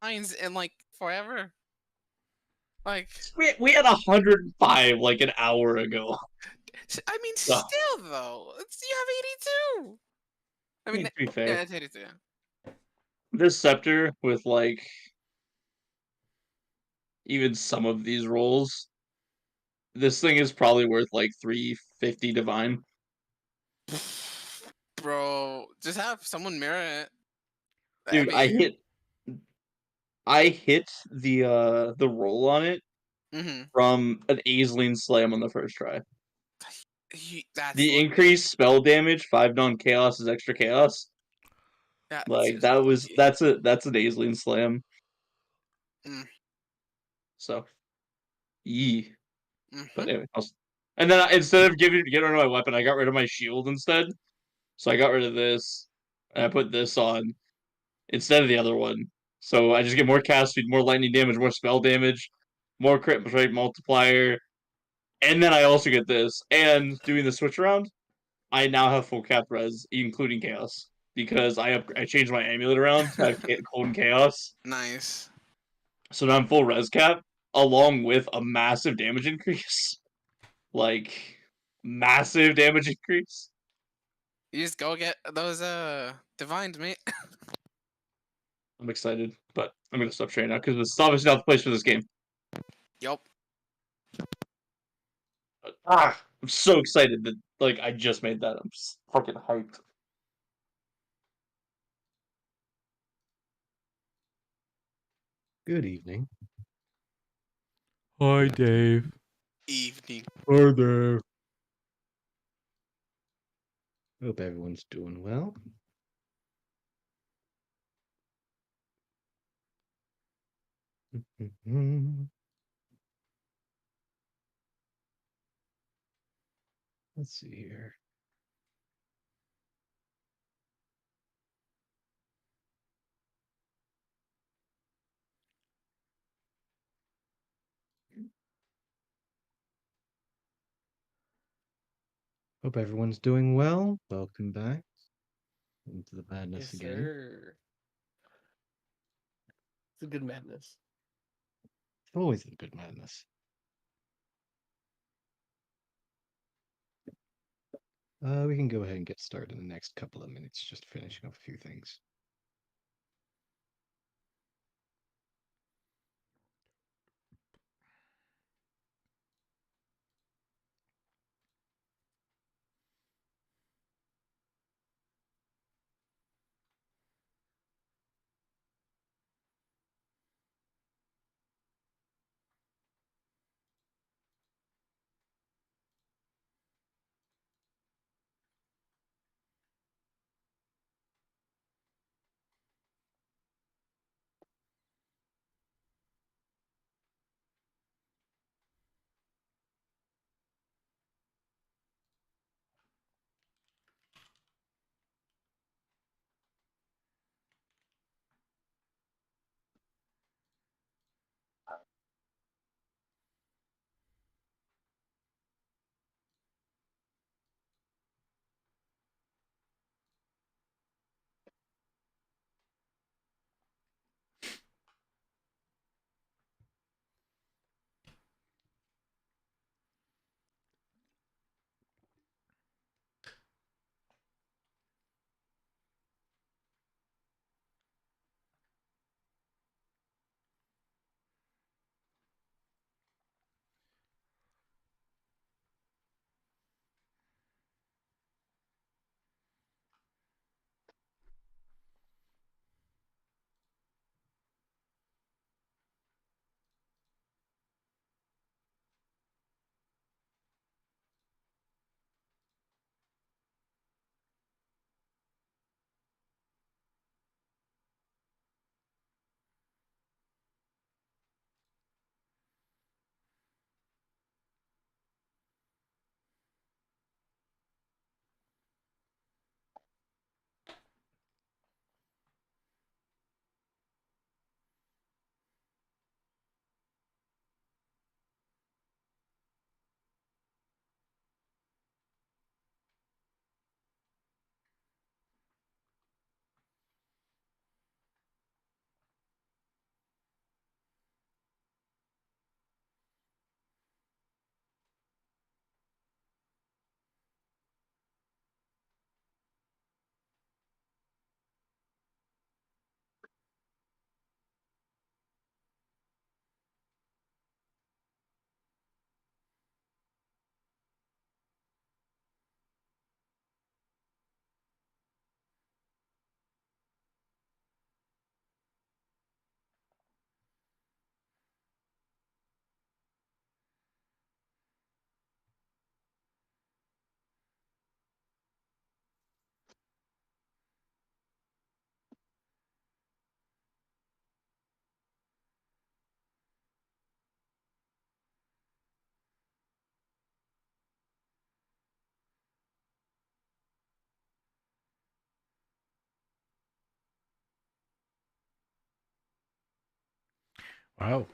divines in like forever. Like, We had 105 like an hour ago. I mean, So, still though, you have 82. I mean, to be yeah, fair, it's 82. this scepter with like even some of these rolls, this thing is probably worth like 350 divine. Bro, just have someone mirror it. That'd Dude, be. I hit the roll on it Mm-hmm. from an Aisling slam on the first try. That's The lucky. increased spell damage, 5 non chaos is extra chaos. That's Like just lucky. that's an Aisling slam. Mm. So yee. Mm-hmm. But anyway, and then instead of getting rid of my weapon, I got rid of my shield instead. So I got rid of this, and I put this on instead of the other one. So I just get more cast speed, more lightning damage, more spell damage, more crit rate multiplier, and then I also get this. And doing the switch around, I now have full cap res, including chaos, because I changed my amulet around to have cold and chaos. Nice. So now I'm full res cap, along with a massive damage increase. Like massive damage increase. You just go get those divines, mate. I'm excited, but I'm gonna stop sharing now because it's obviously not the place for this game. Yup. But, I'm so excited that like I just made that. I'm just fucking hyped. Good evening. Hi, Dave. Evening. Hi there. Hope everyone's doing well. Let's see here. Hope everyone's doing well. Welcome back into the madness Yes, again. sir. It's a good madness. Always a good madness. We can go ahead and get started in the next couple of minutes, just finishing up a few things. Wow.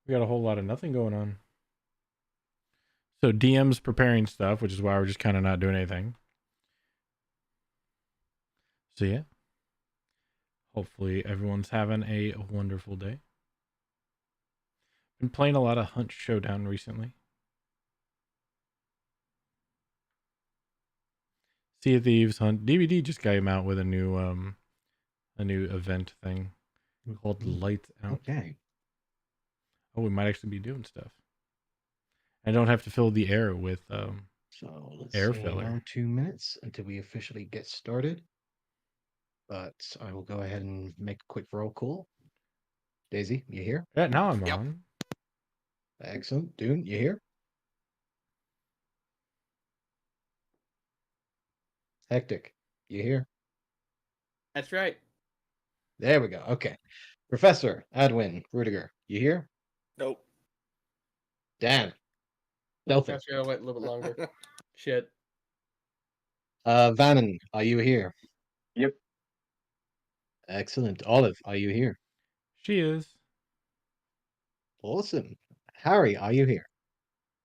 We got a whole lot of nothing going on. So DM's preparing stuff, which is why we're just kind of not doing anything. So yeah. Hopefully everyone's having a wonderful day. Been playing a lot of Hunt Showdown recently. Sea of Thieves Hunt DVD just came out with a new event thing called Lights Out. Okay. Oh, we might actually be doing stuff. I don't have to fill the air with So let's air see, filler. now 2 minutes until we officially get started. But I will go ahead and make a quick roll call. Daisy, you here? Yeah, now I'm Yep. on. Excellent. Dune, you here? Hectic, you here? That's right. There we go. Okay. Professor, Adwin, Rudiger, you here? Nope. Dan. Delphin. That's right. I wait a little bit longer. Shit. Vannon, are you here? Yep. Excellent. Olive, are you here? She is. Awesome. Harry, are you here?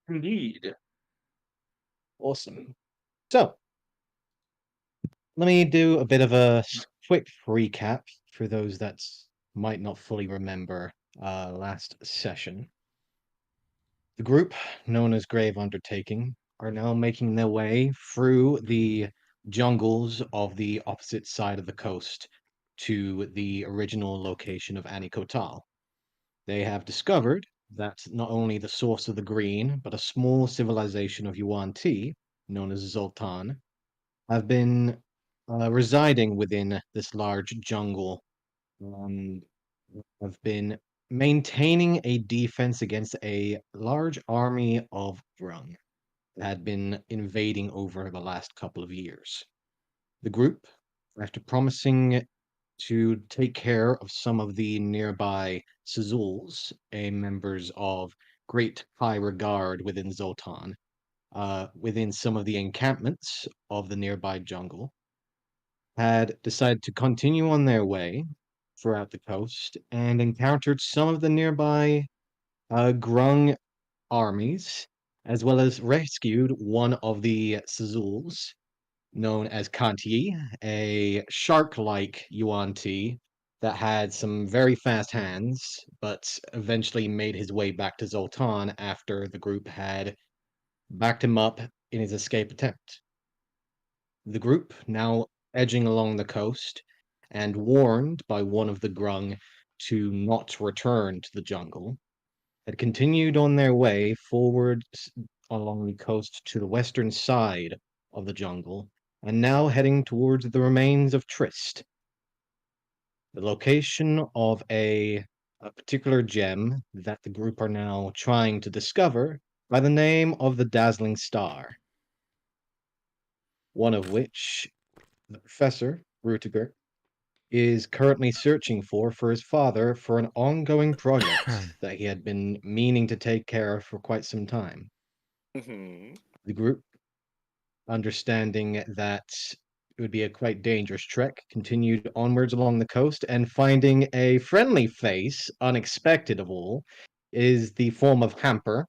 Indeed. Awesome. So, let me do a bit of a quick recap for those that might not fully remember last session. The group, known as Grave Undertaking, are now making their way through the jungles of the opposite side of the coast to the original location of Anikotal. They have discovered that not only the source of the green, but a small civilization of Yuan Ti, known as Zoltan, have been residing within this large jungle and have been maintaining a defense against a large army of Grung that had been invading over the last couple of years. The group, after promising to take care of some of the nearby Sizuls, members of great high regard within Zoltan, within some of the encampments of the nearby jungle, had decided to continue on their way throughout the coast and encountered some of the nearby Grung armies, as well as rescued one of the Sizuls, known as Kanti, a shark-like Yuan Ti that had some very fast hands, but eventually made his way back to Zoltan after the group had backed him up in his escape attempt. The group, now edging along the coast, and warned by one of the Grung to not return to the jungle, had continued on their way forward along the coast to the western side of the jungle, and now heading towards the remains of Trist, the location of a particular gem that the group are now trying to discover by the name of the Dazzling Star, one of which the Professor, Rutiger, is currently searching for his father for an ongoing project that he had been meaning to take care of for quite some time. Mm-hmm. The group, understanding that it would be a quite dangerous trek, continued onwards along the coast and finding a friendly face, unexpected of all, is the form of Hamper,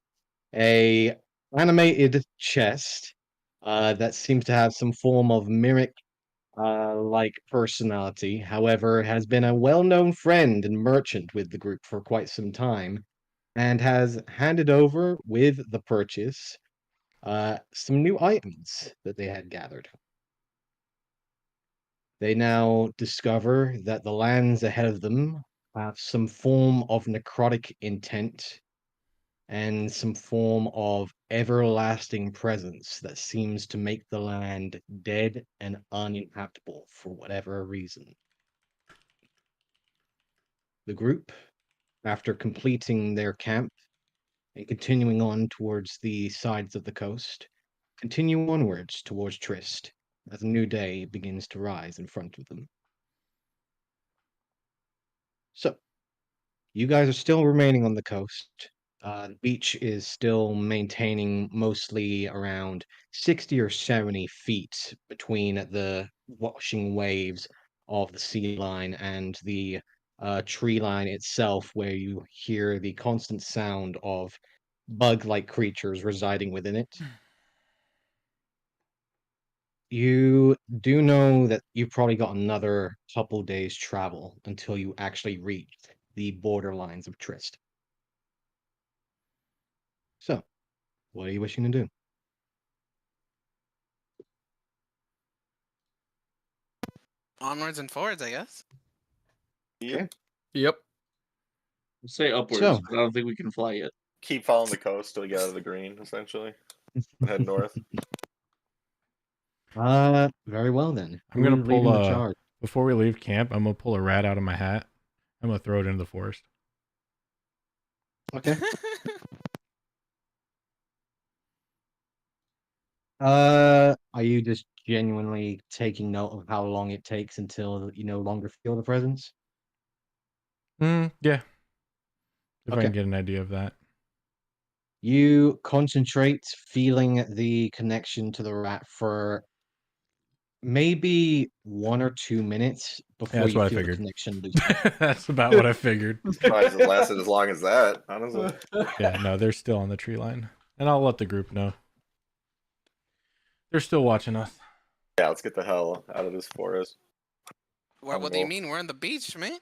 a animated chest that seems to have some form of mimic like personality. However, has been a well-known friend and merchant with the group for quite some time, and has handed over with the purchase some new items that they had gathered. They now discover that the lands ahead of them have some form of necrotic intent and some form of everlasting presence that seems to make the land dead and uninhabitable for whatever reason. The group, after completing their camp and continuing on towards the sides of the coast, continue onwards towards Trist as a new day begins to rise in front of them. So, you guys are still remaining on the coast. The beach is still maintaining mostly around 60 or 70 feet between the washing waves of the sea line and the tree line itself, where you hear the constant sound of bug-like creatures residing within it. You do know that you've probably got another couple days travel until you actually reach the borderlines of Trist. So, what are you wishing to do? Onwards and forwards, I guess. Okay. Yep. Say upwards, So- but I don't think we can fly yet. Keep following the coast till we get out of the green, essentially. And head north. Very well then. I'm gonna Who's leading pull the charge? before we leave camp, I'm gonna pull a rat out of my hat. I'm gonna throw it into the forest. Okay. Are you just genuinely taking note of how long it takes until you no longer feel the presence? Yeah. If I Okay. can get an idea of that. You concentrate, feeling the connection to the rat for maybe 1 or 2 minutes before that's you what I feel the figured. connection loosen. That's about what I figured. Surprised it lasted as long as that, honestly. Yeah, no, they're still on the tree line. And I'll let the group know. They're still watching us. Yeah, let's get the hell out of this forest. What do you mean? We're on the beach, man.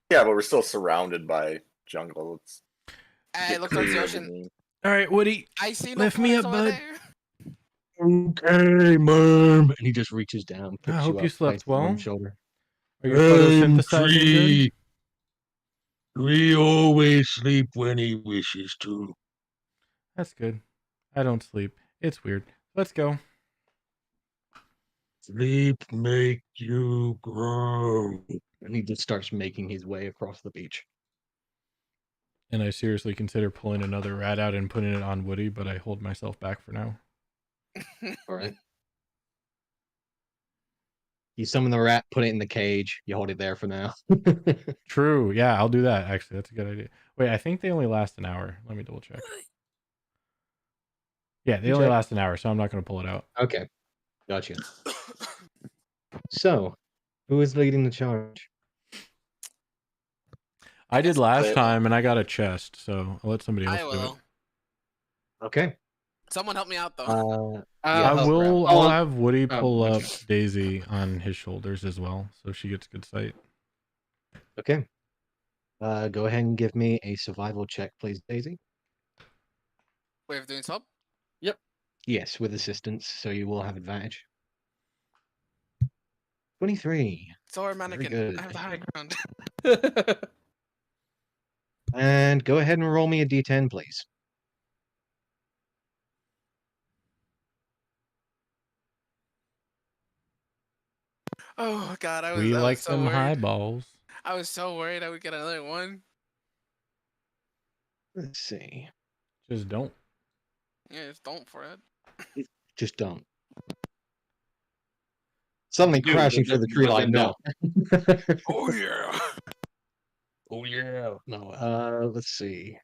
Yeah, but we're still surrounded by jungle. Let's Hey, get look towards the creative ocean. and- All right, Woody. I see no Lift me forest up, over bud. there. Okay, mom. And he just reaches down, I picks hope you you up, slept places you on well. the shoulder. Are your photosynthesizing good? We always sleep when he wishes to. That's good. I don't sleep. It's weird. Let's go. Sleep make you grow. And he just starts making his way across the beach. And I seriously consider pulling another rat out and putting it on Woody, but I hold myself back for now. All right. You summon the rat, put it in the cage. You hold it there for now. True. Yeah, I'll do that. Actually, that's a good idea. Wait, I think they only last an hour. Let me double check. Yeah, they only Check. last an hour, so I'm not going to pull it out. Okay. Gotcha. So, who is leading the charge? I did guess last I- time, and I got a chest, so I'll let somebody else I do it. will. Okay. Someone help me out though. Yeah, I help will. Rob. I'll Oh, have Woody pull okay. up Daisy on his shoulders as well, so she gets good sight. Okay. Go ahead and give me a survival check, please, Daisy. Way of doing so. Yes, with assistance, so you will have advantage. 23. Sword mannequin. good. I have the high ground. And go ahead and roll me a d10, please. Oh god, I was. We I like was so them worried. high balls. I was so worried I would get another one. Let's see. Just don't. Yeah, just don't for it. Just don't. Something Dude, crashing but through the then- tree but line. then No. Oh yeah. Oh yeah. No. Let's see.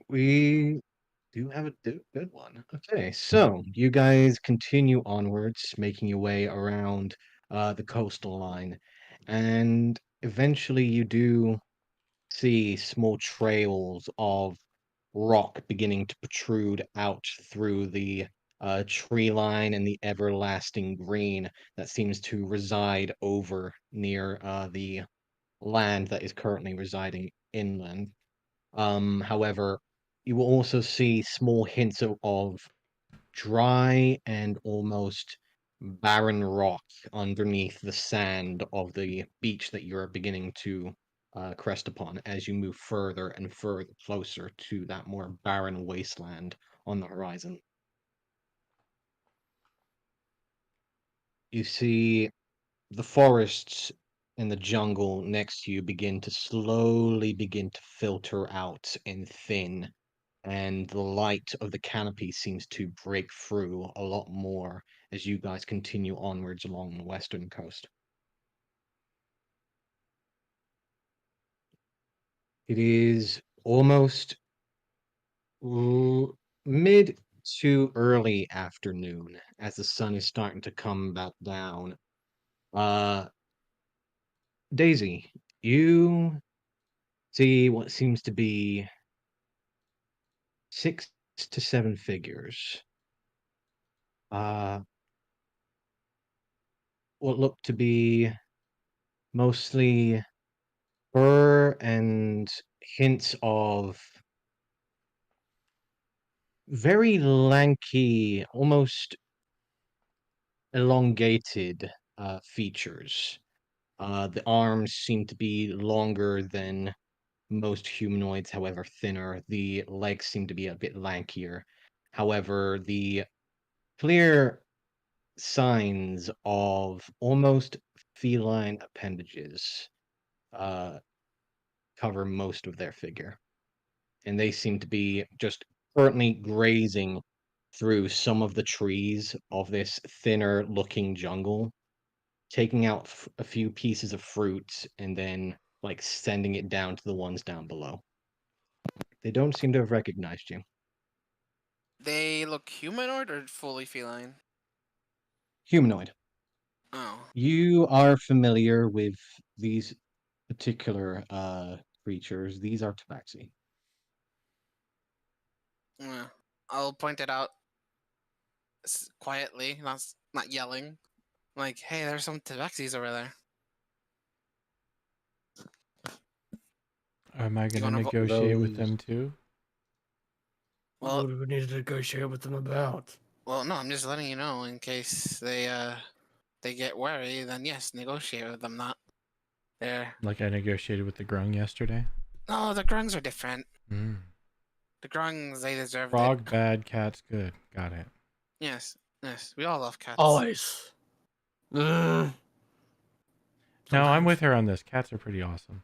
We do have a good one. Okay, so you guys continue onwards, making your way around the coastal line, and eventually you do see small trails of rock beginning to protrude out through the tree line and the everlasting green that seems to reside over near the land that is currently residing inland. However, you will also see small hints of dry and almost barren rock underneath the sand of the beach that you're beginning to crest upon as you move further and further closer to that more barren wasteland on the horizon. You see the forests and the jungle next to you begin to slowly begin to filter out and thin, and the light of the canopy seems to break through a lot more as you guys continue onwards along the western coast. It is almost mid to early afternoon as the sun is starting to come back down. Uh, Daisy, you see what seems to be 6 to 7 figures. Uh, what look to be mostly fur and hints of very lanky, almost elongated features. The arms seem to be longer than most humanoids, however thinner. The legs seem to be a bit lankier. However, the clear signs of almost feline appendages uh, cover most of their figure. And they seem to be just currently grazing through some of the trees of this thinner looking jungle, taking out a few pieces of fruit and then like sending it down to the ones down below. They don't seem to have recognized you. They look humanoid or fully feline? Humanoid. Oh. You are familiar with these particular creatures. These are tabaxi. Yeah. I'll point it out quietly, not yelling. Like, hey, there's some tabaxis over there. Am I You gonna wanna negotiate with Those them too? Well, What do we need to negotiate with them about? well, no, I'm just letting you know in case they get wary. Then yes, negotiate with them. Not they're Like I negotiated with the grung yesterday. no, the grungs are different. Mm. The grungs they deserved it. Frog bad, cat's good. Got it. Yes, yes, we all love cats. Always. Mm, No, I'm sometimes. with her on this. Cats are pretty awesome.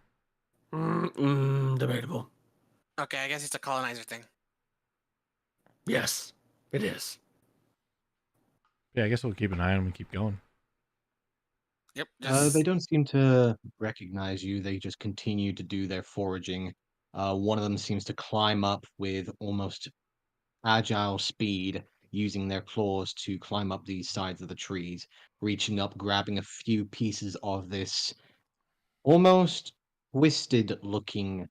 Debatable. Okay, I guess it's a colonizer thing. Yes, it is. Yeah, I guess we'll keep an eye on them and keep going. Yep. they don't seem to recognize you. They just continue to do their foraging. One of them seems to climb up with almost agile speed, using their claws to climb up these sides of the trees, reaching up, grabbing a few pieces of this almost twisted looking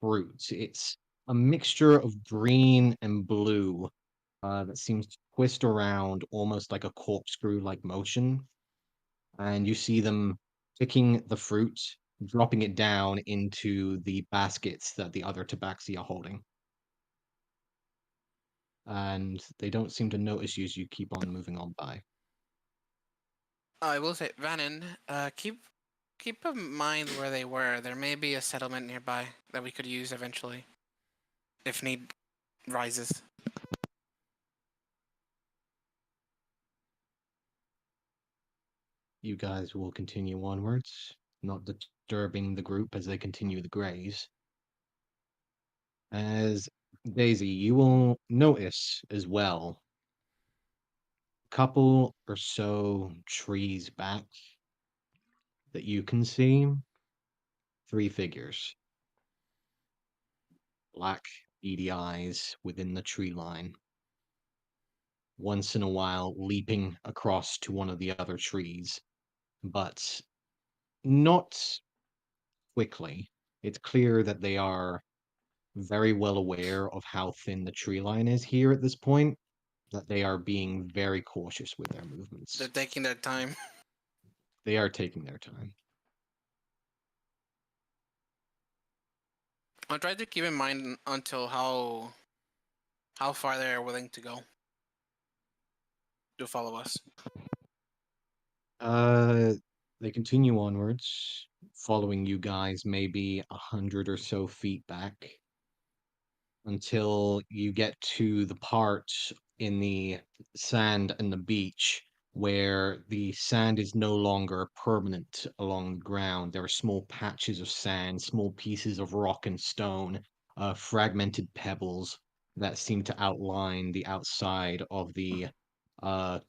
fruit. It's a mixture of green and blue that seems to twist around almost like a corkscrew like motion. And you see them picking the fruit, dropping it down into the baskets that the other tabaxi are holding. And they don't seem to notice you as you keep on moving on by. I will say, Vannon, keep in mind where they were. There may be a settlement nearby that we could use eventually, if need rises. You guys will continue onwards, not disturbing the group as they continue the graze. As Daisy, you will notice as well, a couple or so trees back that you can see, 3 figures. Black, beady eyes within the tree line. Once in a while, leaping across to one of the other trees, but not quickly. It's clear that they are very well aware of how thin the tree line is here at this point, that they are being very cautious with their movements. They're taking their time. They are taking their time. I'll try to keep in mind until how far they're willing to go to follow us. Uh, they continue onwards, following you guys maybe 100 or so feet back until you get to the part in the sand and the beach where the sand is no longer permanent along the ground. There are small patches of sand, small pieces of rock and stone, fragmented pebbles that seem to outline the outside of the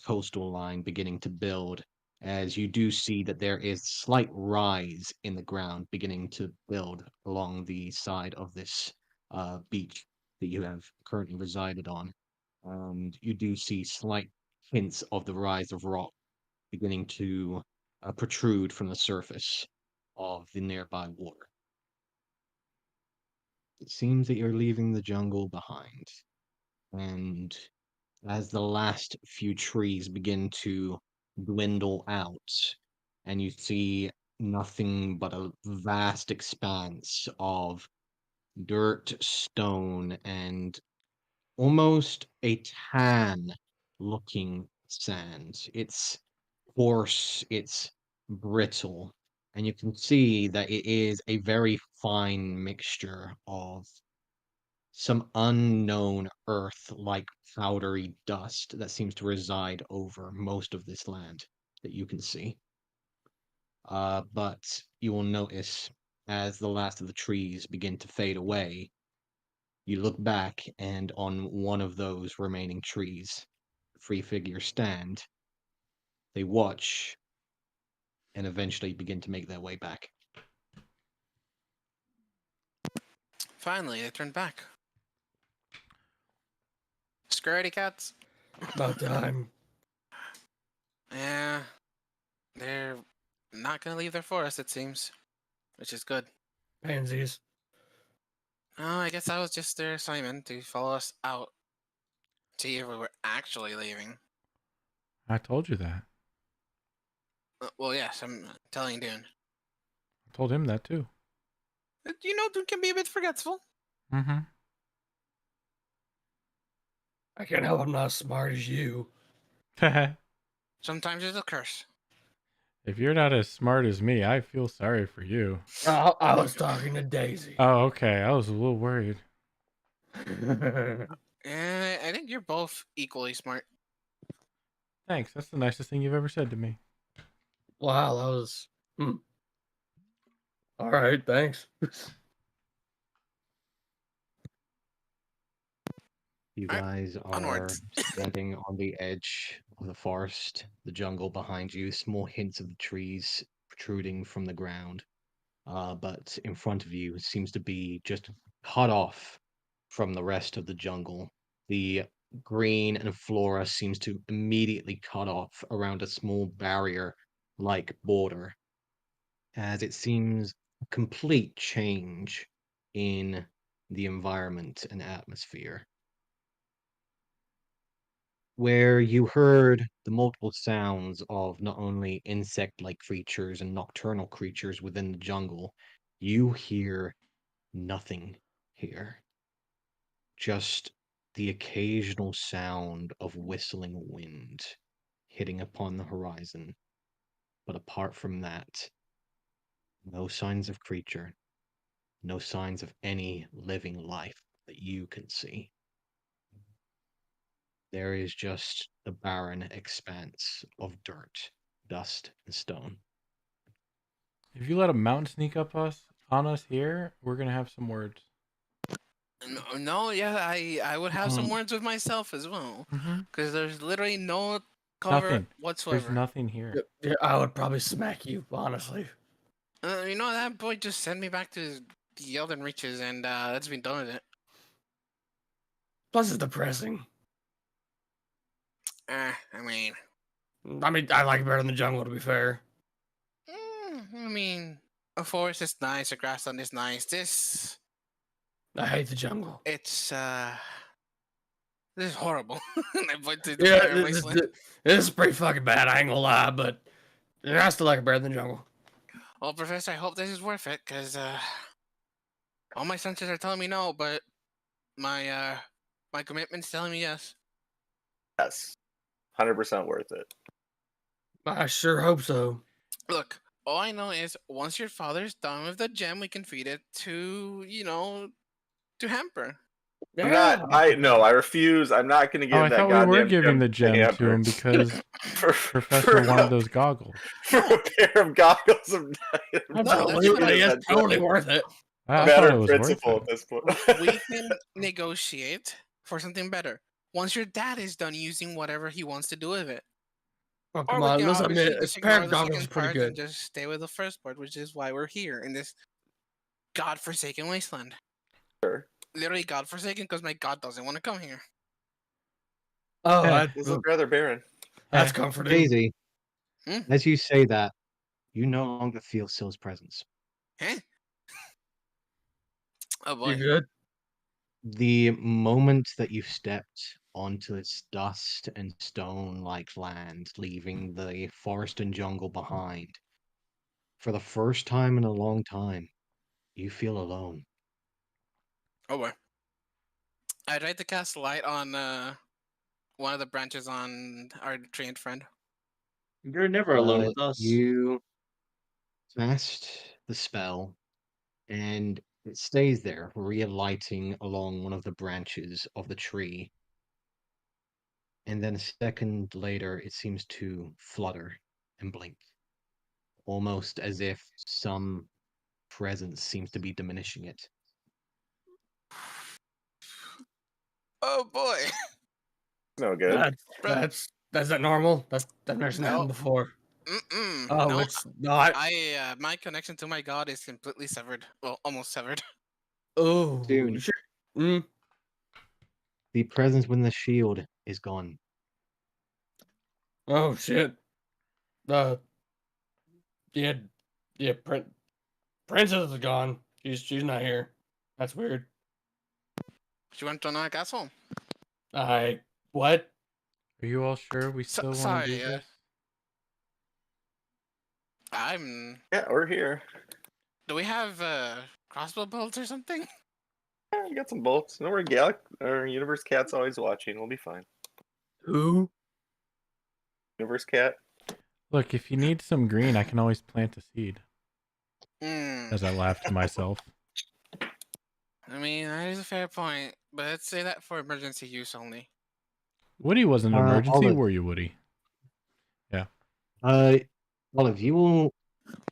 coastal line beginning to build. As you do see that there is slight rise in the ground beginning to build along the side of this beach that you have currently resided on. And you do see slight hints of the rise of rock beginning to protrude from the surface of the nearby water. It seems that you're leaving the jungle behind, and as the last few trees begin to dwindle out, and you see nothing but a vast expanse of dirt, stone, and almost a tan looking sand. It's coarse, it's brittle, and you can see that it is a very fine mixture of some unknown earth like powdery dust that seems to reside over most of this land that you can see. But you will notice as the last of the trees begin to fade away, you look back, and on one of those remaining trees, three figures stand. They watch and eventually begin to make their way back. Finally, they turned back. Scaredy cats. About time. Yeah, they're not gonna leave their forest, it seems, which is good. Pansies. Oh, I guess that was just their assignment to follow us out, see if we were actually leaving. I told you that. Well, yes, I'm telling Dune. I told him that too. You know, Dune can be a bit forgetful. Mm-hmm. I can't help I'm not as smart as you. Sometimes it's a curse. If you're not as smart as me, I feel sorry for you. I was talking to Daisy. Oh, okay. I was a little worried. Yeah, I think you're both equally smart. Thanks. That's the nicest thing you've ever said to me. Wow, that was. All right, thanks. You Alright, guys are onwards. standing on the edge of the forest, the jungle behind you, small hints of the trees protruding from the ground. But in front of you seems to be just cut off from the rest of the jungle. The green and flora seems to immediately cut off around a small barrier-like border, as it seems a complete change in the environment and atmosphere. Where you heard the multiple sounds of not only insect-like creatures and nocturnal creatures within the jungle, you hear nothing here. Just the occasional sound of whistling wind hitting upon the horizon. But apart from that, no signs of creature, no signs of any living life that you can see. There is just the barren expanse of dirt, dust, and stone. If you let a mountain sneak up on us here, we're gonna have some words. No, yeah, I would have some Mm. words with myself as well, Mm-hmm. because there's literally no cover Nothing. whatsoever. There's nothing here. Yeah, I would probably smack you, honestly. You know, that boy just sent me back to the Elden Reaches, and that's been done with it. Plus, it's depressing. I mean, I like it better in the jungle, to be fair. I mean, a forest is nice, a grassland is nice. This, I hate the jungle. it's this is horrible. I went to the Yeah, barren wasteland. this is pretty fucking bad. I ain't gonna lie, but I still like it better than the jungle. Well, Professor, I hope this is worth it, because all my senses are telling me no, but my my commitment's telling me yes. Yes, 100% worth it. I sure hope so. Look, all I know is once your father's done with the gem, we can feed it to, to Hamper. I'm not. I refuse. I'm not going to give Oh, I that thought we goddamn were giving the gem gem to him because for, Professor wanted those goggles. for a pair of goggles of Absolutely, it's totally worth it. I thought matter it of was principle worth at it. this point. We can negotiate for something better. Once your dad is done using whatever he wants to do with it. Oh, Or come we on, can let's obviously admit, a just pair ignore of the goggles is second pretty part and good. just stay with the first part, which is why we're here in this godforsaken wasteland. Sure. Literally godforsaken because my god doesn't want to come here. Oh, Hey. This is rather barren. that's comforting. Daisy, Hmm? as you say that, you no longer feel Sill's presence. Eh? Oh You boy. good? The moment that you stepped onto this dust and stone-like land, leaving the forest and jungle behind, for the first time in a long time, you feel alone. Oh boy. I tried to cast light on one of the branches on our trained friend. You're never alone with us. You cast the spell, and it stays there, relighting along one of the branches of the tree. And then a second later, it seems to flutter and blink, almost as if some presence seems to be diminishing it. Oh boy. No good. That's not normal. That's never No. happened before. Mm-mm. Oh, No, it's not. my connection to my god is completely severed. Well, almost severed. Oh, Dude. sure. Mm. The presence within the shield is gone. Oh shit. Uh, yeah, yeah. Princess is gone. She's not here. That's weird. She went to another castle. What? Are you all sure we still want to do Sorry, this? I'm. Yeah, we're here. Do we have crossbow bolts or something? Yeah, we got some bolts. No, we're or Universe Cat's always watching. We'll be fine. Who? Universe Cat. Look, if you need some green, I can always plant a seed. Hmm. As I laugh to myself. I mean, that is a fair point, but let's say that for emergency use only. Woody was an emergency, Olive. were you, Woody? Yeah. Olive, you will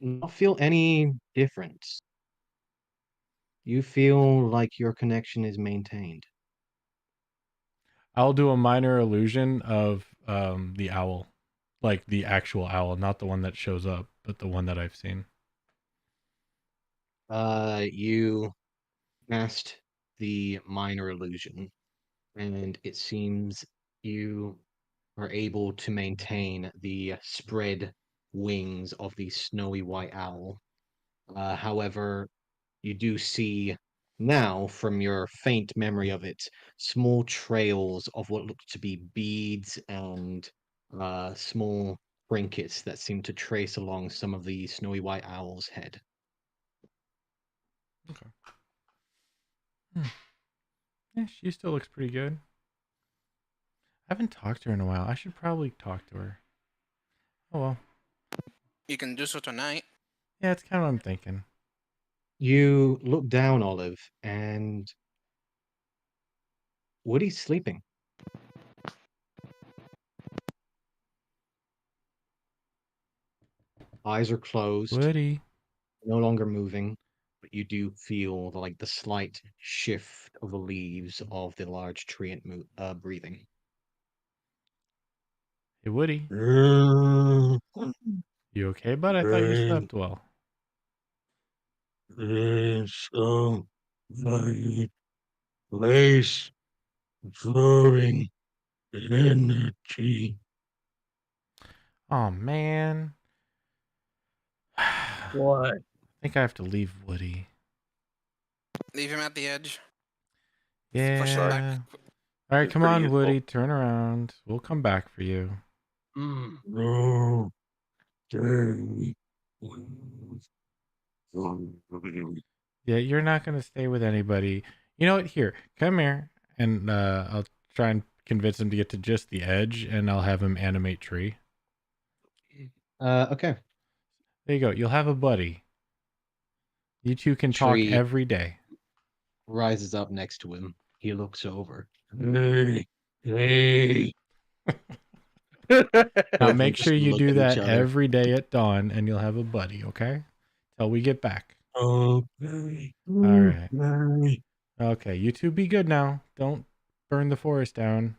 not feel any difference. You feel like your connection is maintained. I'll do a minor illusion of the owl. Like the actual owl, not the one that shows up, but the one that I've seen. You cast the minor illusion, and it seems you are able to maintain the spread wings of the snowy white owl. However, you do see now, from your faint memory of it, small trails of what look to be beads and small trinkets that seem to trace along some of the snowy white owl's head. Yeah, she still looks pretty good. I haven't talked to her in a while. I should probably talk to her. Oh well. You can do so tonight. Yeah, it's kind of what I'm thinking. You look down, Olive, and Woody's sleeping. Eyes are closed, Woody. no longer moving, but you do feel the slight shift of the leaves of the large tree and breathing. Hey, Woody. Uh, You okay, bud? I thought you slept well. so my place drawing energy. Oh, man. I What? think I have to leave Woody. Leave him at the edge. Yeah. Push him back. All right, It's come pretty on, useful. Woody. Turn around. We'll come back for you. Mm. No day. Yeah, you're not going to stay with anybody. You know what? Here, come here. And I'll try and convince him to get to just the edge, and I'll have him animate tree. Okay. There you go. You'll have a buddy. You two can talk Tree every day. rises up next to him. He looks over. Hey, hey. Now Both of make just sure you look do at that each other. every day at dawn, and you'll have a buddy, okay? Till we get back. Okay. All right. Okay. Okay, you two be good now. Don't burn the forest down.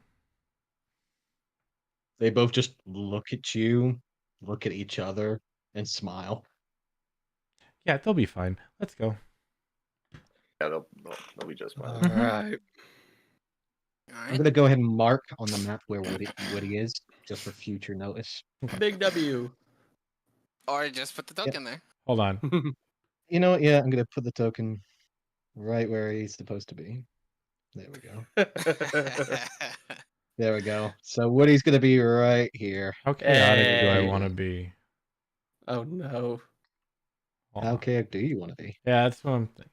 They both just look at you, look at each other, and smile. Yeah, they'll be fine. Let's go. Yeah, they'll be just fine. All Mhm. right. All I'm right. gonna go ahead and mark on the map where Woody is, just for future notice. Big W. Or just put the token there. Hold on. You know what? Yeah, I'm gonna put the token right where he's supposed to be. There we go. There we go. So Woody's gonna be right here. How chaotic do I Hey. want to be? Oh no. Hold How on. chaotic do you want to be? Yeah, that's what I'm thinking.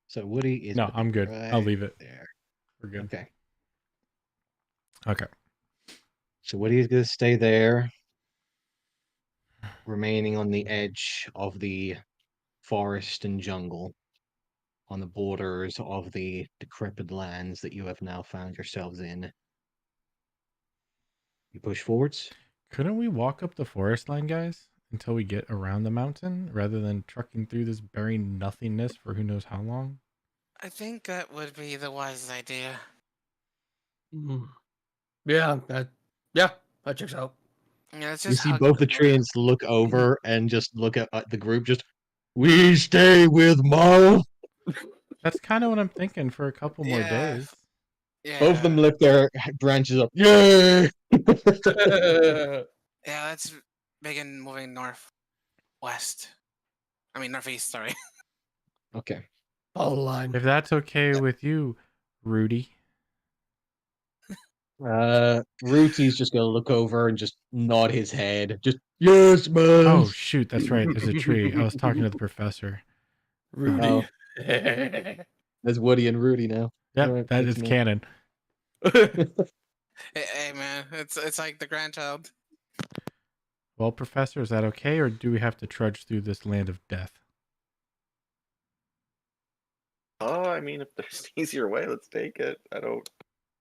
So Woody is. No, gonna I'm be good. I'll right leave it. there. We're good. Okay. Okay. So Woody is gonna stay there, remaining on the edge of the forest and jungle, on the borders of the decrepit lands that you have now found yourselves in. You push forwards. Couldn't we walk up the forest line, guys, until we get around the mountain rather than trucking through this barren nothingness for who knows how long? I think that would be the wisest idea. Mm. Yeah, that checks out. Yeah, let's You just see hug both the the treants look over and just look at the group. Just, we stay with Mo. That's kind of what I'm thinking for a couple more Yeah. days. Yeah. Both of them lift their branches up. Yay! Yeah, let's begin moving northwest. I mean northeast, sorry. Okay. Follow the line. If that's okay with you, Rudy. Rooty's just gonna look over and just nod his head. Just, yes, man. Oh, shoot. That's right. There's a tree. I was talking to the professor. Rudy. Oh, there's Woody and Rudy now. Yep, Alright, that good is to know. canon. Hey man, it's like the grandchild. Well, Professor, is that okay, or do we have to trudge through this land of death? Oh, I mean, if there's an easier way, let's take it.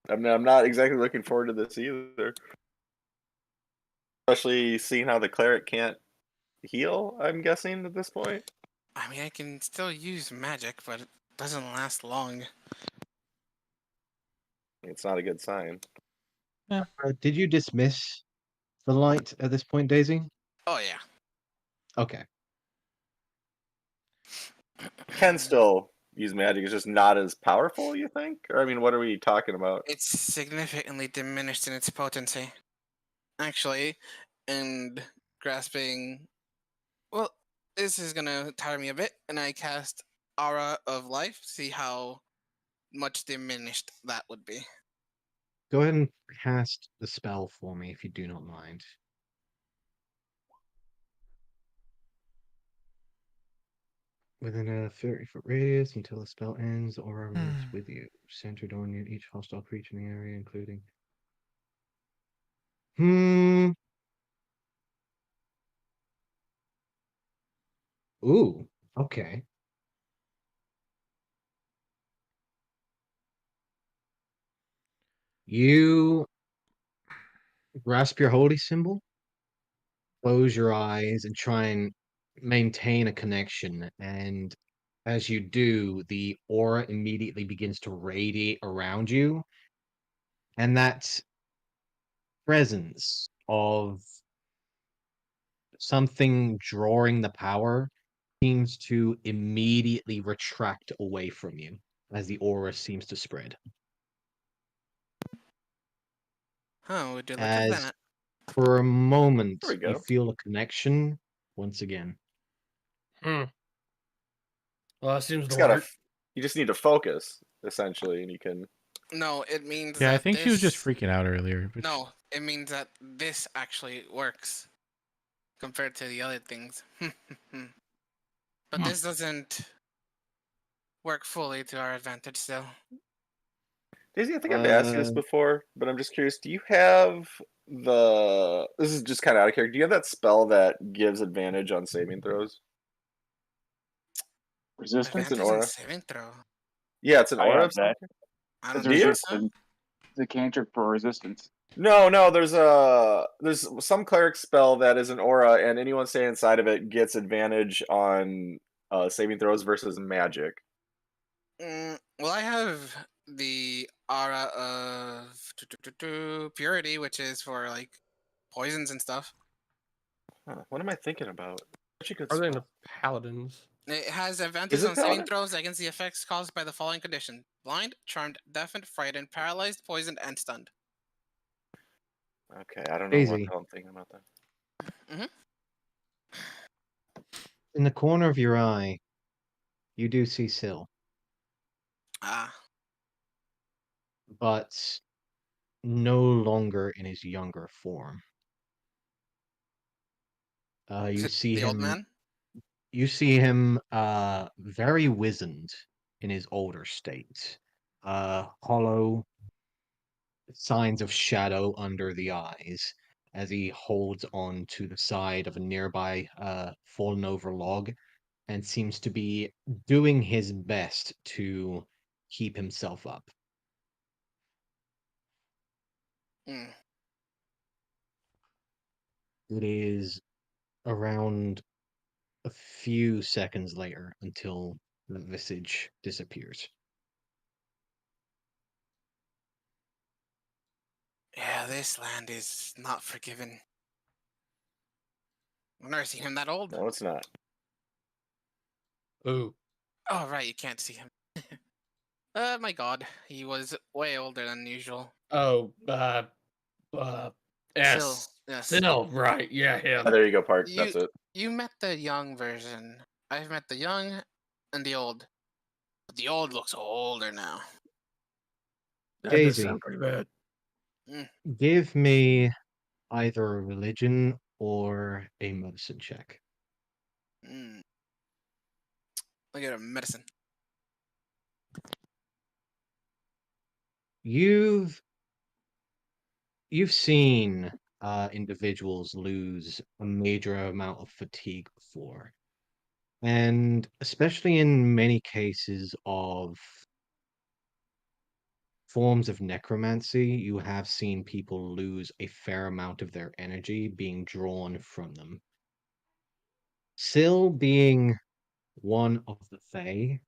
I'm not exactly looking forward to this either. Especially seeing how the cleric can't heal, I'm guessing, at this point. I mean, I can still use magic, but it doesn't last long. It's not a good sign. Did you dismiss the light at this point, Daisy? Oh yeah. Okay. Can still use magic, it's just not as powerful, you think? Or, I mean, what are we talking about? It's significantly diminished in its potency. Actually, and grasping. Well, this is gonna tire me a bit, and I cast Aura of Life. See how much diminished that would be. Go ahead and cast the spell for me if you do not mind. Within a 30-foot radius until the spell ends, the aura moves with you, centered on you, each hostile creature in the area, including. Ooh, okay. You grasp your holy symbol, close your eyes, and try and maintain a connection. And as you do, the aura immediately begins to radiate around you. And that presence of something drawing the power seems to immediately retract away from you as the aura seems to spread. Huh, would you look at As that? for a moment, There we you go. feel a connection once again. Well, that seems to Just gotta, work. you just need to focus, essentially, and you can. No, it means Yeah, that I think this... she was just freaking out earlier. But No, it means that this actually works compared to the other things. But this doesn't work fully to our advantage still. Daisy, I think I've asked you this before, but I'm just curious. Do you have the? This is just kind of out of character. Do you have that spell that gives advantage on saving throws? Resistance? It's an Advantage on aura. saving throw. Yeah, it's an I aura have of some that. kind? I It's don't think so. resistance. It's a cantrip for resistance. No. There's some cleric spell that is an aura, and anyone staying inside of it gets advantage on saving throws versus magic. Well, I have the aura of purity, which is for like poisons and stuff. Huh, what am I thinking about? Such a good Are they in spell. the paladins? It has Is advantage it on saving paladin? throws against the effects caused by the following condition: blind, charmed, deafened, frightened, paralyzed, poisoned, and stunned. Okay, I don't know what Daisy. I'm thinking about that. In the corner of your eye, you do see Syl, Ah, but no longer in his younger form. is You it see the old him. man? You see him very wizened in his older state. Hollow, signs of shadow under the eyes as he holds on to the side of a nearby fallen over log and seems to be doing his best to keep himself up. Hmm. It is around a few seconds later until the visage disappears. Yeah, this land is not forgiving. I've never seen him that old. No, it's not. Ooh. Oh, right, you can't see him. My God, he was way older than usual. Oh, Still, S. yes. Still, right. Yeah, Oh, him. there you go, Park. You That's it. you met the young version. I've met the young and the old. But the old looks older now. That does Daisy. sound pretty bad. Give me either a religion or a medicine check. Mm. Look at him, medicine. You've seen individuals lose a major amount of fatigue before, and especially in many cases of forms of necromancy, you have seen people lose a fair amount of their energy being drawn from them. Syl being one of the Fae,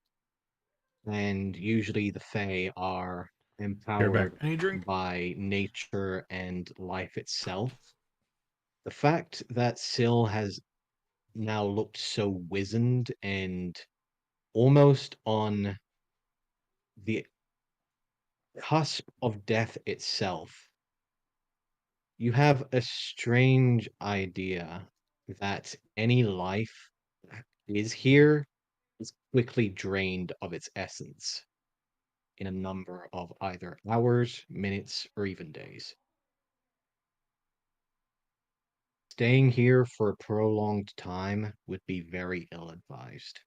and usually the Fae are Here, back. empowered Any drink? by nature and life itself. The fact that Syl has now looked so wizened and almost on the cusp of death itself, you have a strange idea that any life that is here is quickly drained of its essence in a number of either hours, minutes, or even days. Staying here for a prolonged time would be very ill-advised.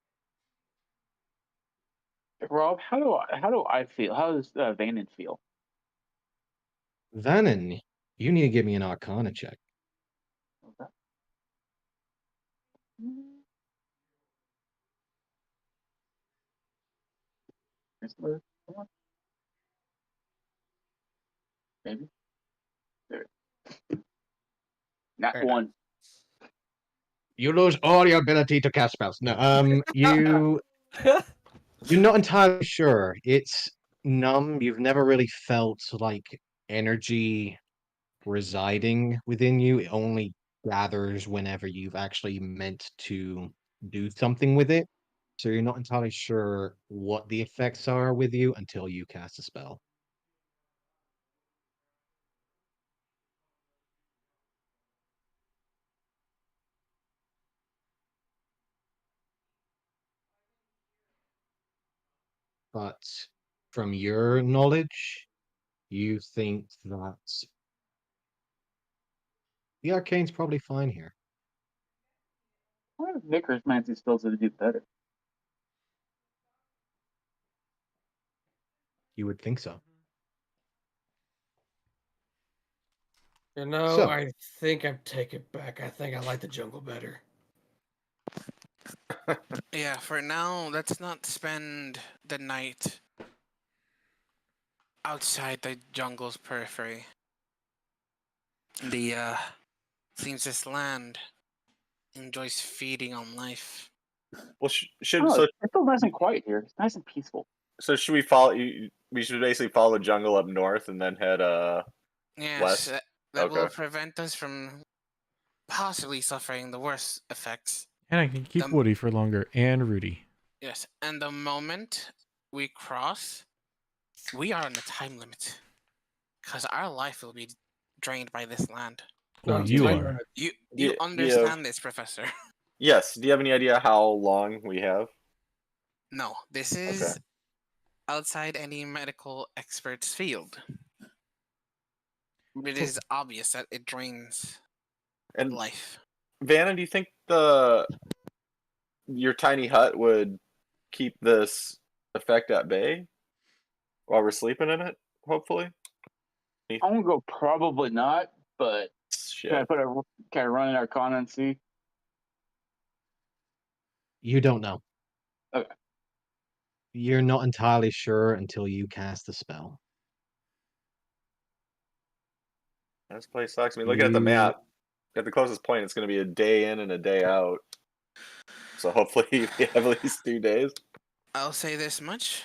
Rob, how do I feel? How does Vanen feel? Vannon, you need to give me an Arcana check. Okay. Come on. Maybe. There. Not Fair enough. one. You lose all your ability to cast spells. No, you're not entirely sure. It's numb. You've never really felt like energy residing within you. It only gathers whenever you've actually meant to do something with it. So you're not entirely sure what the effects are with you until you cast a spell. But from your knowledge, you think that the arcane's probably fine here. What if necromancy spells to do better? You would think so. You know, So- I think I take it back. I think I like the jungle better. Yeah, for now, let's not spend the night outside the jungle's periphery. Seems this land enjoys feeding on life. Well, should Oh, so it feels nice and quiet here. It's nice and peaceful. so should we follow? We should basically follow the jungle up north and then head Yes, west. that will Okay. prevent us from possibly suffering the worst effects. And I can keep Um, Woody for longer and Rudy. Yes, and the moment we cross, we are on a time limit. Because our life will be drained by this land. Well, No, you mine are. You Yeah, understand this, Professor? Yes. Do you have any idea how long we have? No, this is outside any medical expert's field. It is obvious that it drains And life. Vanna, do you think your tiny hut would keep this effect at bay while we're sleeping in it? Hopefully. I'm gonna go probably not, but Shit. can I run an Arcana and see? You don't know. Okay. You're not entirely sure until you cast the spell. This place sucks. I mean, looking at the map, at the closest point, it's going to be a day in and a day out. So hopefully we have at least 2 days. I'll say this much.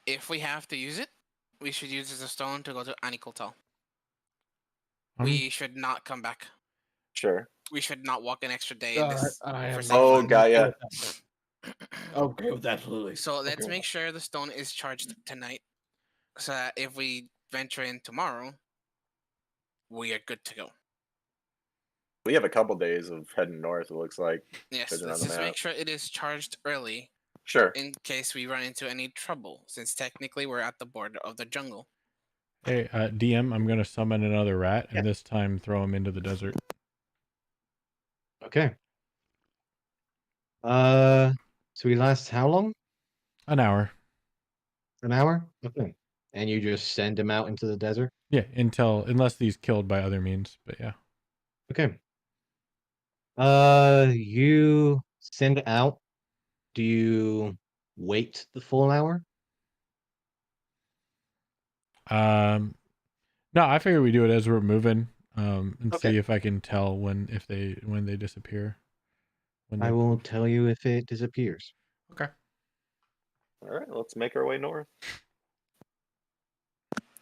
If we have to use it, we should use it as a stone to go to Anikultal. We should not come back. Sure. We should not walk an extra day in this. I am. Oh, I'm got okay ya. with that. Okay with that, absolutely. So let's Okay. make sure the stone is charged tonight, so that if we venture in tomorrow, we are good to go. We have a couple days of heading north, it looks like. Yes, Judging let's on the just map. make sure it is charged early Sure. in case we run into any trouble, since technically we're at the border of the jungle. Hey, DM, I'm going to summon another rat, and Yeah. this time throw him into the desert. Okay. So we last how long? An hour. An hour? Okay. And you just send him out into the desert? Yeah, unless he's killed by other means, but yeah. Okay. You send it out. Do you wait the full hour? No, I figure we do it as we're moving, and Okay. see if I can tell when they disappear. I will tell you if it disappears. Okay. All right, let's make our way north.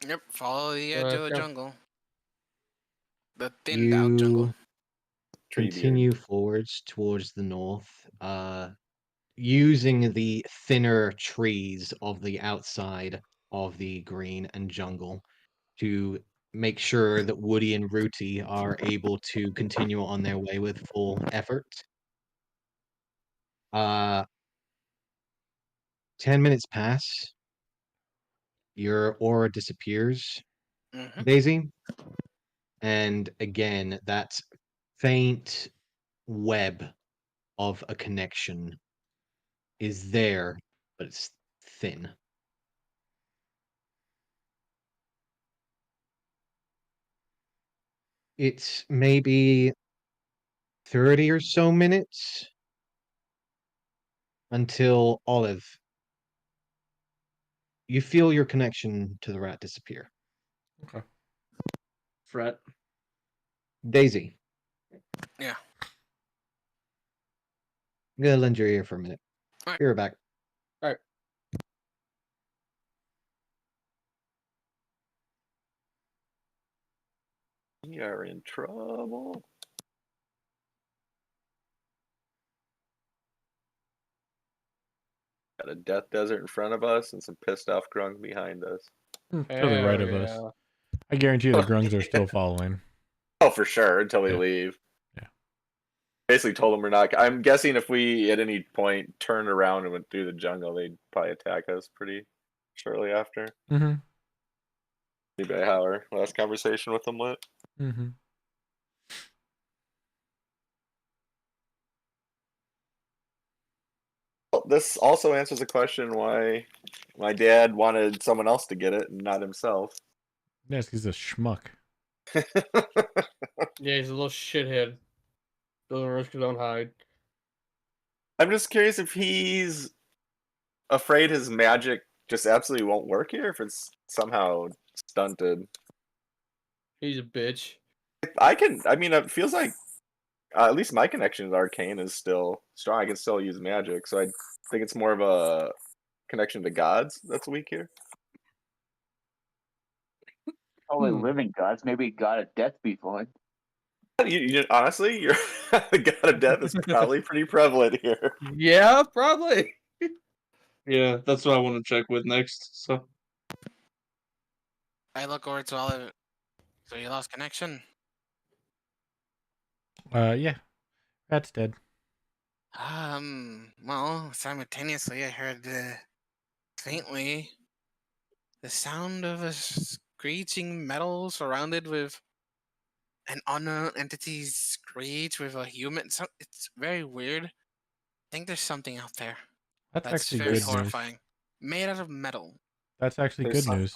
Yep, follow the edge of the Okay. jungle. The thinned out jungle. You Tree continue forwards towards the north, using the thinner trees of the outside of the green and jungle to make sure that Woody and Rooty are able to continue on their way with full effort. 10 minutes pass. Your aura disappears, Mhm. Daisy. And again, that faint web of a connection is there, but it's thin. It's maybe 30 or so minutes until Olive, you feel your connection to the rat disappear. Okay. Fret. Daisy. Yeah. I'm gonna lend your ear for a minute. Alright. Be right back. We are in trouble. Got a death desert in front of us and some pissed off grunk behind us. To the right of us. I guarantee you the grungs are still following. Oh, for sure, until we Yeah. leave. Yeah. Basically told them we're not. I'm guessing if we at any point turned around and went through the jungle, they'd probably attack us pretty shortly after. Mm-hmm. Maybe how our last conversation with them went. Mm-hmm. Well, this also answers the question why my dad wanted someone else to get it and not himself. Yes, he's a schmuck. Yeah, he's a little shithead. Doesn't risk his own hide. I'm just curious if he's afraid his magic just absolutely won't work here, if it's somehow stunted. He's a bitch. I mean, it feels like at least my connection to Arcane is still strong. I can still use magic, so I think it's more of a connection to gods that's weak here. Probably living gods. Maybe god of death be fine. Honestly, the god of death is probably pretty prevalent here. Yeah, probably. Yeah, that's what I want to check with next. So I look over to Olive. So you lost connection. Yeah, Rat's dead. Well, simultaneously, I heard faintly the sound of a screeching metal surrounded with an unknown entity's screech with a human. So it's very weird. I think there's something out there That's that's actually very good news. horrifying. Made out of metal. That's actually There's good news.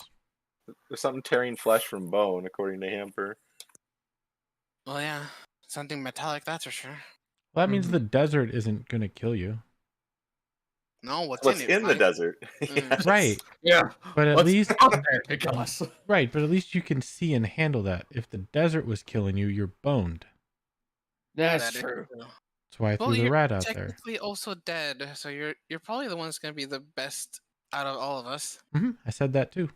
There's something tearing flesh from bone, according to Hamper. Well, yeah, something metallic, that's for sure. Well, that means the desert isn't gonna kill you. No, what's What's in it? in the Mike? desert? Mm. Right. Yeah. But at What's least out there to kill us? right, but at least you can see and handle that. If the desert was killing you, you're boned. That's That is true. true. That's why I Well, threw the you're rat out there. technically also dead, so you're probably the one that's gonna be the best out of all of us. I said that too.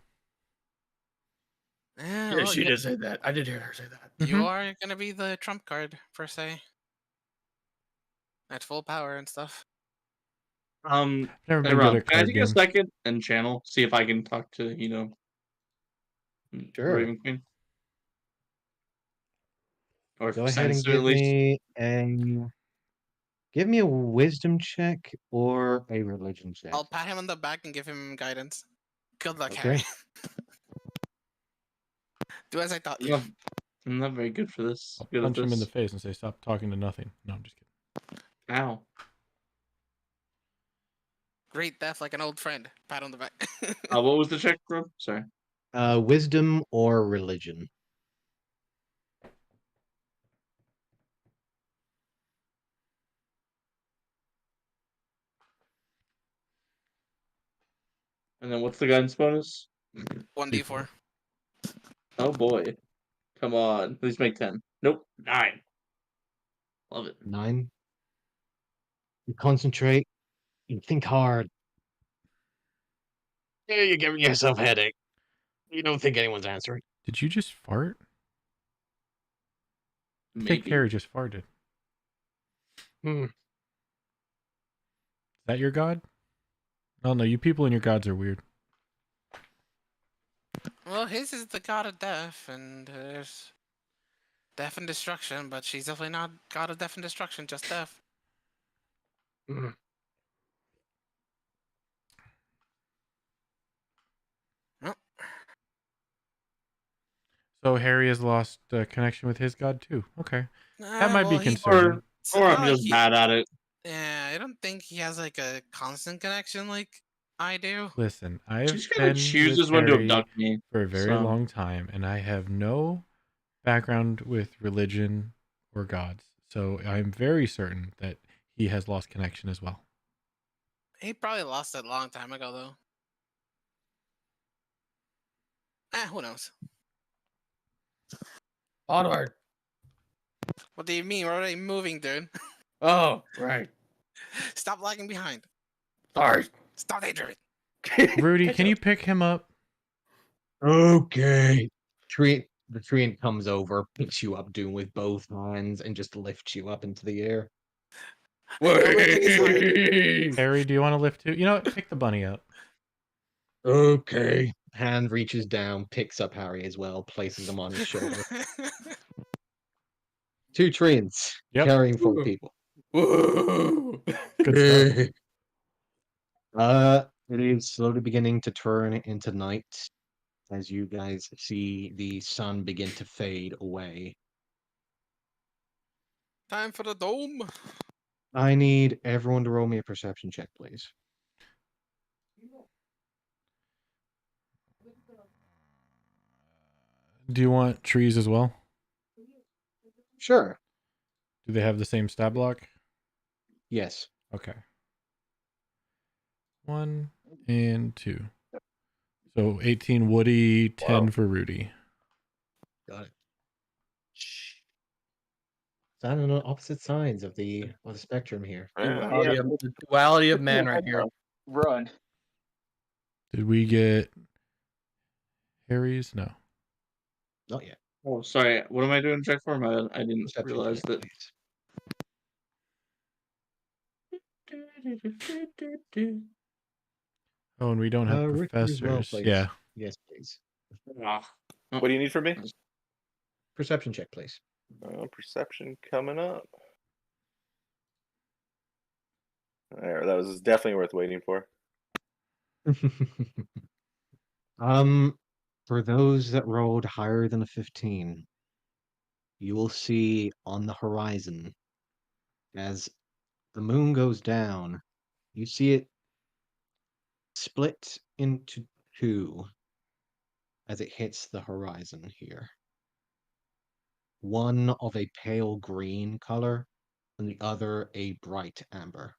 Yeah, Yeah, well, she did say that. I did hear her say that. you are gonna be the trump card per se, at full power and stuff. Never Hey been Rob, good at can I card take games. a second and channel, see if I can talk to, Sure. Raven Queen? Or Go ahead sense and to at least. give me a wisdom check or a religion check. I'll pat him on the back and give him guidance. Good luck, Okay. Harry. Do as I taught you. I'm not very good for this. I'll Good at punch him in this. the face and say, "Stop talking to nothing." No, I'm just kidding. Ow. Great death like an old friend. Pat on the back. What was the check, Rob? Sorry. Wisdom or religion. And then what's the guidance bonus? 1d4. Oh boy. Come on. Please make 10. Nope. 9. Love it. 9. You concentrate. You think hard. Yeah, you're giving yourself a headache. You don't think anyone's answering. Did you just fart? I think Maybe. Harry just farted. Hmm. Is that your god? Oh no, you people and your gods are weird. Well, his is the god of death, and there's death and destruction, but she's definitely not god of death and destruction, just death. Hmm. Oh, So Harry has lost connection with his god too. Okay, that might be well, he- concerning. so Or not I'm like just he- bad at it. Yeah, I don't think he has like a constant connection like I do. Listen, I have She just kind of been chooses with when to Harry abduct me. for a very so- long time, and I have no background with religion or gods. So I'm very certain that he has lost connection as well. He probably lost it a long time ago, though. Who knows? Onward. What do you mean? We're already moving, dude. Oh, right. Stop lagging behind. Sorry. Stop daydreaming. Rudy, Catch can up. you pick him up? Okay. The treant comes over, picks you up, doing with both hands, and just lifts you up into the air. Wait. Harry, do you want to lift too? You know what? Pick the bunny up. Okay. Hand reaches down, picks up Harry as well, places him on his shoulder. 2 treants Yep. carrying 4 people. Woo. Good stuff. It is slowly beginning to turn into night as you guys see the sun begin to fade away. Time for the dome. I need everyone to roll me a perception check, please. Do you want trees as well? Sure. Do they have the same stat block? Yes. Okay. 1 and 2. So 18 Woody, 10 Wow. for Rudy. Got it. Stand on opposite sides of the spectrum here. The duality of man right here. Run. Did we get Harry's? No. Not yet. Oh, sorry. What am I doing check for? I didn't Perception realize check, that. please. Oh, and we don't have Richard as well, professors. please. Yeah. Yes, please. Ah. What do you need from me? perception check, please. Perception coming up. There, that was definitely worth waiting for. For those that rolled higher than a 15, you will see on the horizon as the moon goes down, you see it split into two as it hits the horizon here. One of a pale green color and the other a bright amber.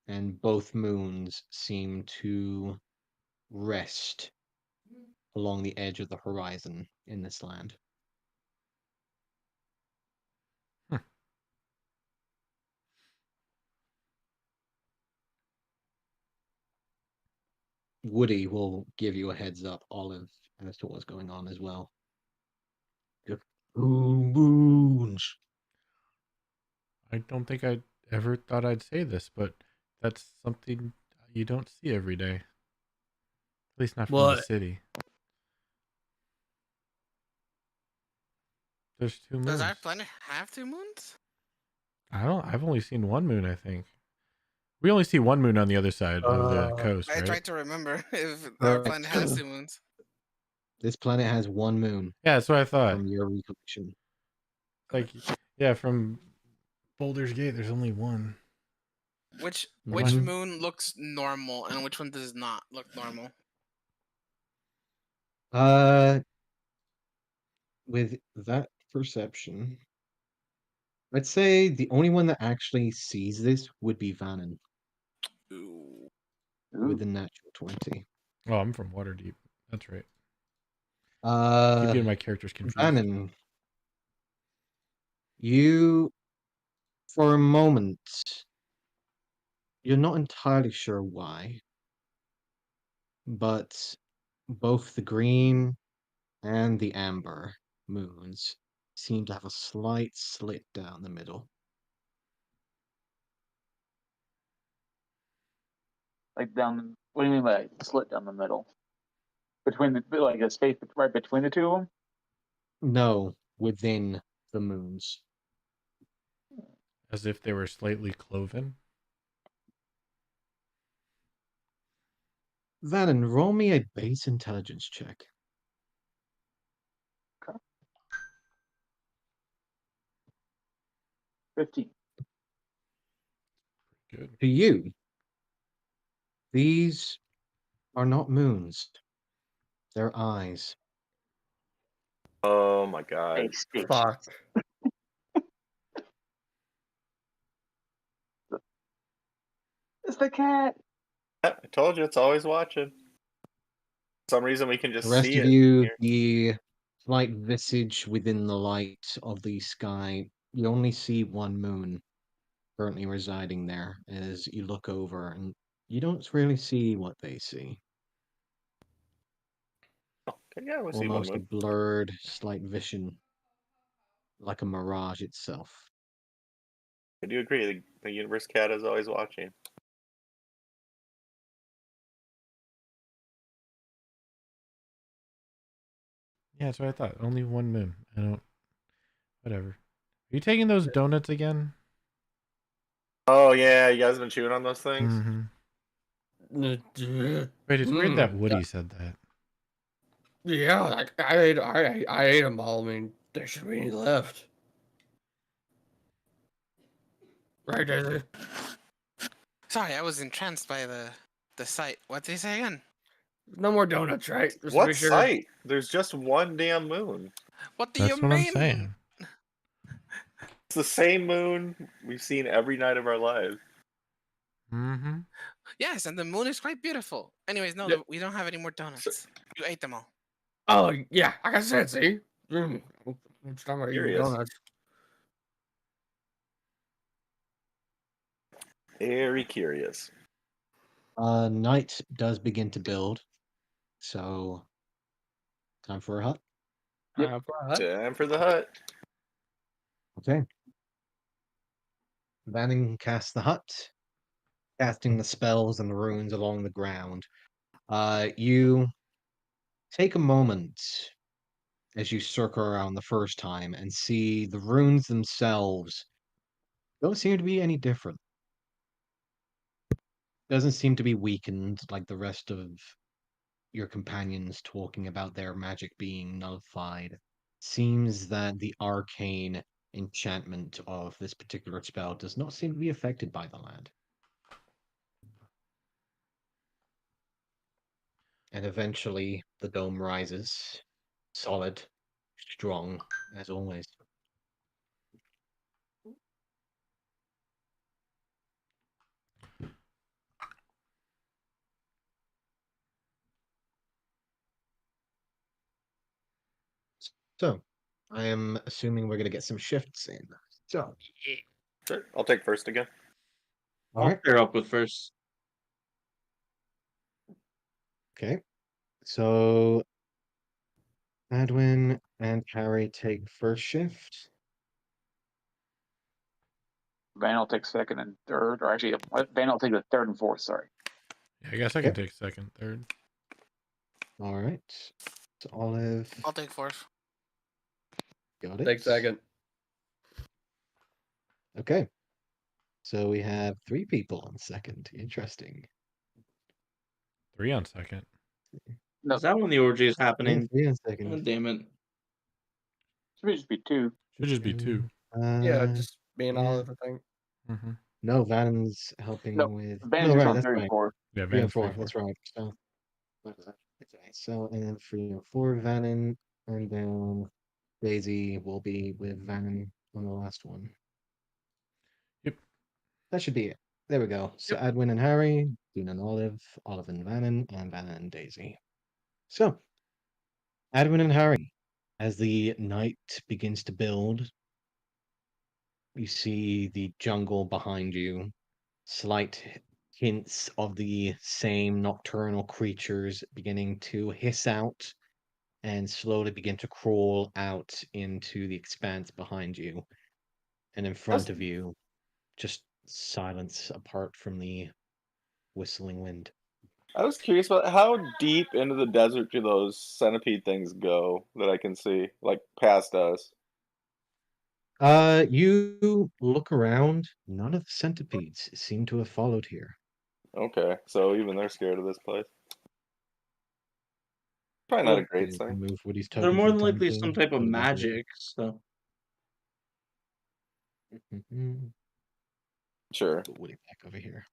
And both moons seem to rest along the edge of the horizon in this land. Woody will give you a heads up, Olive, as to what's going on as well. Two moons. I don't think I ever thought I'd say this, but that's something you don't see every day. At least not from the What? city. There's two moons. Does our planet have 2 moons? I've only seen one moon, I think. We only see one moon on the other side of the coast, I right? tried to remember if our planet has 2 moons. This planet has one moon Yeah, that's what I thought. from your recollection. Like, yeah, from Boulder's Gate, there's only one. Which Mhm. moon looks normal and which one does not look normal? With that perception, I'd say the only one that actually sees this would be Vannon Ooh. with the natural 20. Oh, I'm from Waterdeep. That's right. Keep Uh, getting my characters confused. Vannon, you, for a moment, you're not entirely sure why, but both the green and the amber moons seem to have a slight slit down the middle. Like down. What do you mean by slit down the middle? Between the like a space right between the two of them. No, within the moons. As if they were slightly cloven. Vannon, roll me a base intelligence check. 15. Good. To you, these are not moons. They're eyes. Oh my god. Hey, Steve. Fuck. It's the cat. I told you it's always watching. For some reason we can just The rest see of it. you, here. the slight visage within the light of the sky, you only see one moon currently residing there as you look over, and you don't really see what they see. Okay, yeah, we see one Almost a moon. blurred, slight vision, like a mirage itself. I do agree. The universe cat is always watching. Yeah, that's what I thought. Only one moon. I don't. Whatever. Are you taking those donuts again? Oh yeah, you guys been chewing on those things? Mm-hmm. Wait, it's weird that Woody said that. Yeah, like, I ate them all. I mean, there should be any left. Right, Daisy? Sorry, I was entranced by the sight. What did he say again? No more donuts, right? Just to What be sure. sight? There's just one damn moon. What do you That's what I'm mean? saying. It's the same moon we've seen every night of our lives. Mm-hmm. Yes, and the moon is quite beautiful. Anyways, no, Yep. we don't have any more donuts. You ate them all. Oh, yeah, like I said, see? I'm just talking about eating Curious. donuts. Very curious. Night does begin to build, so time for a hut. Yep. Time for the hut. Okay. Vanning casts the hut, casting the spells and the runes along the ground. You take a moment as you circle around the first time and see the runes themselves don't seem to be any different. Doesn't seem to be weakened like the rest of your companions talking about their magic being nullified. Seems that the arcane enchantment of this particular spell does not seem to be affected by the land. And eventually the dome rises, solid, strong, as always. So, I am assuming we're going to get some shifts in. So, Sure. I'll take first again. all I'll right. pair up with first. Okay. So, Adwin and Harry take first shift. Van will take second and third, or actually, Van will take the third and fourth. Sorry. Yeah, I guess I can take second, third. All right. So, Olive, I'll take fourth. got it. Take second. Okay. So, we have 3 people on second. Interesting. 3 on second. No, Is that when the orgy is Yeah, happening? 3 on Oh, second. damn it. should just be two. Should just be 2. Yeah, just being yeah. Olive, I think. Mm-hmm. No, Van's helping No, with. Van's No, just right, on that's third and right. fourth. Yeah, 3 and Van's 4, 3, that's 4. right. So, okay, so and then 3 and 4, Vannon, and then Daisy will be with Vannon on the last one. Yep. That should be it. There we go. So Adwin and Harry, Dean and Olive, Olive and Vannon and Daisy. So, Adwin and Harry, as the night begins to build, you see the jungle behind you, slight hints of the same nocturnal creatures beginning to hiss out and slowly begin to crawl out into the expanse behind you. And in front of you, just silence apart from the whistling wind. I was curious about how deep into the desert do those centipede things go that I can see, like past us. You look around, none of the centipedes seem to have followed here. Okay, so even they're scared of this place. Probably not Well, a great Can thing. move Woody's They're token more from than time likely to some type of put it back away. magic, so. Sure. Put Woody back over here.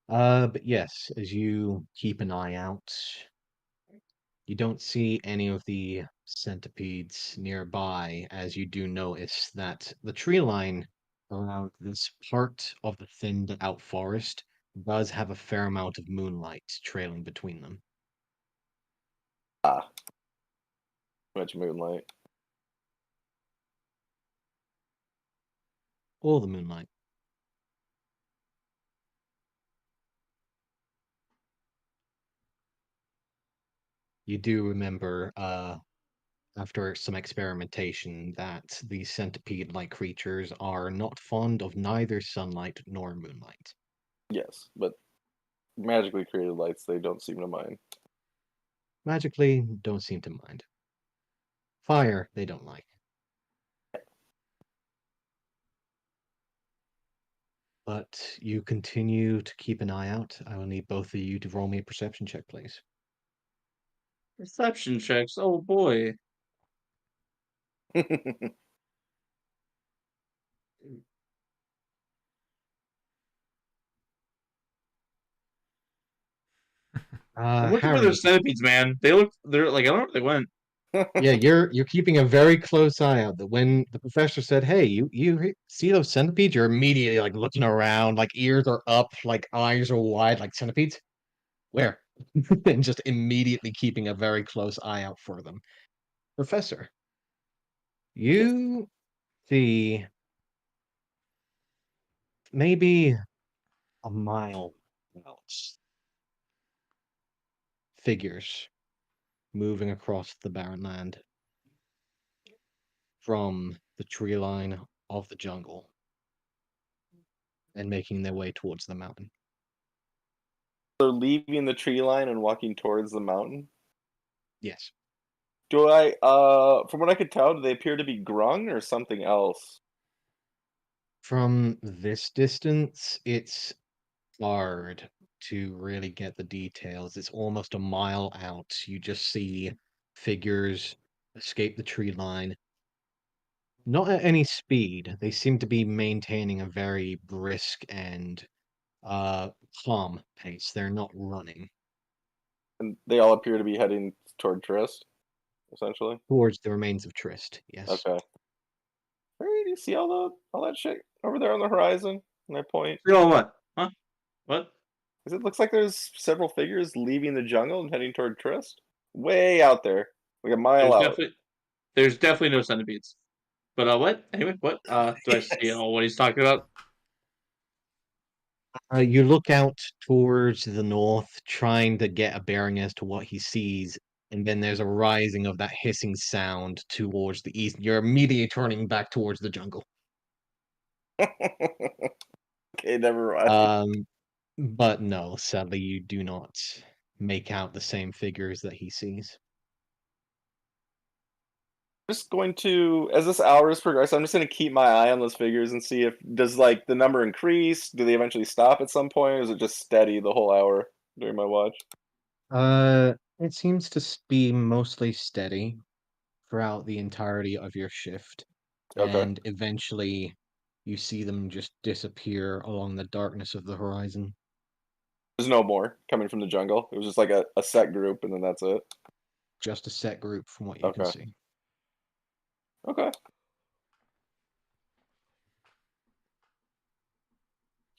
But yes, as you keep an eye out, you don't see any of the centipedes nearby, as you do notice that the tree line around this part of the thinned out forest does have a fair amount of moonlight trailing between them. Ah. Much moonlight. All the moonlight. You do remember, after some experimentation, that these centipede-like creatures are not fond of neither sunlight nor moonlight. Yes, but magically created lights they don't seem to mind. Magically, don't seem to mind. Fire, they don't like. But you continue to keep an eye out. I will need both of you to roll me a perception check, please. Perception checks. Oh boy. I'm looking for Harry, those centipedes, man. They're like, I don't know where they went. yeah, you're keeping a very close eye out. That when the professor said, "Hey, you see those centipedes?" You're immediately like looking around, like ears are up, like eyes are wide, like centipedes. Where? And just immediately keeping a very close eye out for them. Professor, you see maybe a mile out figures moving across the barren land from the tree line of the jungle. and making their way towards the mountain. So leaving the tree line and walking towards the mountain. Yes. Do I? From what I could tell, do they appear to be grung or something else? From this distance, it's hard to really get the details. It's almost a mile out. You just see figures escape the tree line. Not at any speed. They seem to be maintaining a very brisk and calm pace. They're not running And they all appear to be heading toward Trist, essentially. towards the remains of Trist. Yes. Okay. Hey, do you see all that shit over there on the horizon? And I point. You know what? Huh? What? 'Cause it looks like there's several figures leaving the jungle and heading toward Trist. Way out there, like a mile out. There's definitely no centipedes. But what? Anyway, what? Do I see what he's talking about? You look out towards the north, trying to get a bearing as to what he sees, and then there's a rising of that hissing sound towards the east. You're immediately turning back towards the jungle. Okay, never mind. But no, sadly, you do not make out the same figures that he sees. Just going to, as this hour is progressing, I'm just going to keep my eye on those figures and see if does like the number increase. Do they eventually stop at some point, or is it just steady the whole hour during my watch? It seems to be mostly steady throughout the entirety of your shift, Okay. and eventually you see them just disappear along the darkness of the horizon. There's no more coming from the jungle. It was just like a set group, and then that's it. Just a set group from what you can Okay. see. Okay.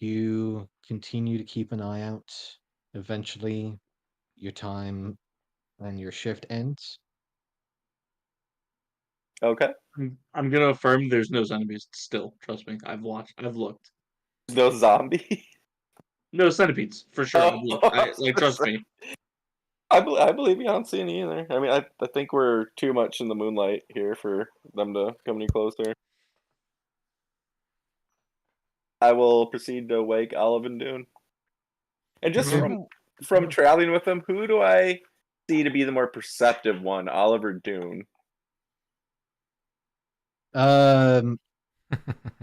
You continue to keep an eye out. Eventually, your time and your shift ends. Okay. I'm gonna affirm there's no centipedes still. Trust me. I've looked. There's no zombie. No centipedes, for sure. I've looked. I was gonna Trust say, me. I believe you. I don't see any either. I mean, I think we're too much in the moonlight here for them to come any closer. I will proceed to wake Olive and Dune. And just from traveling with them, who do I see to be the more perceptive one, Olive or Dune?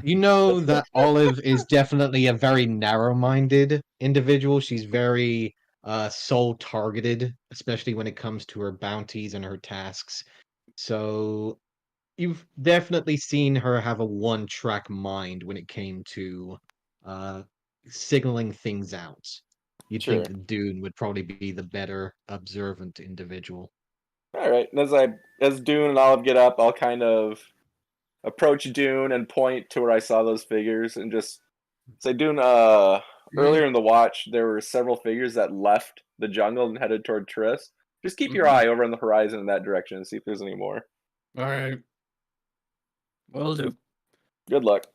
You know that Olive is definitely a very narrow-minded individual. She's very soul targeted, especially when it comes to her bounties and her tasks. So you've definitely seen her have a one-track mind when it came to signaling things out. You'd Sure. think that Dune would probably be the better observant individual. All right. And as Dune and Olive get up, I'll kind of approach Dune and point to where I saw those figures and just say, Dune, earlier in the watch, there were several figures that left the jungle and headed toward Triss. Just keep your eye over on the horizon in that direction and see if there's any more. All right. Will do. Good luck.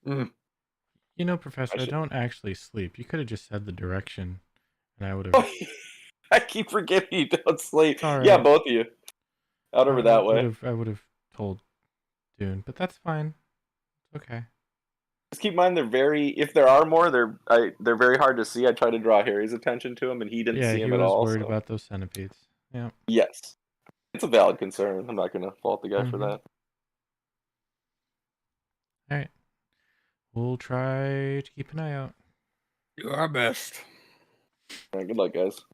You know, Professor, I should- don't actually sleep. You could have just said the direction, and I would have. I keep forgetting you don't sleep. It's Yeah, alright. both of you. Out over that way. I would have told Dune, but that's fine. It's okay. Just keep in mind if there are more, they're very hard to see. I tried to draw Harry's attention to him, and he didn't Yeah, see he him was at all. worried So. about those centipedes. Yeah. Yes, it's a valid concern. I'm not going to fault the guy for Mhm. that. All right. We'll try to keep an eye out. Do our best. All right, good luck, guys.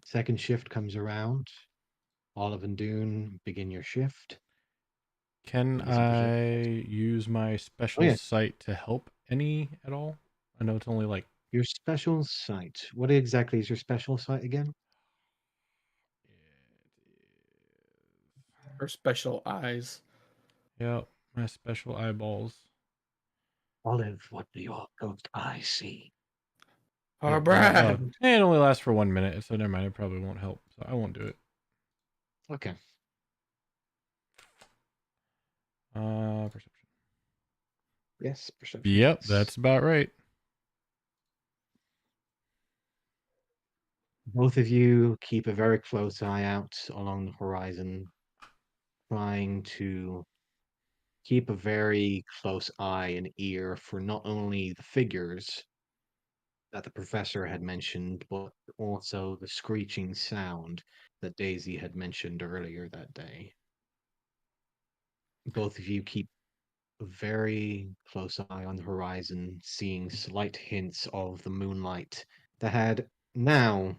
Second shift comes around. Olive and Dune begin your shift. Can Give me some perception I use my special yeah. sight to help any at all? I know it's only like Your special sight. What exactly is your special sight again? Her special eyes. Yep, my special eyeballs. Olive, what do your ghost eyes see? Our bride. It only lasts for 1 minute, so never mind. It probably won't help, so I won't do it. Okay. Perception. Yes, perception. Yep, that's about right. Both of you keep a very close eye out along the horizon, trying to keep a very close eye and ear for not only the figures that the professor had mentioned, but also the screeching sound that Daisy had mentioned earlier that day. Both of you keep a very close eye on the horizon, seeing slight hints of the moonlight that had now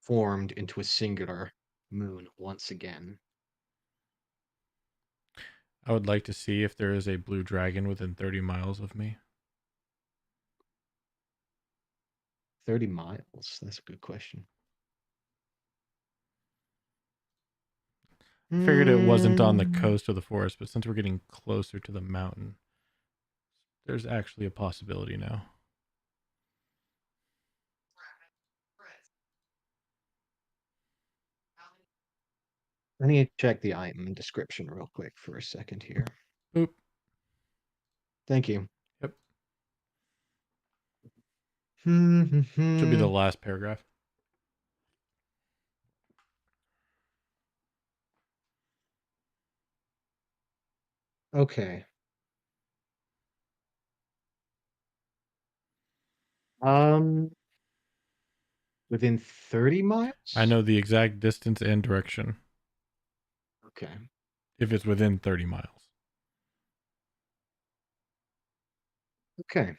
formed into a singular moon once again. I would like to see if there is a blue dragon within 30 miles of me. 30 miles? That's a good question. I figured it wasn't on the Mm, coast of the forest, but since we're getting closer to the mountain, there's actually a possibility now. I need to check the item description real quick for a second here. Boop. Thank you. Yep. Hmm. Should be the last paragraph. Okay. Um, within 30 miles? I know the exact distance and direction Okay. if it's within 30 miles. Okay.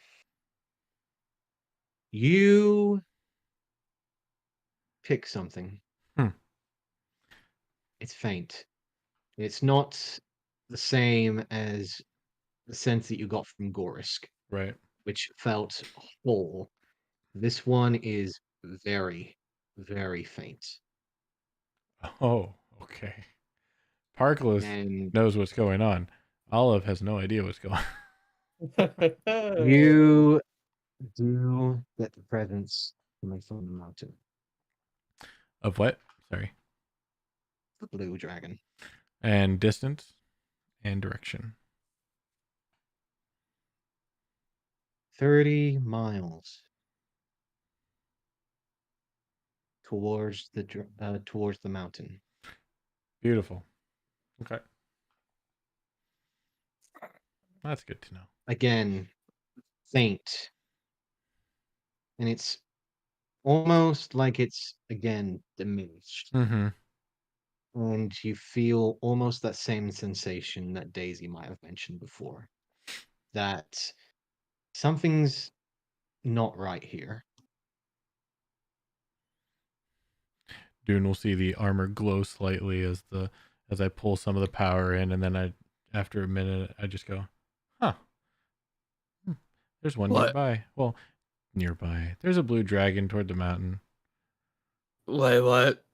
You pick something. Hmm. It's faint. It's not the same as the sense that you got from Gorisk, Right. which felt whole. This one is very, very faint. Oh, okay. Parkless And knows what's going on. Olive has no idea what's going on. you do get the presence coming from the mountain. Of what? Sorry. The blue dragon. And distance and direction. 30 miles towards the mountain. Beautiful. Okay. That's good to know. Again, faint. And it's almost like it's again diminished. Mm-hmm. And you feel almost that same sensation that Daisy might have mentioned before. That something's not right here. Dune will see the armor glow slightly as I pull some of the power in, and then after a minute I just go, huh. There's one What? nearby. Well, nearby. There's a blue dragon toward the mountain. Wait, what?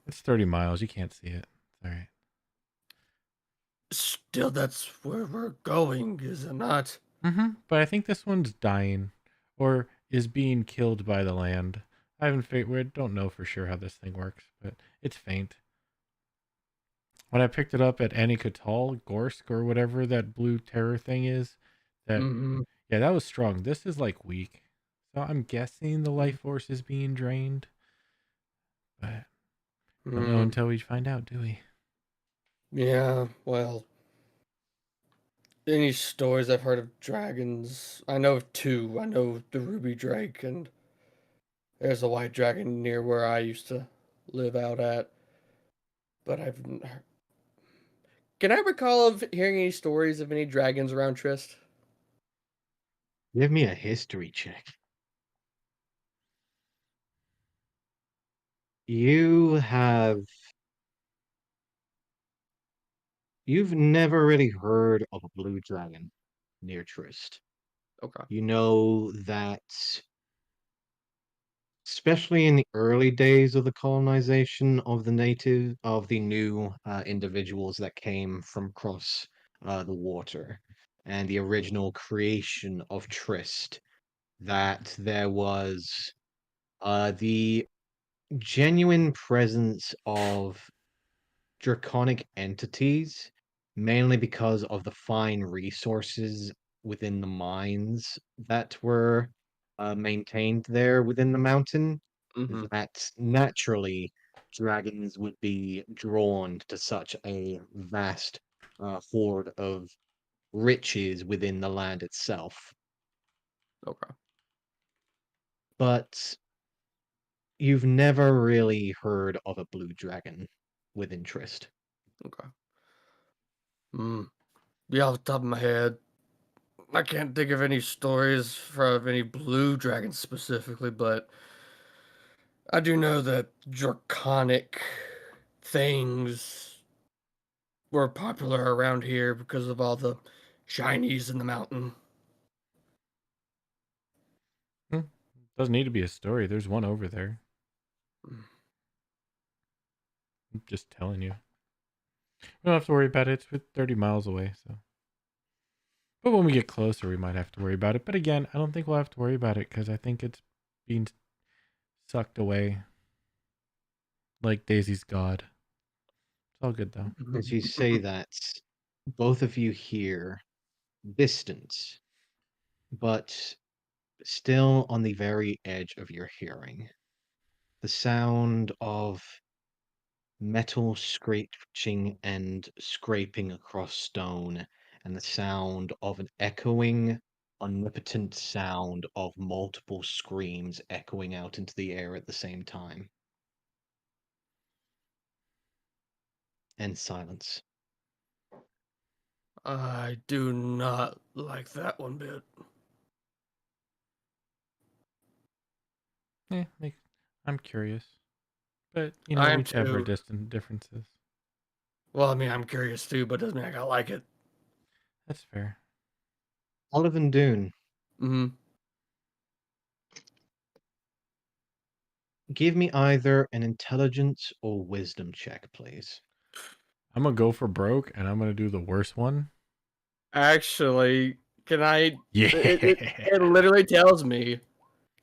It's 30 miles. You can't see it. All right. Still, that's where we're going, is it not? Mm-hmm. But I think this one's dying, or is being killed by the land. We don't know for sure how this thing works, but it's faint. When I picked it up at Anikatal, Gorsk, or whatever that blue terror thing is, Mm-hmm. that was strong. This is like weak. So I'm guessing the life force is being drained. But don't know until we find out, do we? Yeah, well, any stories I've heard of dragons, I know of two. I know the ruby drake, and there's a white dragon near where I used to live out at. But can I recall of hearing any stories of any dragons around Trist? Give me a history check. You've never really heard of a blue dragon near Trist. Okay. You know that, especially in the early days of the colonization of the new individuals that came from across the water, and the original creation of Trist, that there was the genuine presence of draconic entities, mainly because of the fine resources within the mines that were maintained there within the mountain, Mm-hmm. that naturally dragons would be drawn to such a vast hoard of riches within the land itself. Okay. But you've never really heard of a blue dragon with interest. Okay. Yeah, off the top of my head, I can't think of any stories from any blue dragons specifically, but I do know that draconic things were popular around here because of all the shinies in the mountain. Doesn't need to be a story. There's one over there. Mm. I'm just telling you. We don't have to worry about it. It's 30 miles away, so. But when we get closer, we might have to worry about it. But again, I don't think we'll have to worry about it because I think it's being sucked away like Daisy's god. It's all good though. As you say that, both of you hear distant, but still on the very edge of your hearing, the sound of metal scratching and scraping across stone, and the sound of an echoing, omnipotent sound of multiple screams echoing out into the air at the same time. And silence. I do not like that one bit. Yeah, I'm curious. But, you I know, am we each have our too. distant differences. Well, I mean, I'm curious too, but doesn't mean I gotta like it. That's fair. Olive and Dune, Mm-hmm. give me either an intelligence or wisdom check, please. I'm going to go for broke and I'm going to do the worst one. Actually, can I? Yeah. It literally tells me,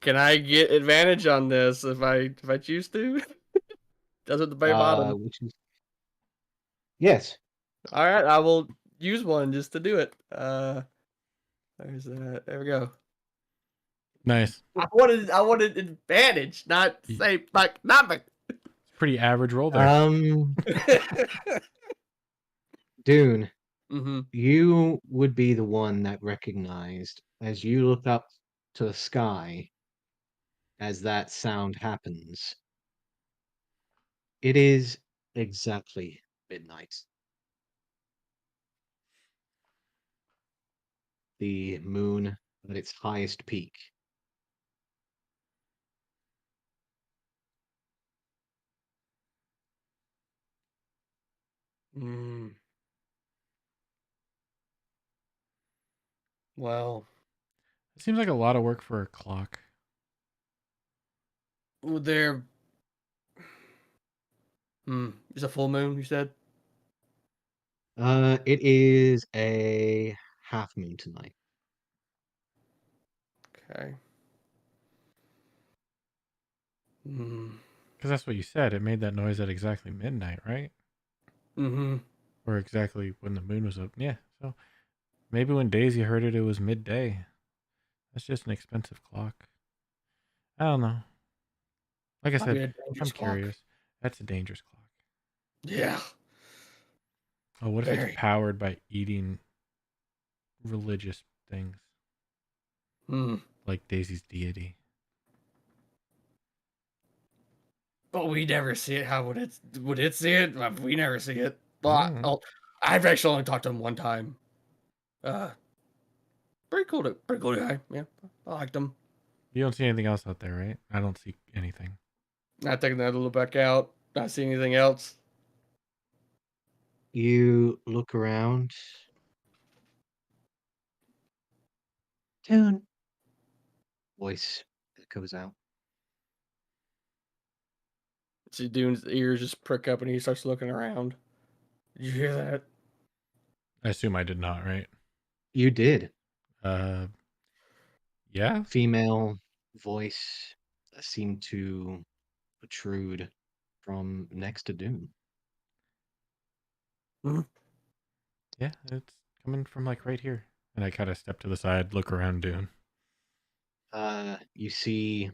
can I get advantage on this if I choose to? Does it at the very bottom? Which is yes. All right, I will use one just to do it. There's that. There we go. Nice. I wanted advantage, not say like nothing. It's a pretty average roll there. Dune, Mm-hmm. you would be the one that recognized as you look up to the sky as that sound happens. It is exactly midnight. The moon at its highest peak. Mm. Well, It seems like a lot of work for a clock. there. It's a full moon. You said. It is a half moon tonight. Okay. Mm. Because that's what you said. It made that noise at exactly midnight, right? Mm-hmm. Or exactly when the moon was up. Yeah. So maybe when Daisy heard it, it was midday. That's just an expensive clock. I don't know. Like I Might be said, a dangerous I'm clock. curious. That's a dangerous clock. Yeah. Oh, what if Very. it's powered by eating religious things Hmm. like Daisy's deity? But we never see it. How would it see it? We never see it. But Mm. I've actually only talked to him one time. Pretty cool guy. Yeah, I liked him. You don't see anything else out there, right? I don't see anything. Not taking that little back out. Not seeing anything else. You look around. Dune. Voice echoes out. See Dune's ears just prick up and he starts looking around. Did you hear that? I assume I did not, right? You did. Yeah. Female voice seemed to protrude from next to Dune. Yeah, it's coming from like right here. And I kind of step to the side, look around Dune. You see,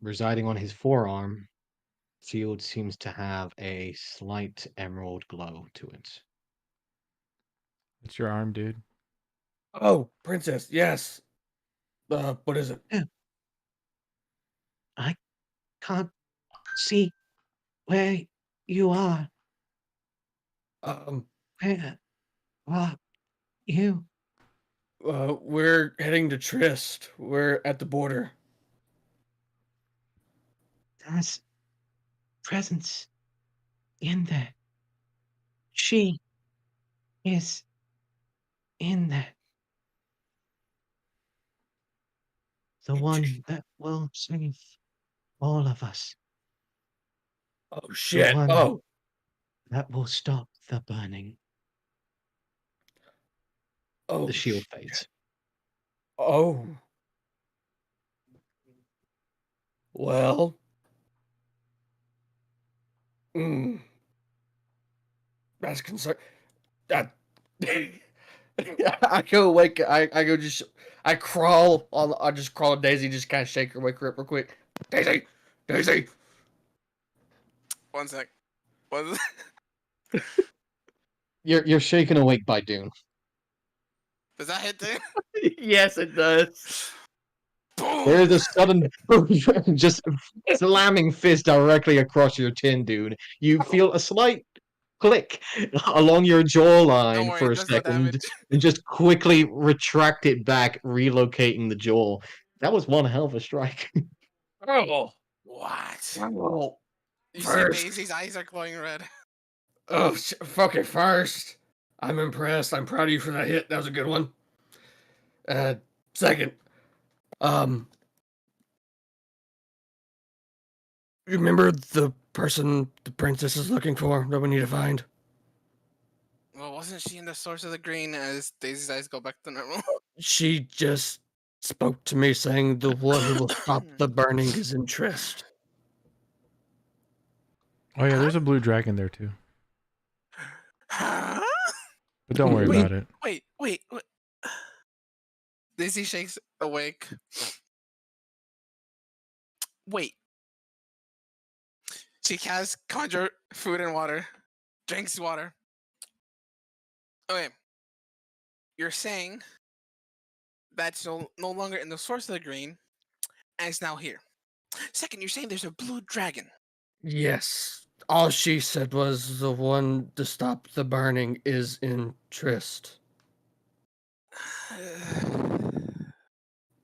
residing on his forearm, Field seems to have a slight emerald glow to it. It's your arm, dude. Oh, princess, yes. What is it? I can't see where you are. Um, Where are you? we're heading to Trist. We're at the border. There's presence in there. She is in there. The one that will save all of us. Oh The shit. one Oh, that will stop the burning. oh, The shield fades. oh. Well. Mm, that's concern. That. I go awake. I go just. I crawl on. I just crawl on Daisy. Just kind of shake her, wake her up real quick. Daisy, Daisy. 1 sec. What? You're shaken awake by Dune. Does that hit there? Yes, it does. Boom! There is a sudden just slamming fist directly across your tin, Dune. You feel a slight click along your Don't jawline worry, for it a does no second, damage. and just quickly retract it back, relocating the jaw. That was one hell of a strike. Oh, What? oh. You see First. Daisy's eyes are glowing red. Oh, fuck it. First, I'm impressed. I'm proud of you for that hit. That was a good one. Second, um, you remember the person the princess is looking for that we need to find? Well, wasn't she in the source of the green as Daisy's eyes go back to normal? She just spoke to me saying the one who will stop the burning is in Trist. Oh yeah, there's a blue dragon there too. Huh? But don't worry Wait. about it. Wait. Daisy shakes awake. Wait. She casts conjure food and water. Drinks water. Okay. You're saying that's no longer in the source of the green, and it's now here. Second, you're saying there's a blue dragon. Yes. All she said was the one to stop the burning is in Trist.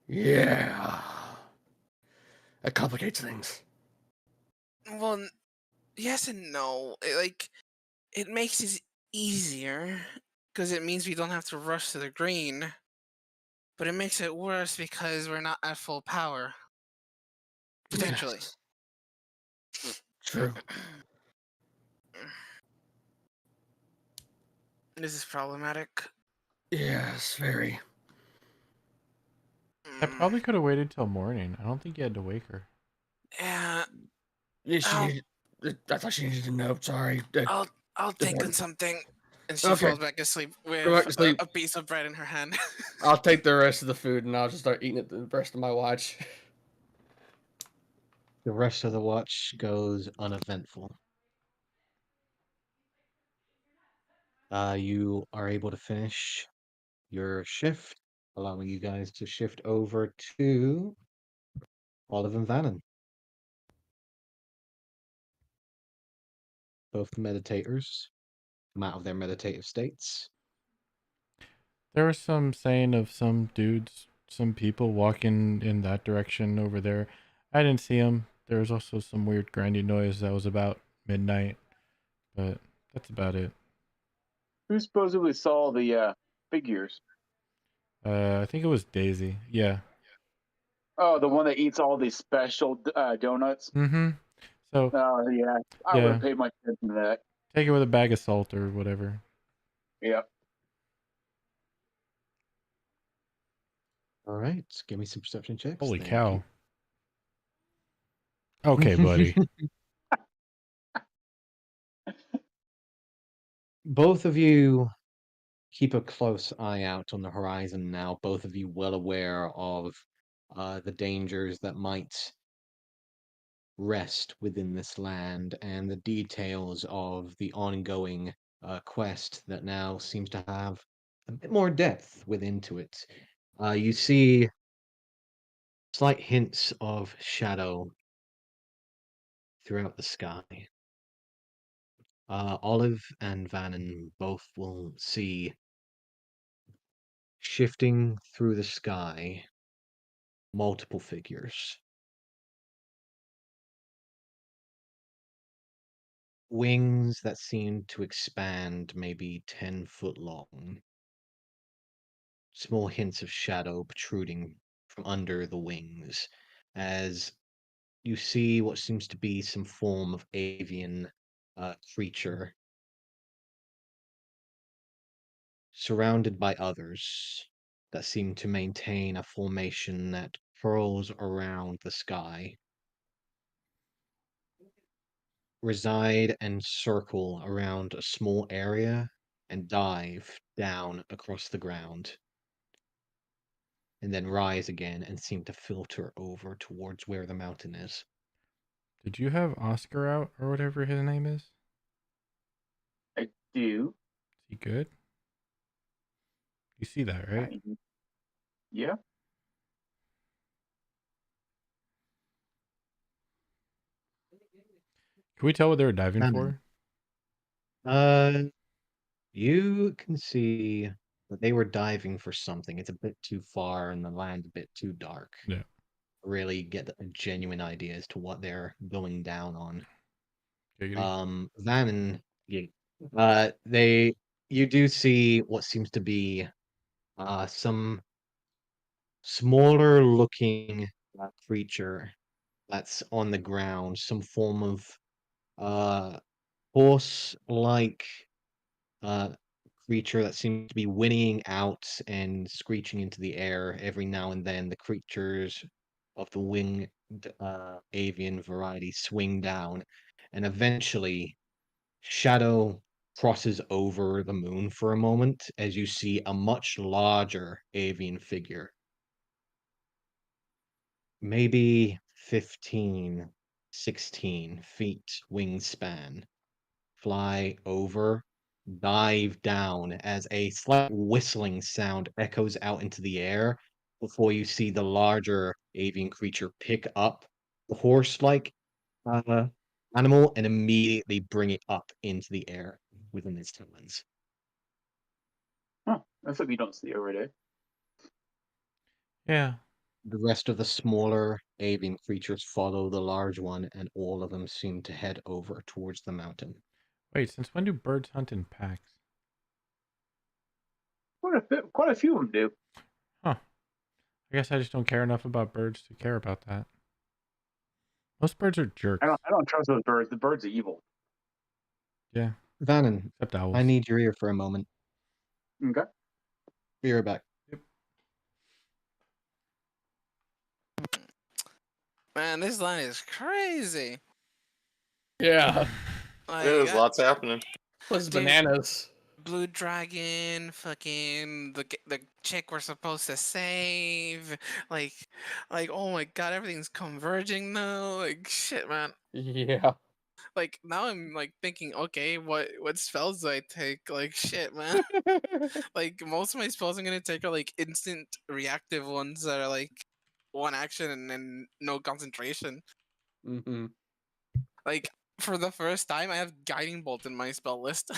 Yeah. That complicates things. Well, yes and no. It makes it easier because it means we don't have to rush to the green, but it makes it worse because we're not at full power. Potentially. Yes. True. This is problematic. Yes, very. I probably could have waited till morning. I don't think you had to wake her. Yeah, Yeah, she Ow. needed. I thought she needed to know. Sorry. I'll think on something. And she Okay. falls back asleep with Go back to sleep. a piece of bread in her hand. I'll take the rest of the food and I'll just start eating it the rest of my watch. The rest of the watch goes uneventful. You are able to finish your shift, allowing you guys to shift over to Olive and Vannon. Both meditators come out of their meditative states. There was some saying of some dudes, some people walking in that direction over there. I didn't see them. There was also some weird grinding noise that was about midnight, but that's about it. Who supposedly saw the figures? I think it was Daisy. Yeah. Oh, the one that eats all these special donuts. Mm-hmm. So Oh yeah, I would yeah, have paid my attention to that. take it with a bag of salt or whatever. Yeah. All right, give me some perception checks. Holy Thank cow. you. Okay, buddy. Both of you keep a close eye out on the horizon now. Both of you well aware of the dangers that might rest within this land and the details of the ongoing quest that now seems to have a bit more depth within to it. You see slight hints of shadow throughout the sky. Olive and Vannon both will see shifting through the sky multiple figures. Wings that seem to expand maybe 10 foot long. Small hints of shadow protruding from under the wings as you see what seems to be some form of avian creature surrounded by others that seem to maintain a formation that curls around the sky, reside and circle around a small area, and dive down across the ground, and then rise again and seem to filter over towards where the mountain is. Did you have Oscar out or whatever his name is? I do. Is he good? You see that, right? Yeah. Can we tell what they were diving Vannon. for? You can see that they were diving for something. It's a bit too far and the land a bit too dark. Yeah. Really get a genuine idea as to what they're going down on. Giggity. Vannon, you do see what seems to be some smaller looking creature that's on the ground, some form of horse like uh creature that seems to be whinnying out and screeching into the air every now and then. The creatures of the winged avian variety swing down, and eventually shadow crosses over the moon for a moment as you see a much larger avian figure, maybe 15, 16 feet wingspan, fly over, dive down as a slight whistling sound echoes out into the air before you see the larger avian creature pick up the horse-like uh, animal and immediately bring it up into the air within its talons. Huh. That's something you don't see every day. Yeah. The rest of the smaller avian creatures follow the large one, and all of them seem to head over towards the mountain. Wait, since when do birds hunt in packs? Quite a few of them do. Huh. I guess I just don't care enough about birds to care about that. Most birds are jerks. I don't trust those birds. The birds are evil. Yeah, Vannon, except owls. I need your ear for a moment. Okay. Be right back. Man, this line is crazy. Yeah. Like, There's lots happening. Was Dude. bananas. Blue Dragon, fucking the chick we're supposed to save, like, oh my god, everything's converging now. Like shit, man. Yeah. Like now I'm like thinking, okay, what spells do I take? Like shit, man. Like most of my spells I'm gonna take are like instant reactive ones that are like one action and then no concentration. Mm-hmm. Like for the first time, I have Guiding Bolt in my spell list.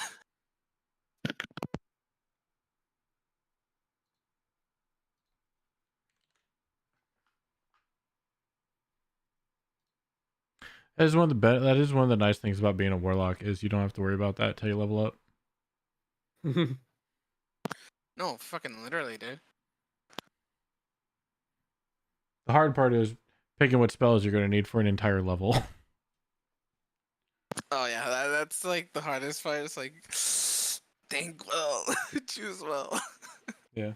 That is one of the that is one of the nice things about being a warlock is you don't have to worry about that till you level up. No, fucking literally, dude. The hard part is picking what spells you're going to need for an entire level. Oh yeah, that's like the hardest part. It's like think well, choose well. Yeah.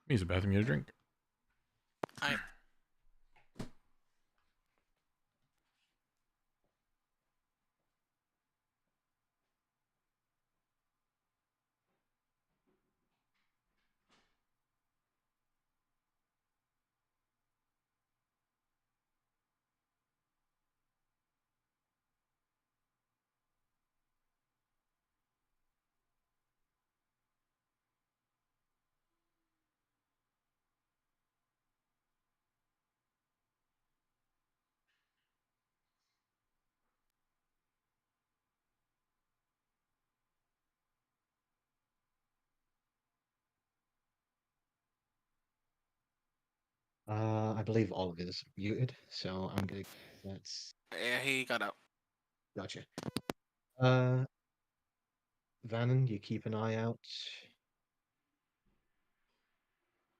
Use a bathroom, get a drink. I I believe Olive is muted, so I'm gonna. That's yeah, he got out. gotcha. Vannon, you keep an eye out.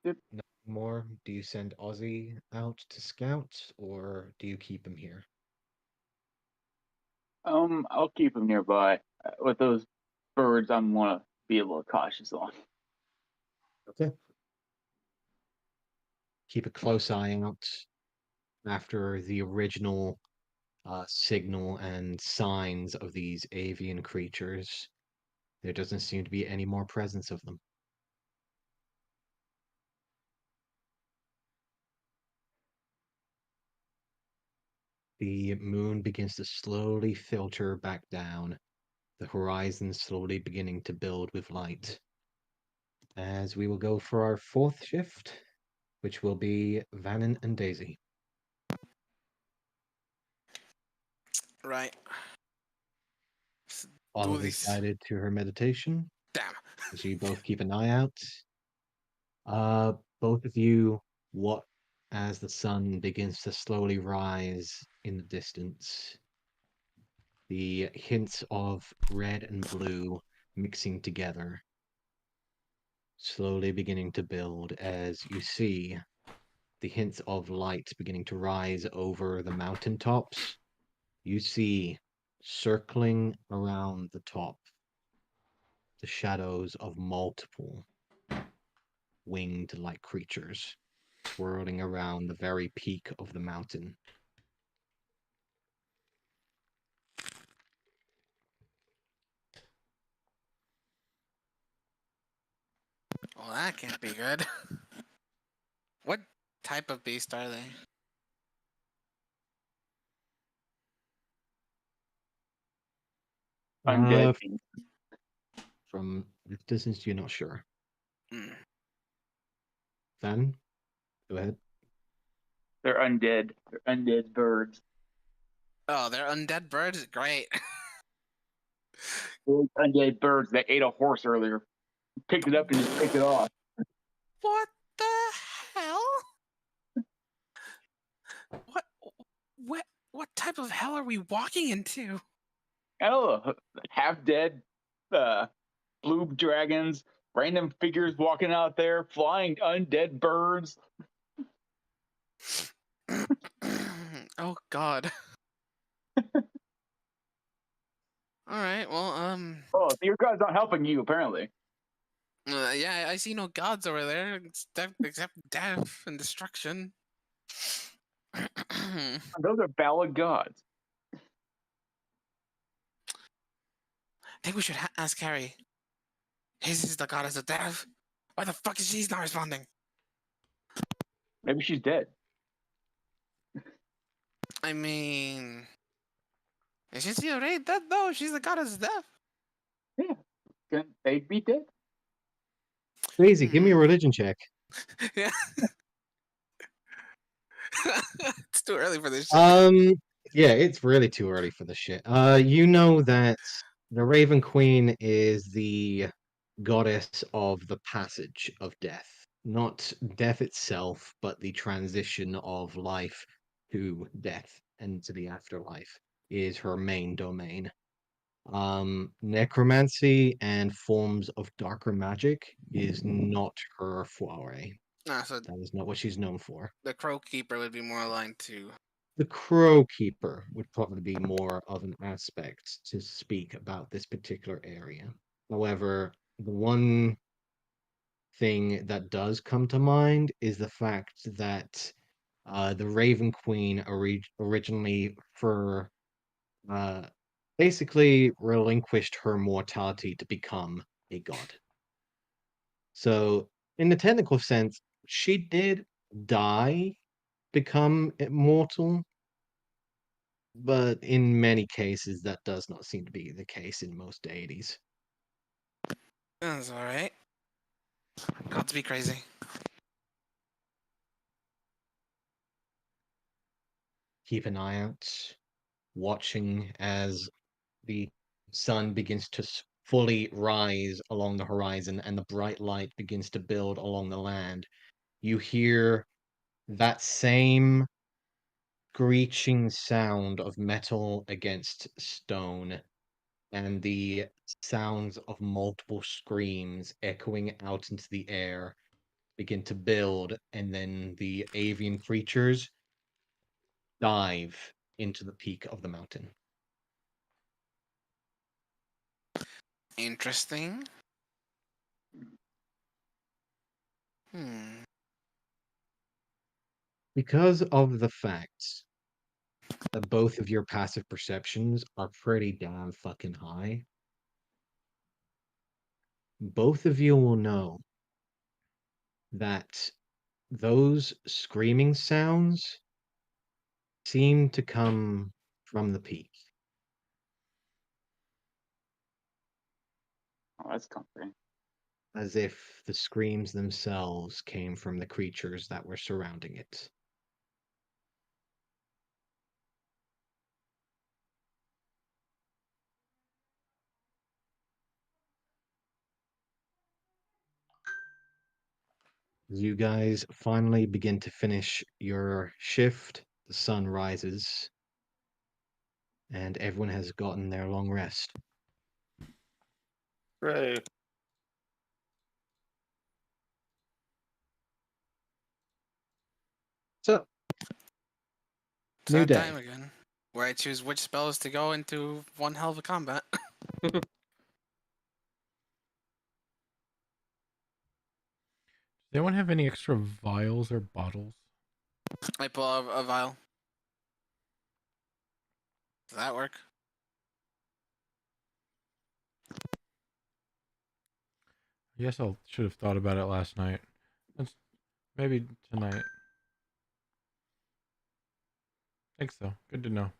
Yep. Nothing more. Do you send Ozzy out to scout, or do you keep him here? I'll keep him nearby. With those birds, I'm gonna be a little cautious on. Okay. Keep a close eye out after the original signal and signs of these avian creatures. There doesn't seem to be any more presence of them. The moon begins to slowly filter back down, the horizon slowly beginning to build with light. As we will go for our fourth shift, which will be Vannon and Daisy. Right. S- Do Olive is this. guided to her meditation, Damn. as you both keep an eye out. Both of you, what as the sun begins to slowly rise in the distance, the hints of red and blue mixing together, slowly beginning to build as you see the hints of light beginning to rise over the mountaintops. You see circling around the top the shadows of multiple winged like creatures swirling around the very peak of the mountain. Well, that can't be good. What type of beast are they? Undead Uh, beings. from this distance, you're not sure. Mm. Van, go ahead. They're undead. They're undead birds. Oh, they're undead birds? Great. They're undead birds that ate a horse earlier. Picked it up and just picked it off. What the hell? What what what type of hell are we walking into? I don't know, half dead, blue dragons, random figures walking out there, flying undead birds. Oh god. Alright, well, Oh, your god's not helping you, apparently. yeah, I see no gods over there except death and destruction. Those are valid gods. I think we should ask Harry. His is the goddess of death. Why the fuck is she not responding? Maybe she's dead. I mean, isn't she already dead though? She's the goddess of death. Yeah. Can they be dead? Daisy, give me a religion check. Yeah. It's too early for this shit. Yeah, it's really too early for this shit. You know that the Raven Queen is the goddess of the passage of death. Not death itself, but the transition of life to death and to the afterlife is her main domain. Necromancy and forms of darker magic is not her foray. So That is not what she's known for. the Crow Keeper would be more aligned to. The Crow Keeper would probably be more of an aspect to speak about this particular area. However, the one thing that does come to mind is the fact that the Raven Queen originally for basically relinquished her mortality to become a god. So, in the technical sense, she did die, become immortal, but in many cases, that does not seem to be the case in most deities. That's alright. Gods be crazy. Keep an eye out, watching as the sun begins to fully rise along the horizon and the bright light begins to build along the land. You hear that same screeching sound of metal against stone and the sounds of multiple screams echoing out into the air begin to build, and then the avian creatures dive into the peak of the mountain. Interesting. Hmm. Because of the fact that both of your passive perceptions are pretty damn fucking high, both of you will know that those screaming sounds seem to come from the peak, Oh, that's comforting. as if the screams themselves came from the creatures that were surrounding it. As you guys finally begin to finish your shift, the sun rises, and everyone has gotten their long rest. Hooray. So, It's new that day. time again, where I choose which spells to go into one hell of a combat. Does anyone have any extra vials or bottles? I pull out a vial. Does that work? I guess I should have thought about it last night. That's maybe tonight. Think so. Good to know.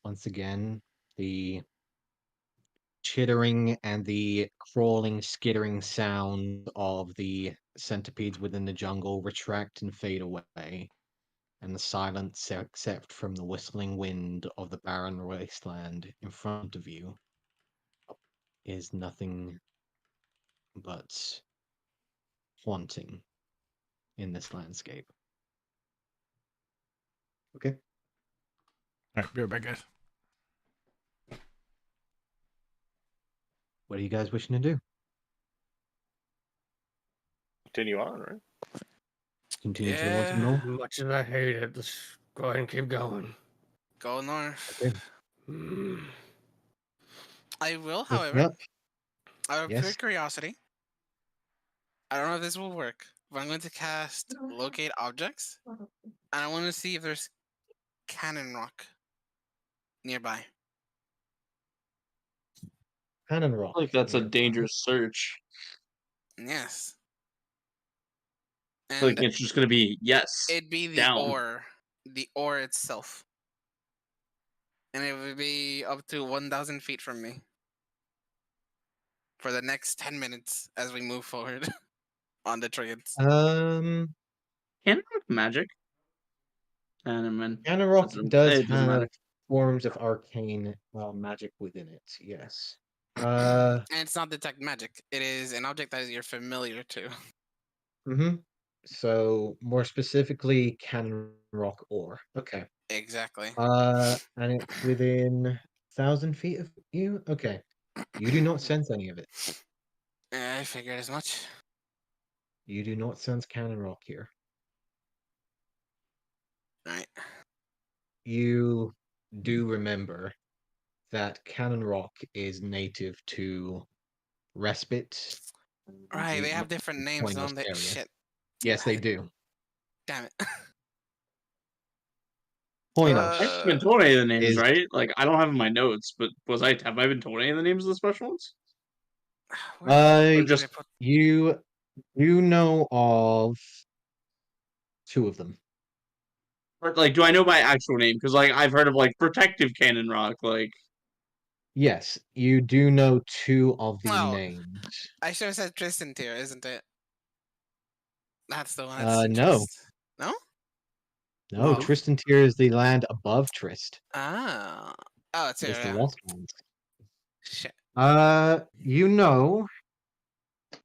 Once again, the chittering and the crawling, skittering sound of the centipedes within the jungle retract and fade away, and the silence, except from the whistling wind of the barren wasteland in front of you, is nothing but haunting in this landscape. Okay. All right, be right back, guys. What are you guys wishing to do? Continue on, right? Continue to the woods of the Yeah. north? Much as I hate it, let's go ahead and keep going. Go north. Okay. Mm. I will, Looking however, up. out of pure Yes. curiosity, I don't know if this will work, but I'm going to cast Locate Objects, and I want to see if there's cannon rock nearby. Cannon I rock. feel like that's a nearby. dangerous search. Yes. I feel like And it's just gonna be yes, it'd be down. the ore itself. And it would be up to 1,000 feet from me for the next 10 minutes as we move forward on the trades. Um, Can it work magic? And I mean, Cannon rock it does doesn't have matter. forms of arcane magic within it. Yes. And it's not detect magic. It is an object that you're familiar to. Mm-hmm. So more specifically, cannon rock ore. Okay. Exactly. And it's within 1,000 feet of you. Okay. You do not sense any of it. I figured as much. You do not sense cannon rock here. Right. You do remember that Cannon Rock is native to Respite. Right, they the have different names, Koinos don't they? area. Shit. Yes, they do. Damn it. Koinos I've been told any of the names, is right? Like I don't have in my notes, but have I been told any of the names of the special ones? Or Did I just put... you know of two of them. but like do I know my actual name? Because like I've heard of like Protective Cannon Rock, like Yes, you do know two of the Oh, names. I should have said Tristan tier, isn't it? That's the one that's No. No? No, Oh. Tristan Tier is the land above Trist. Ah. Oh, it's here, It's the yeah. Lost Ones. Shit. You know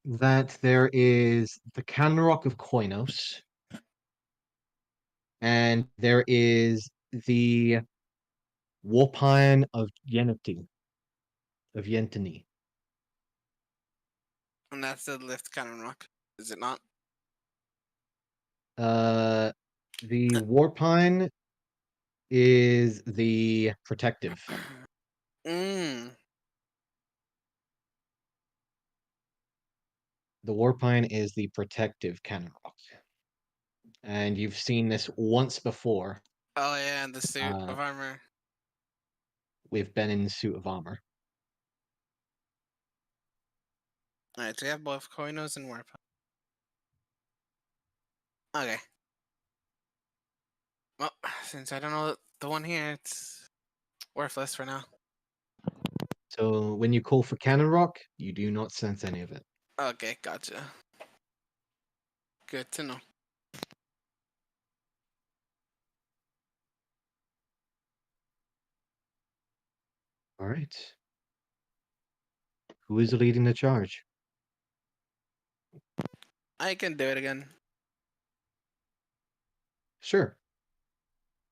that there is the Cannon Rock of Koinos, and there is the Warpine of Yentini. And that's the lift cannon rock, is it not? The Warpine is the protective. Mm. The Warpine is the protective Cannon Rock. And you've seen this once before. Oh yeah, and the suit Uh, of armor. We've been in the suit of armor. Alright, so we have both Koinos and Warp. Okay. Well, since I don't know the one here, it's worthless for now. So when you call for Cannon Rock, you do not sense any of it. Okay, gotcha. Good to know. All right. Who is leading the charge? I can do it again. Sure.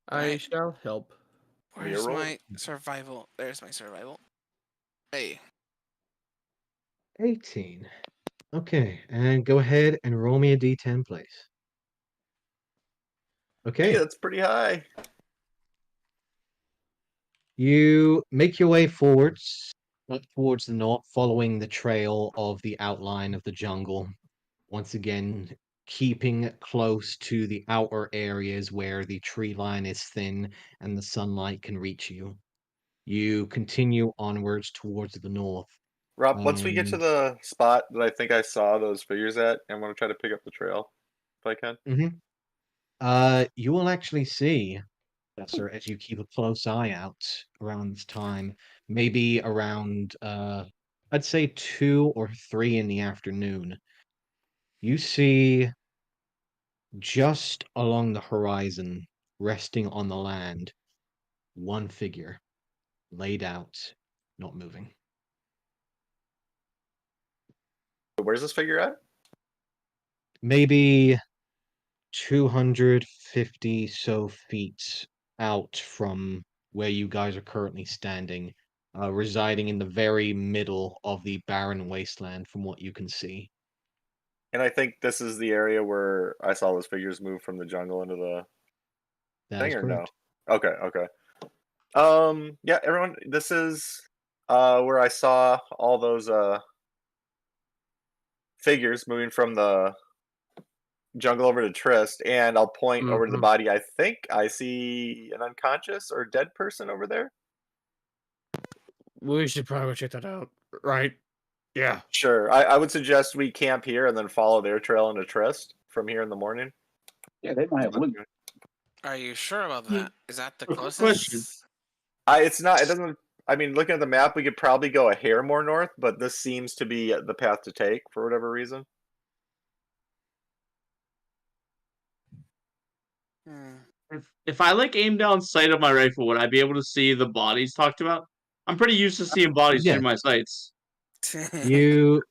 I Right. shall help. Me a Where's roll. my survival? There's my survival. Hey. 18. Okay, and go ahead and roll me a d10, please. Okay. Hey, that's pretty high. You make your way forwards, up towards the north, following the trail of the outline of the jungle. Once again, keeping close to the outer areas where the tree line is thin and the sunlight can reach you. You continue onwards towards the north. Rob, once we get to the spot that I think I saw those figures at, I'm going to try to pick up the trail if I can. You will actually see, Professor, as you keep a close eye out around this time, maybe around, I'd say 2 or 3 in the afternoon, you see just along the horizon, resting on the land, one figure laid out, not moving. Where's this figure at? Maybe 250 so feet out from where you guys are currently standing, residing in the very middle of the barren wasteland from what you can see. And I think this is the area where I saw those figures move from the jungle into the That thing, is or correct. no? Okay, okay. Yeah, everyone, this is where I saw all those figures moving from the jungle over to Trist, and I'll point over to the Mhm. body. I think I see an unconscious or dead person over there. We should probably check that out, right? Yeah. Sure. I would suggest we camp here and then follow their trail into Trist from here in the morning. Yeah, they might have loot. Are you sure about Hmm. that? Is that the A quick closest? question. It's not. It doesn't. I mean, looking at the map, we could probably go a hair more north, but this seems to be the path to take for whatever reason. Hmm. if I like aim down sight of my rifle, would I be able to see the bodies talked about? I'm pretty used to seeing bodies Yes. through my sights. You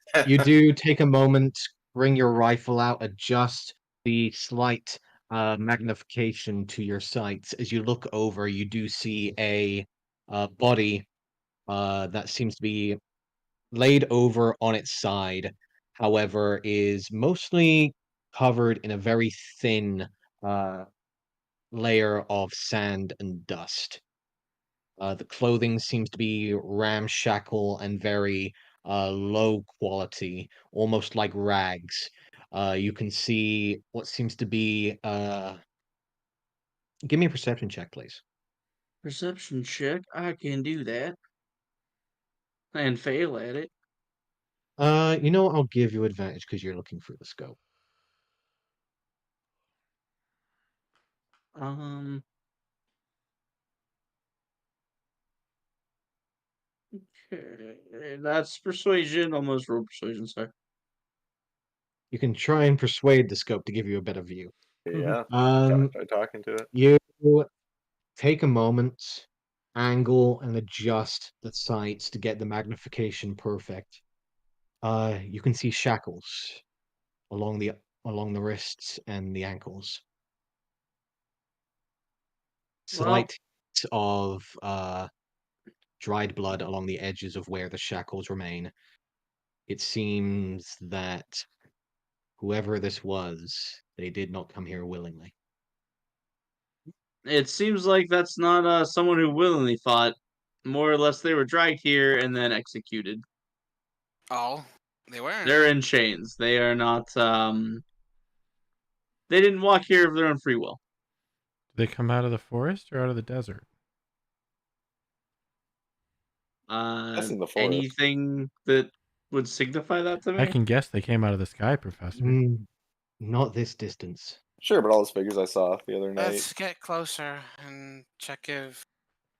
do take a moment, bring your rifle out, adjust the slight magnification to your sights. As you look over, you do see a body that seems to be laid over on its side, however, is mostly covered in a very thin layer of sand and dust. The clothing seems to be ramshackle and very low quality, almost like rags. You can see what seems to be. Give me a perception check, please. Perception check. I can do that. And fail at it. You know what? I'll give you advantage because you're looking through the scope. Okay, that's persuasion. Almost roll persuasion. Sorry. You can try and persuade the scope to give you a better view. Yeah. Um, Try talking to it. you take a moment, angle and adjust the sights to get the magnification perfect. You can see shackles along the wrists and the ankles. Slight hint of dried blood along the edges of where the shackles remain. It seems that whoever this was, they did not come here willingly. It seems like that's not someone who willingly fought. More or less, they were dragged here and then executed. Oh, they weren't. They're in chains. They are not. They didn't walk here of their own free will. Did they come out of the forest or out of the desert? That's in the forest. Anything that would signify that to me? I can guess they came out of the sky, Professor. Not this distance. Sure, but all those figures I saw the other night. Let's get closer and check if,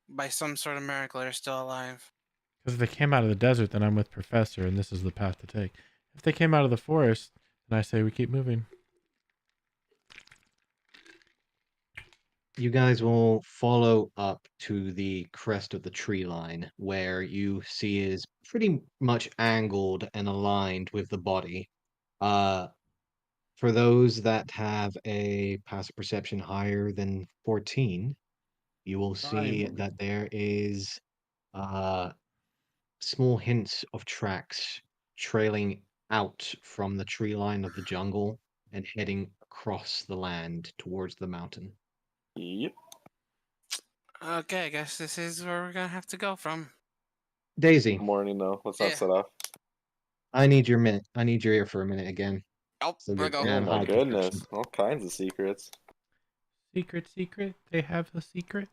by some sort of miracle, they're still alive. Because if they came out of the desert, then I'm with Professor, and this is the path to take. If they came out of the forest, then I say we keep moving. You guys will follow up to the crest of the tree line, where you see is pretty much angled and aligned with the body. For those that have a passive perception higher than 14, you will see Finally. that there is small hints of tracks trailing out from the tree line of the jungle and heading across the land towards the mountain. Yep. Okay, I guess this is where we're gonna have to go from. Daisy, Morning though. Let's not Yeah. set off. I need your minute. I need your ear for a minute again. Oh, So we're good go. damn Oh my high goodness. perception. All kinds of secrets. Secret, secret. They have a secret.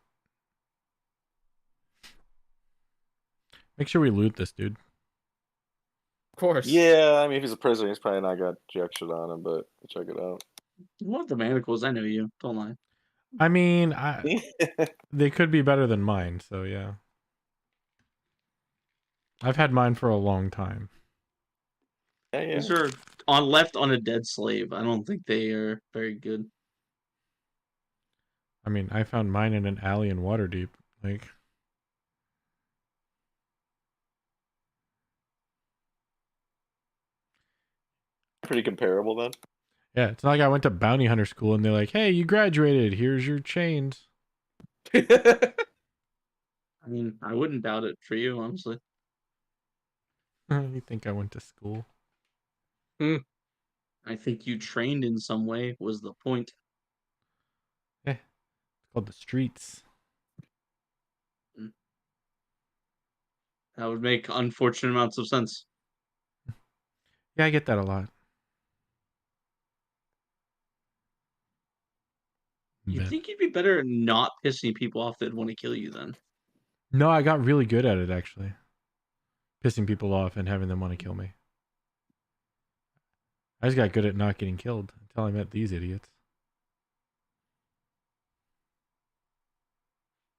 Make sure we loot this dude. Of course. Yeah, I mean if he's a prisoner, he's probably not got jack shit on him, but check it out. You want the manacles? I know you. Don't lie. I mean, they could be better than mine, so yeah. I've had mine for a long time. Yeah. These are left on a dead slave. I don't think they are very good. I mean, I found mine in an alley in Waterdeep. Like, Pretty comparable then. yeah, it's not like I went to bounty hunter school and they're like, "Hey, you graduated. Here's your chains." I mean, I wouldn't doubt it for you, honestly. You think I went to school? I think you trained in some way was the point. It's called the streets. That would make unfortunate amounts of sense. Yeah, I get that a lot. You But- think you'd be better at not pissing people off that'd want to kill you then? No, I got really good at it, actually. Pissing people off and having them want to kill me. I just got good at not getting killed until I met these idiots.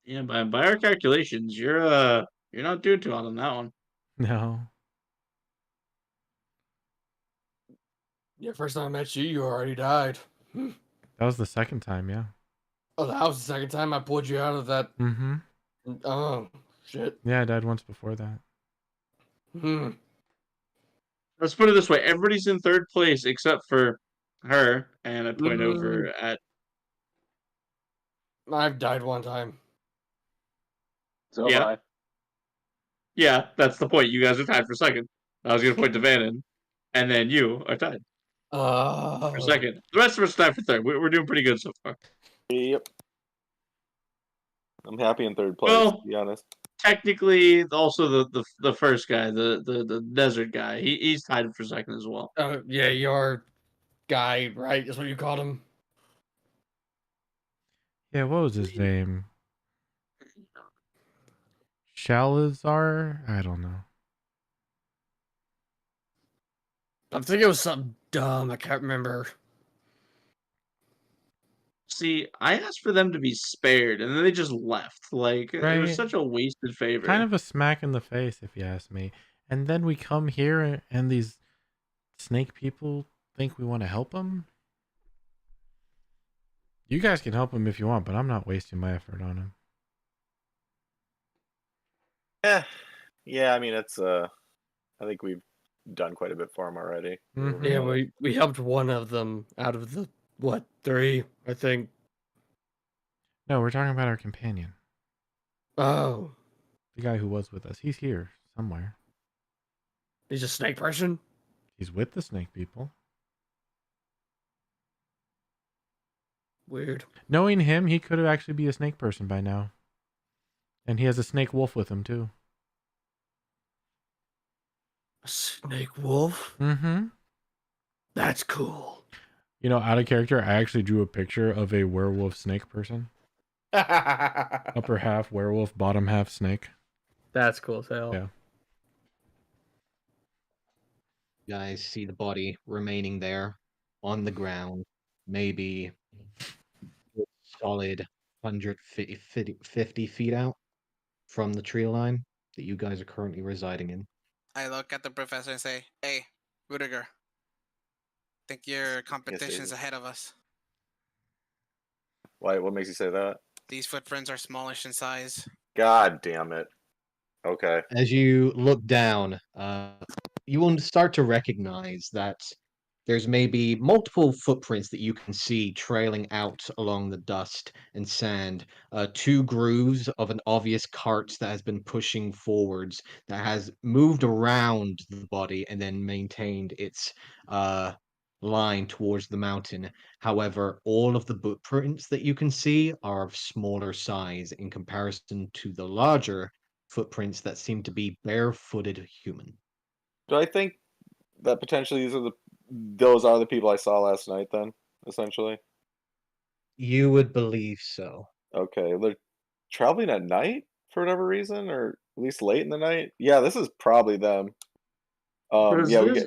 Yeah, by our calculations, you're not doing too hot on that one. No. Yeah, first time I met you, you already died. That was the second time, yeah. Oh, that was the second time I pulled you out of that. Mm-hmm. Oh, shit. Yeah, I died once before that. Let's put it this way: everybody's in third place except for her, and I point over at. I've died one time. So Yeah. have I. Yeah, that's the point. You guys are tied for second. I was gonna point to Vannon, and then you are tied for second. The rest of us are tied for third. We're doing pretty good so far. Yep. I'm happy in third place, Well, to be honest. technically, also the first guy, the desert guy, he's tied for second as well. Yeah, your guy, right? Is what you called him. Yeah, what was his name? Shalazar? I don't know. I think it was something dumb. I can't remember. See, I asked for them to be spared, and then they just left. Like, it was Right. such a wasted favor. Kind of a smack in the face, if you ask me. And then we come here and these snake people think we want to help them? You guys can help him if you want, but I'm not wasting my effort on him. Yeah, I mean, it's I think we've done quite a bit for him already. Mhm. Yeah, we helped one of them out of the three, I think. No, we're talking about our companion. Oh, The guy who was with us. He's here somewhere. he's a snake person. He's with the snake people. Weird. Knowing him, he could have actually be a snake person by now. And he has a snake wolf with him too. A snake wolf. Mm-hmm. That's cool. You know, out of character, I actually drew a picture of a werewolf snake person. Upper half werewolf, bottom half snake. That's cool as hell. Yeah. You guys see the body remaining there on the ground, maybe a solid 150 feet out from the tree line that you guys are currently residing in. I look at the professor and say, "Hey, Rudiger, think your competition's David. ahead of us. Why? What makes you say that? These footprints are smallish in size." God damn it. Okay. As you look down, you will start to recognize that there's maybe multiple footprints that you can see trailing out along the dust and sand. Two grooves of an obvious cart that has been pushing forwards, that has moved around the body and then maintained its line towards the mountain. However, all of the footprints that you can see are of smaller size in comparison to the larger footprints that seem to be barefooted human. Do I think that potentially those are the people I saw last night? Then, essentially. You would believe so. Okay, they're traveling at night for whatever reason, or at least late in the night. Yeah, this is probably them. Does Yeah, we this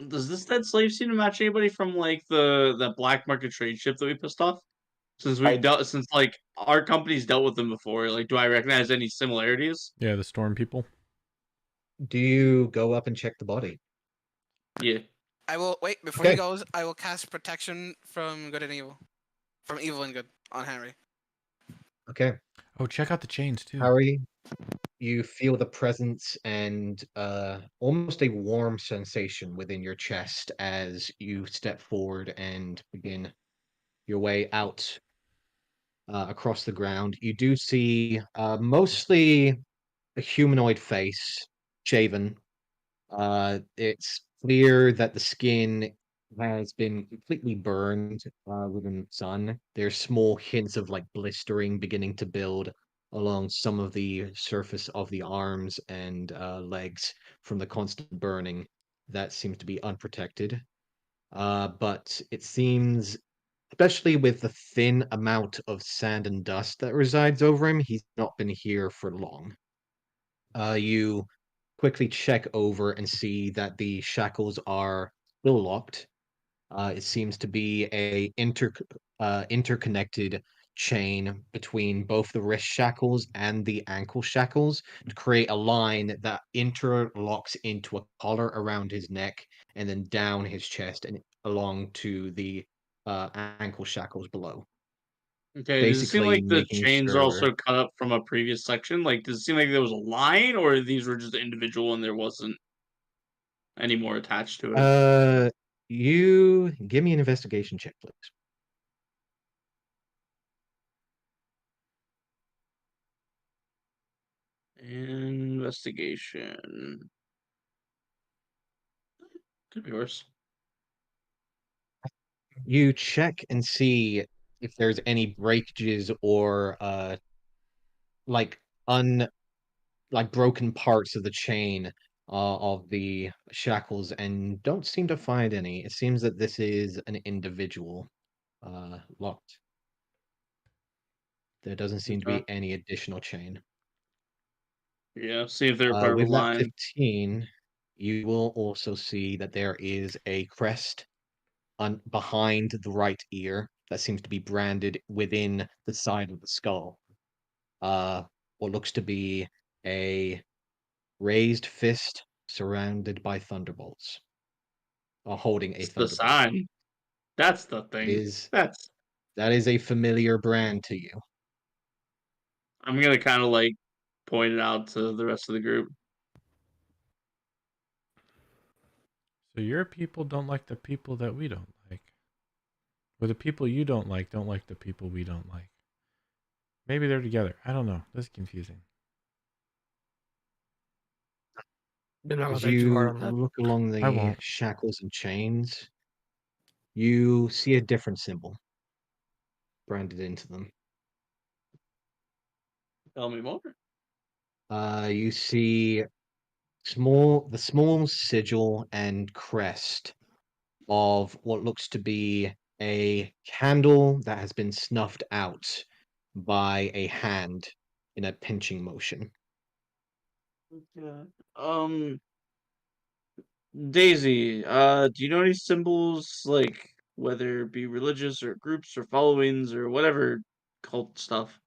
get. does this dead slave seem to match anybody from like the black market trade ship that we pissed off? Since like our company's dealt with them before, like do I recognize any similarities? Yeah, the storm people. Do you go up and check the body? Yeah. I will wait before he Okay. goes. I will cast protection from good and evil, from evil and good on Harry. Okay. Oh, check out the chains too. Harry, you feel the presence and almost a warm sensation within your chest as you step forward and begin your way out across the ground. You do see mostly a humanoid face, shaven. It's clear that the skin has been completely burned within the sun. There's small hints of like blistering beginning to build along some of the surface of the arms and legs from the constant burning that seems to be unprotected. But it seems, especially with the thin amount of sand and dust that resides over him, he's not been here for long. You quickly check over and see that the shackles are still locked. It seems to be a interconnected chain between both the wrist shackles and the ankle shackles to create a line that interlocks into a collar around his neck and then down his chest and along to the ankle shackles below. Okay, does it seem Basically like the making chains are sure. also cut up from a previous section? Like, does it seem like there was a line, or these were just individual and there wasn't any more attached to it? You give me an investigation check, please. Investigation. Could be worse. You check and see if there's any breakages or like broken parts of the chain of the shackles and don't seem to find any. It seems that this is an individual locked. There doesn't seem to be any additional chain. Yeah, see if they're part of a With that line. 15, you will also see that there is a crest behind the right ear that seems to be branded within the side of the skull. What looks to be a raised fist surrounded by thunderbolts, or holding a It's the thunderbolt. sign. That's the thing. That is a familiar brand to you. I'm gonna kind of like point it out to the rest of the group. So your people don't like the people that we don't like. Or the people you don't like the people we don't like. Maybe they're together. I don't know. This is confusing. Did not As think too hard you on that. look along I the won't. shackles and chains, you see a different symbol branded into them. Tell me more. You see the small sigil and crest of what looks to be a candle that has been snuffed out by a hand in a pinching motion. Yeah. Daisy, do you know any symbols, like whether it be religious or groups or followings or whatever cult stuff?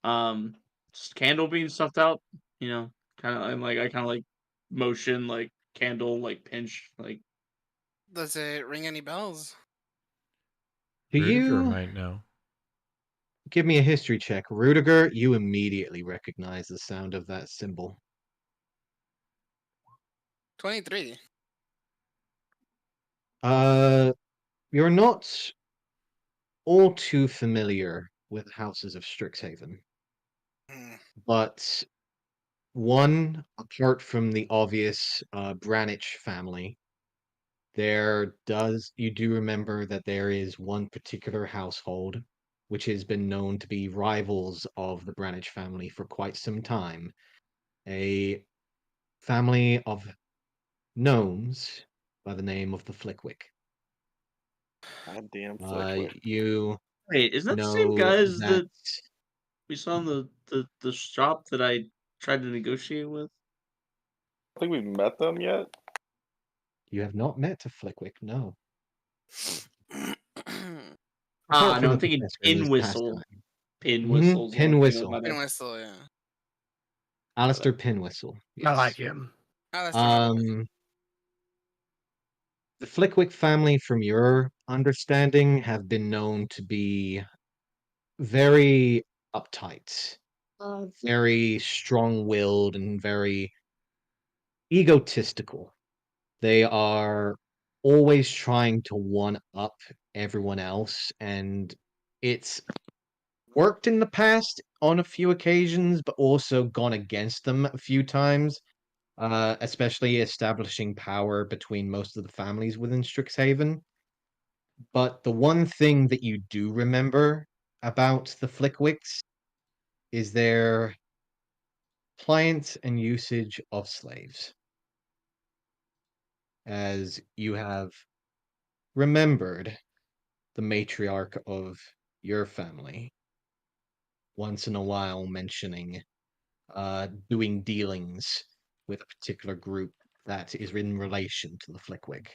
Just candle being stuffed out, kind of. I'm like, I kind of like motion, like candle, like pinch, like. Does it ring any bells? Do Rudiger you might know. give me a history check? Rudiger, you immediately recognize the sound of that symbol. 23. You're not all too familiar with houses of Strixhaven, Hmm. but one, apart from the obvious Branich family, you do remember that there is one particular household which has been known to be rivals of the Branich family for quite some time. A family of gnomes by the name of the Flickwick. Goddamn Flickwick. You Wait, isn't that the same know guys that that we saw in the shop that I tried to negotiate with? I think we've met them yet. you have not met a Flickwick, no. Ah, Apart no, from the I'm thinking professor in pin his whistle. pastime. Pin whistle's the one Pin I'm thinking of. Whistle. My bad. Whistle, yeah. Alistair Pinwhistle. I like Yes. him. Oh, that's the The Flickwick family, from your understanding, have been known to be very uptight, very strong-willed, and very egotistical. They are always trying to one-up everyone else, and it's worked in the past on a few occasions, but also gone against them a few times, especially establishing power between most of the families within Strixhaven. But the one thing that you do remember about the Flickwicks is their client and usage of slaves. As you have remembered the matriarch of your family once in a while mentioning doing dealings with a particular group that is in relation to the Flickwick.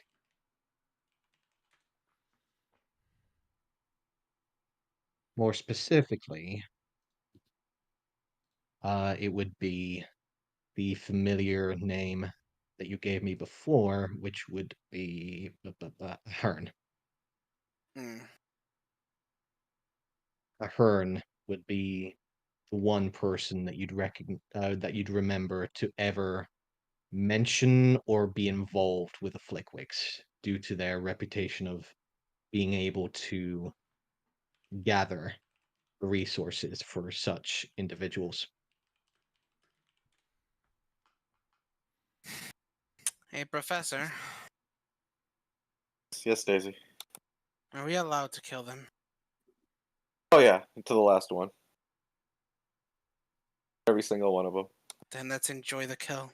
More specifically, it would be the familiar name that you gave me before, which would be Hearn. Hearn would be the one person that that you'd remember to ever mention or be involved with the Flickwicks due to their reputation of being able to gather resources for such individuals. Hey, Professor. Yes, Daisy. Are we allowed to kill them? Oh yeah, to the last one. Every single one of them. Then let's enjoy the kill.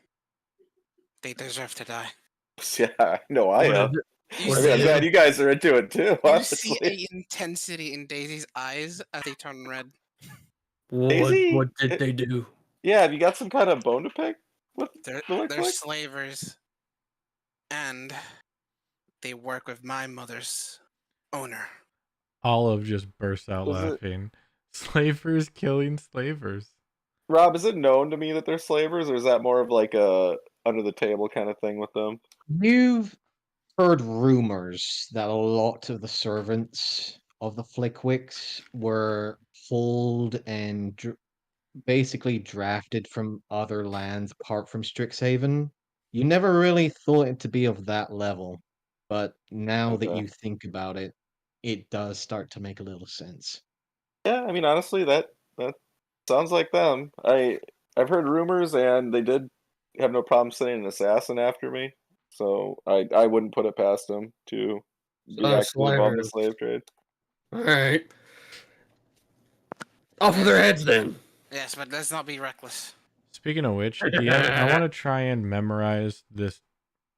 They deserve to die. Yeah, no, I What am. You I What mean, I'm see, glad you guys are into it too. you see Honestly, a intensity in Daisy's eyes as they turn red. Daisy, what did they do? yeah, have you got some kind of bone to pick with They're the lick they're lick? slavers, and they work with my mother's owner. Olive just bursts out Is it- laughing. Slavers killing slavers. Rob, is it known to me that they're slavers, or is that more of like a under the table kind of thing with them? You've heard rumors that a lot of the servants of the Flickwicks were pulled and basically drafted from other lands apart from Strixhaven. You never really thought it to be of that level, but now that Okay. you think about it, it does start to make a little sense. Yeah, I mean, honestly, that sounds like them. I've heard rumors, and they did have no problem sending an assassin after me. So I wouldn't put it past them to be actively involved in the Slavers. slave trade. All right. Off with their heads then. Yes, but let's not be reckless. Speaking of which, DM, I want to try and memorize this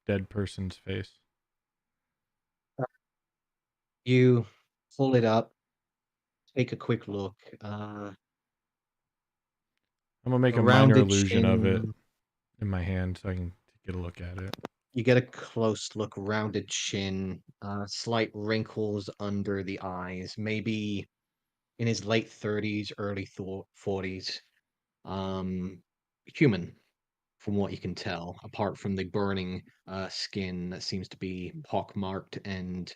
dead person's face. You pull it up, take a quick look. I'm gonna make A a minor rounded illusion of it chin. in my hand so I can get a look at it. You get a close look, rounded chin, slight wrinkles under the eyes, maybe in his late 30s, early 40s. Human, from what you can tell, apart from the burning skin that seems to be pockmarked and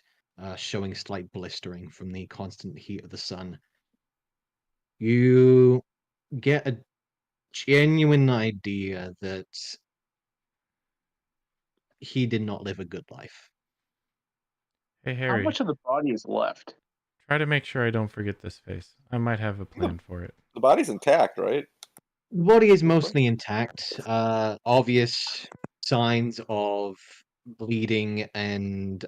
showing slight blistering from the constant heat of the sun. You get a genuine idea that he did not live a good life. Hey How Harry, much of the body is left? try to make sure I don't forget this face. I might have a plan for it. The body's intact, right? The body is mostly intact. Obvious signs of bleeding and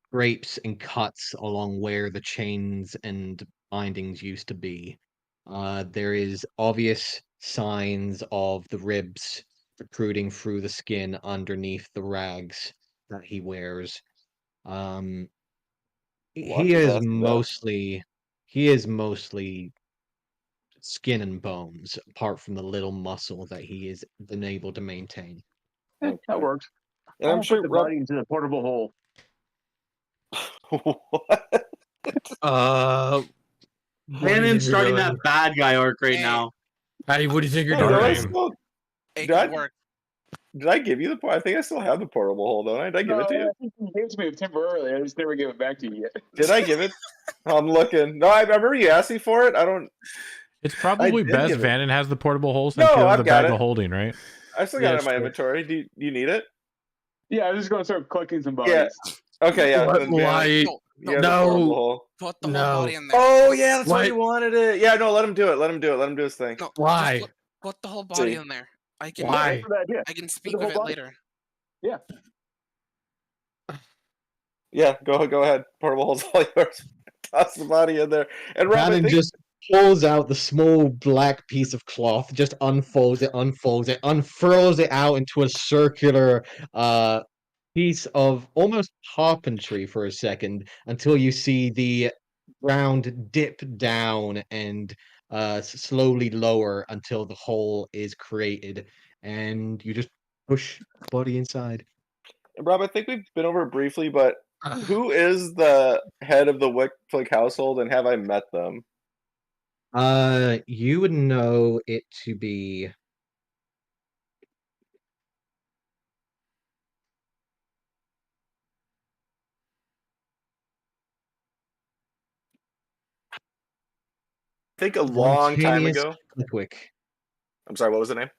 scrapes and cuts along where the chains and bindings used to be. There is obvious signs of the ribs protruding through the skin underneath the rags that he wears. Um, he Lucky is bastard. mostly he is mostly skin and bones, apart from the little muscle that he has been able to maintain. Okay. That works. And I'm I'll sure put the Rob. body into the portable hole. What? What do you think Brandon's you're starting doing? that bad guy arc right Hey. now. Hey, what do you think you're No, don't I doing? still, It Did I- could work. did I give you the? I think I still have the portable hole, don't I? Did I give it to you? I think you gave it to me temporarily. I just never gave it back to you yet. Did I give it? I'm looking. No, I remember you asking for it. I don't. It's probably did best give it. Vannon has the portable hole since No, you have I've the got bag it. of holding, right? I still got Yeah, it in my sure. inventory. Do you need it? Yeah, I'm just going to start collecting some Yeah. bodies. Okay, yeah. What? Then Why? No, you have no. the portable hole. put the whole No. body in there. Oh yeah, that's why What? you wanted it. Yeah, no, let him do it. Let him do it. Let him do his thing. No, Why? just put the whole body See. in there. I can Why? That's a good idea. I can the speak whole with it body. later. Yeah. Yeah, go ahead. Portable hole's all yours. Toss the body in there. And Rob, I Bannon think just pulls out the small black piece of cloth, just unfolds it, unfurls it out into a circular piece of almost carpentry for a second until you see the ground dip down and slowly lower until the hole is created, and you just push the body inside. Rob, I think we've been over it briefly, but who is the head of the Wickflick household, and have I met them? You would know it to be I think a long time Vontanius ago. Flickwick. I'm sorry, what was the name?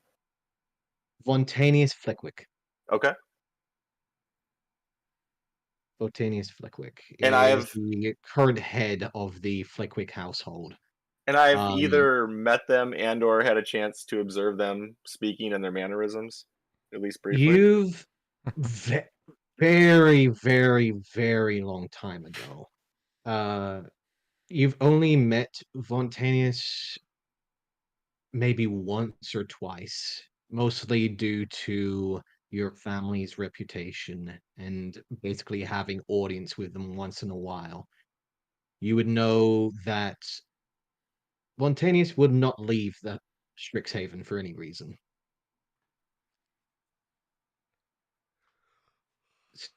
Vontanius Flickwick. Okay. Vontanius Flickwick And is the current head of the Flickwick household. And I've Um, either met them and or had a chance to observe them speaking and their mannerisms, at least briefly. You've very, very, very long time ago. You've only met Vontanius maybe once or twice, mostly due to your family's reputation and basically having audience with them once in a while. You would know that Montanius would not leave the Strixhaven for any reason.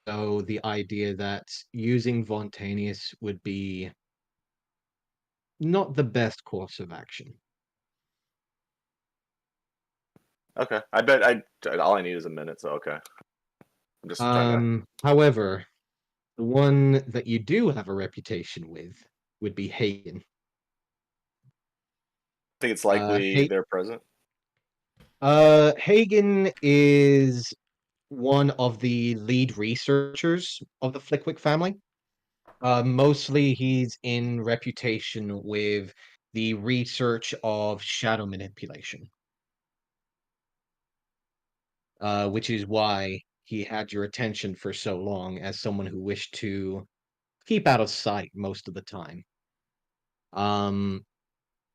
So the idea that using Montanius would be not the best course of action. Okay. I bet all I need is a minute, so okay. I'm just trying to. However, the one that you do have a reputation with would be Hagen. Think it's likely Hey- they're present. Hagen is one of the lead researchers of the Flickwick family. Mostly he's in reputation with the research of shadow manipulation. Which is why he had your attention for so long as someone who wished to keep out of sight most of the time.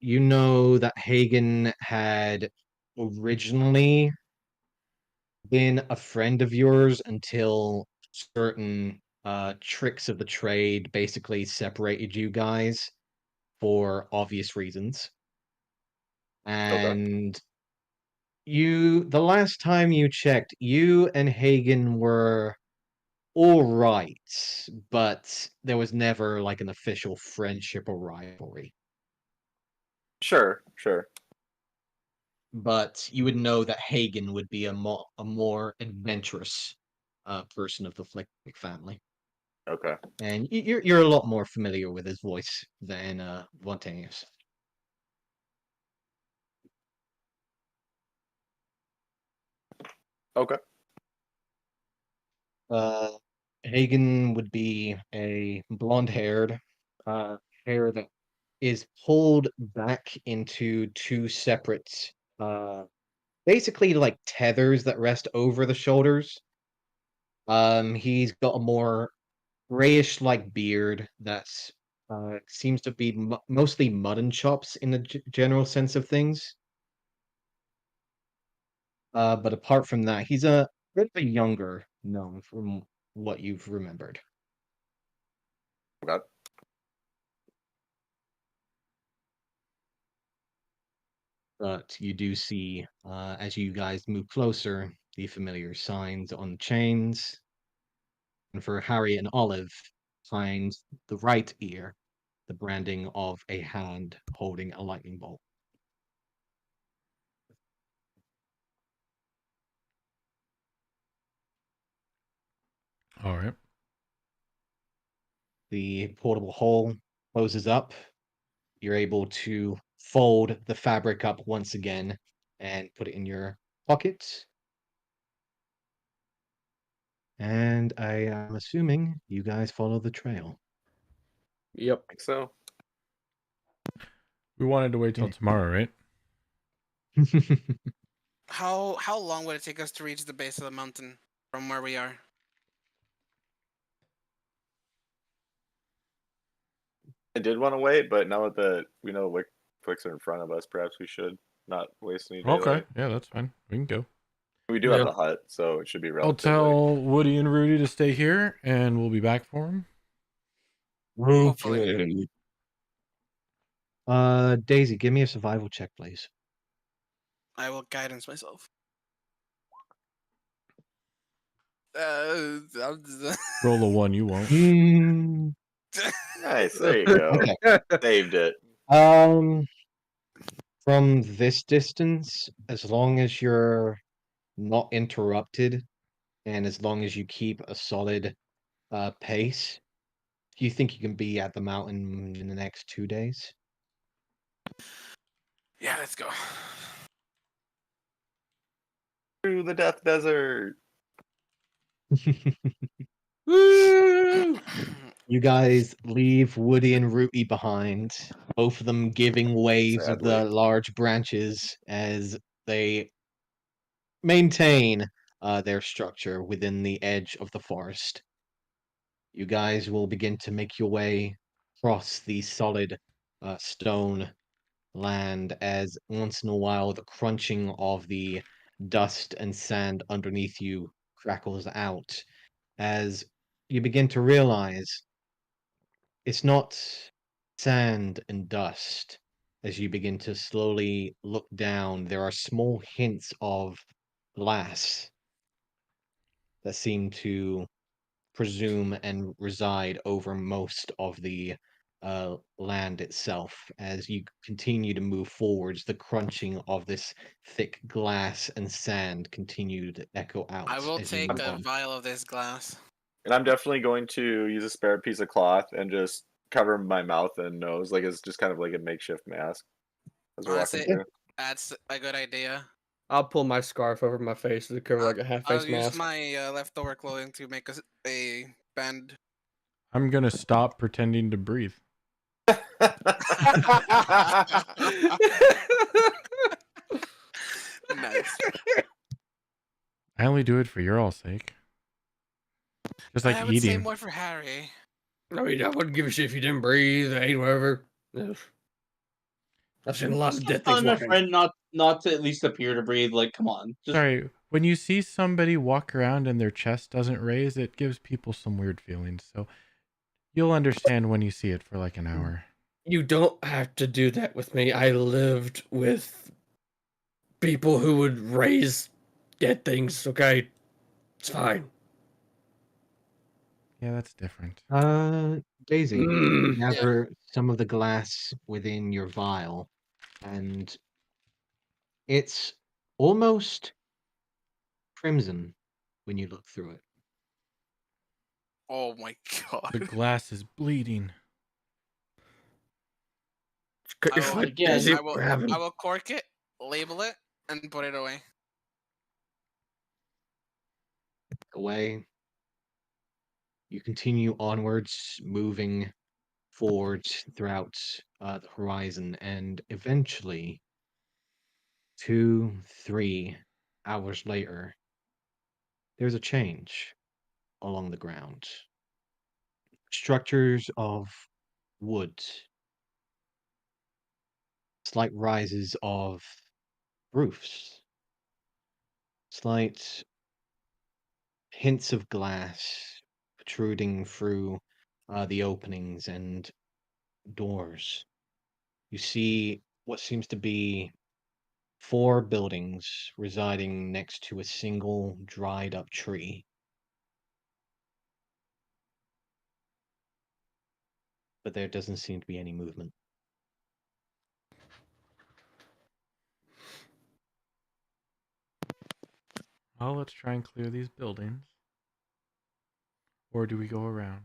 You know that Hagen had originally been a friend of yours until certain tricks of the trade basically separated you guys for obvious reasons. And the last time you checked, you and Hagen were all right, but there was never like an official friendship or rivalry. Sure. But you would know that Hagen would be a more adventurous person of the Flickwick family. Okay. And you're a lot more familiar with his voice than Montanius. Okay. Hagen would be a blonde-haired hair that is pulled back into two separate basically like tethers that rest over the shoulders. He's got a more grayish like beard that's seems to be mostly mutton chops in the general sense of things. But apart from that, he's a bit of a younger gnome from what you've remembered. Okay. But you do see, as you guys move closer, the familiar signs on the chains. And for Harry and Olive, find the right ear, the branding of a hand holding a lightning bolt. All right. The portable hole closes up. You're able to fold the fabric up once again and put it in your pockets. And I am assuming you guys follow the trail. Yep. I think so. We wanted to wait till Yeah. tomorrow, right? How long would it take us to reach the base of the mountain from where we are? I did want to wait, but now that we know what clicks are in front of us, perhaps we should not waste any daylight. Okay. Yeah, that's fine. We can go. We do have the hut, so it should be I'll relatively. tell Woody and Rudy to stay here, and we'll be back for them. Hopefully. Okay. Daisy, give me a survival check, please. I will guidance myself. Roll a 1, you won't. Nice. There you go. Okay. Saved it. From this distance, as long as you're not interrupted, and as long as you keep a solid pace, do you think you can be at the mountain in the next 2 days? Yeah, let's go. Through the Death Desert. You guys leave Woody and Rooty behind, both of them giving waves of the Sadly. large branches as they maintain their structure within the edge of the forest. You guys will begin to make your way across the solid stone land as once in a while the crunching of the dust and sand underneath you crackles out as you begin to realize it's not sand and dust. As you begin to slowly look down, there are small hints of glass that seem to presume and reside over most of the land itself. As you continue to move forwards, the crunching of this thick glass and sand continue to echo out I will as you take move a on. vial of this glass. And I'm definitely going to use a spare piece of cloth and just cover my mouth and nose, like it's just kind of like a makeshift mask as we're walking Honestly, through. that's a good idea. I'll pull my scarf over my face to cover like a half I'll face use mask. my leftover clothing to make a band. I'm gonna stop pretending to breathe. Nice. I only do it for your all sake. Just like I would say eating. more for Harry. I mean, I wouldn't give a shit if you didn't breathe, ate whatever. Ugh. I've seen a lot of dead things Telling my walking. friend not to at least appear to breathe. Like, come on. Just Sorry, when you see somebody walk around and their chest doesn't raise, it gives people some weird feelings. So you'll understand when you see it for like an hour. You don't have to do that with me. I lived with people who would raise dead things, okay? It's fine. Yeah, that's different. Daisy, you Mm. gather some of the glass within your vial, and it's almost crimson when you look through it. Oh my god. The glass is bleeding. I will, Again, Daisy, I will, what happened? I will cork it, label it, and put it away. Away. You continue onwards, moving forwards throughout the horizon, and eventually, 2, 3 hours later, there's a change along the ground. Structures of wood, slight rises of roofs, slight hints of glass protruding through the openings and doors. You see what seems to be 4 buildings residing next to a single dried up tree. But there doesn't seem to be any movement. Well, let's try and clear these buildings. Or do we go around?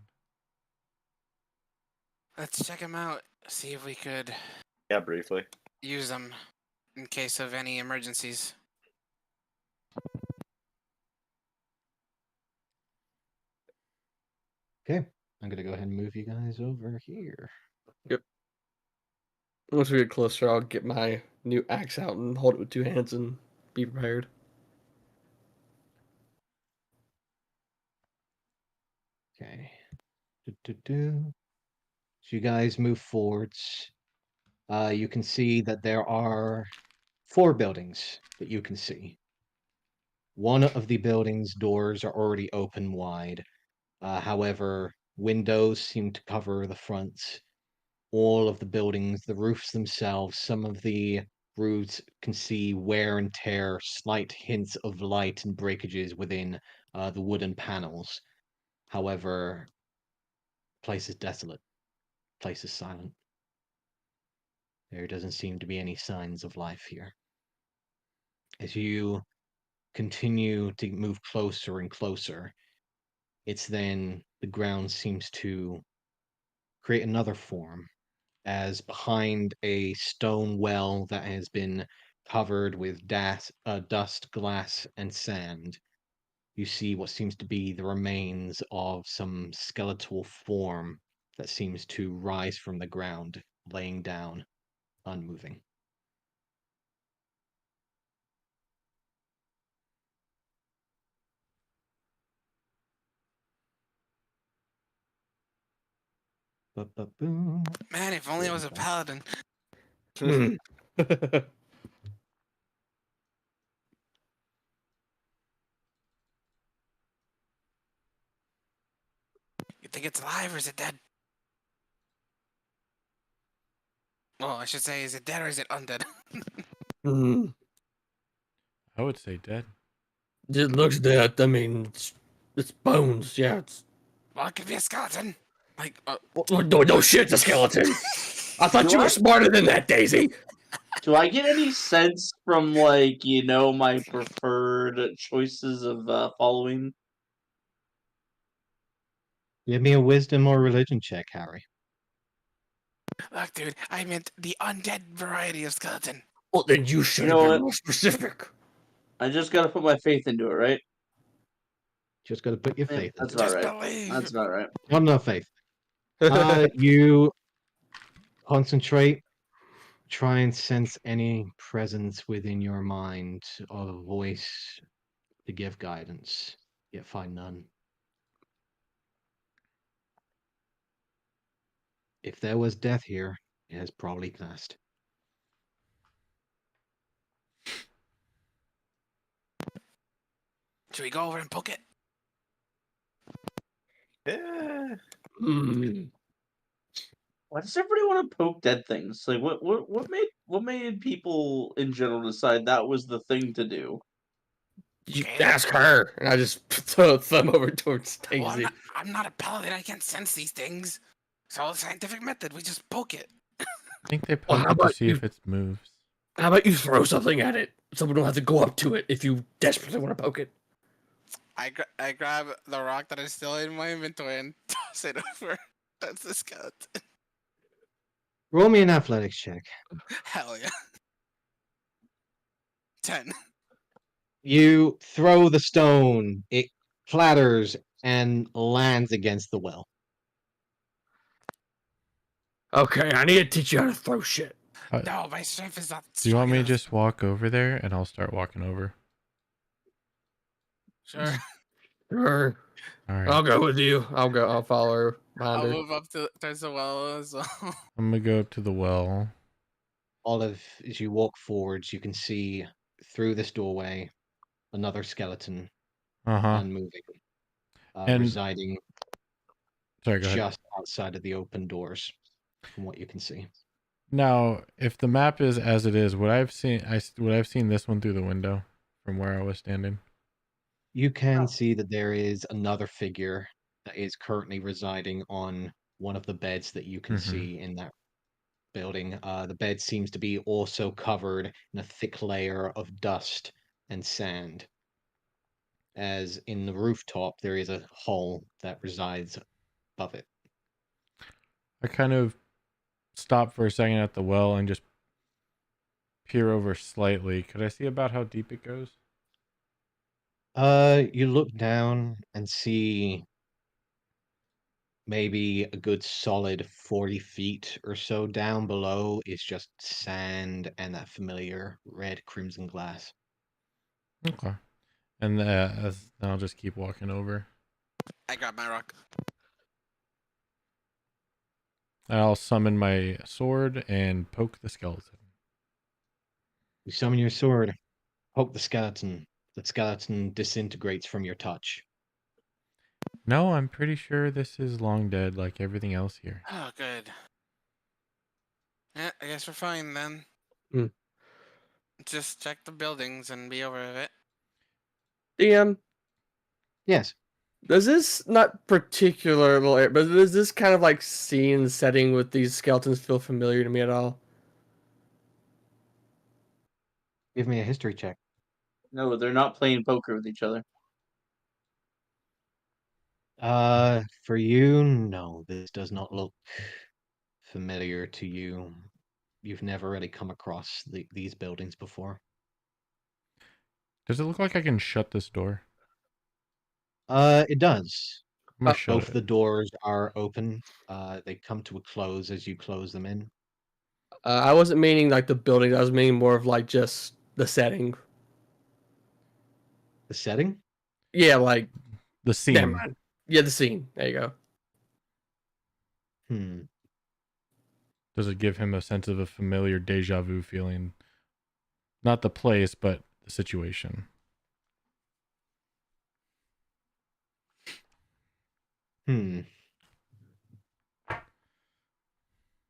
Let's check them out. See if we could Yeah, briefly. use them in case of any emergencies. Okay, I'm gonna go ahead and move you guys over here. Once we get closer, I'll get my new axe out and hold it with 2 hands and be prepared. Okay. Do. So you guys move forwards. You can see that there are 4 buildings that you can see. One of the buildings' doors are already open wide. However, windows seem to cover the fronts. All of the buildings, the roofs themselves, some of the roofs can see wear and tear, slight hints of light and breakages within the wooden panels. However, place is desolate. Place is silent. There doesn't seem to be any signs of life here. As you continue to move closer and closer, it's then the ground seems to create another form, as behind a stone well that has been covered with dust, glass, and sand, you see what seems to be the remains of some skeletal form that seems to rise from the ground, laying down, unmoving. Ba-ba-boom. Man, if only I was a paladin. Hmm. You think it's alive or is it dead? Well, I should say, is it dead or is it undead? Hmm. I would say dead. It looks dead. I mean, it's bones. Yeah. It's Well, it could be a skeleton. Like, no shit. The skeleton. I thought Do you I- were smarter than that, Daisy. Do I get any sense from like my preferred choices of following? Give me a wisdom or religion check, Harry. look, dude, I meant the undead variety of skeleton. Well, then you should You have know been what? more specific. I just gotta put my faith into it, right? Just got to put your Yeah, faith that's into about it. Just right. believe. That's about right. Not enough faith. You concentrate, try and sense any presence within your mind of a voice to give guidance, yet find none. If there was death here, it has probably passed. Should we go over and poke it? Yeah. Hmm. Why does everybody want to poke dead things? Like, what made people in general decide that was the thing to do? You Okay. ask her, and I just throw a thumb over towards Well, Daisy. I'm not a paladin. I can't sense these things. It's all a scientific method. We just poke it. I think they Well, poke how it to about see you- if it moves. How about you throw something at it? Someone don't have to go up to it if you desperately want to poke it. I grab the rock that is still in my inventory and toss it over. That's the skeleton. Roll me an athletics check. Hell yeah. 10. You throw the stone, it clatters and lands against the well. Okay, I need to teach you how to throw shit. No, my strength is not Do you want strong me to enough. just walk over there and I'll start walking over? Sure. Sure. All right. I'll go with you. I'll follow her behind I'll her. move up towards the well as well. I'm gonna go up to the well. Olive, as you walk forwards, you can see through this doorway another skeleton Uh-huh. unmoving, And- residing Sorry, go ahead. just outside of the open doors, from what you can see. Now, if the map is as it is, would I've seen this one through the window from where I was standing? You can Oh. see that there is another figure that is currently residing on one of the beds that you can Mhm. see in that building. The bed seems to be also covered in a thick layer of dust and sand. As in the rooftop, there is a hole that resides above it. I kind of stop for a second at the well and just peer over slightly. Could I see about how deep it goes? You look down and see maybe a good solid 40 feet or so down below is just sand and that familiar red crimson glass. Okay. And I'll just keep walking over. I grab my rock. I'll summon my sword and poke the skeleton. You summon your sword, poke the skeleton. The skeleton disintegrates from your touch. No, I'm pretty sure this is long dead like everything else here. Oh, good. Yeah, I guess we're fine then. Hmm. Just check the buildings and be over with it. DM, Yes. does this not particular, but does this kind of like scene setting with these skeletons feel familiar to me at all? Give me a history check. No, they're not playing poker with each other. For you, no, this does not look familiar to you. You've never really come across these buildings before. Does it look like I can shut this door? It does. I'm gonna shut Both it. the doors are open. They come to a close as you close them in. I wasn't meaning like the building. I was meaning more of like just the setting. The setting? Yeah, like The scene. never mind. Yeah, the scene. There you go. Does it give him a sense of a familiar deja vu feeling? Not the place, but the situation. I'm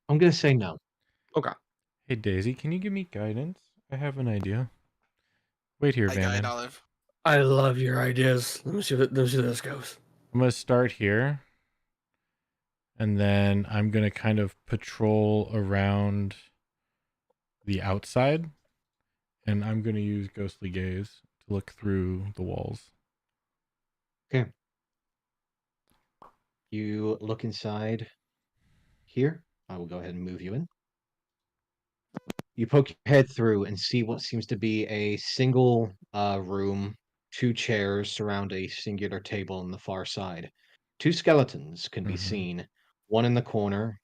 gonna say no. Okay. Hey Daisy, can you give me guidance? I have an idea. Wait here, I guide Vannon. Olive. I love your ideas. Let me see how this goes. I'm gonna start here, and then I'm gonna kind of patrol around the outside, and I'm gonna use ghostly gaze to look through the walls. Okay. You look inside here. I will go ahead and move you in. You poke your head through and see what seems to be a single room, 2 chairs surround a singular table on the far side. 2 skeletons can be Mhm. seen. One in the corner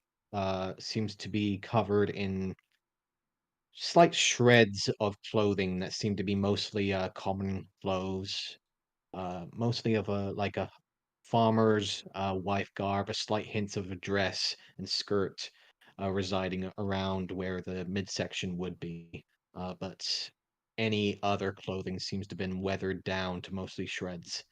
seems to be covered in slight shreds of clothing that seem to be mostly common clothes, mostly of a farmer's wife garb, a slight hints of a dress and skirt residing around where the midsection would be. But any other clothing seems to have been weathered down to mostly shreds.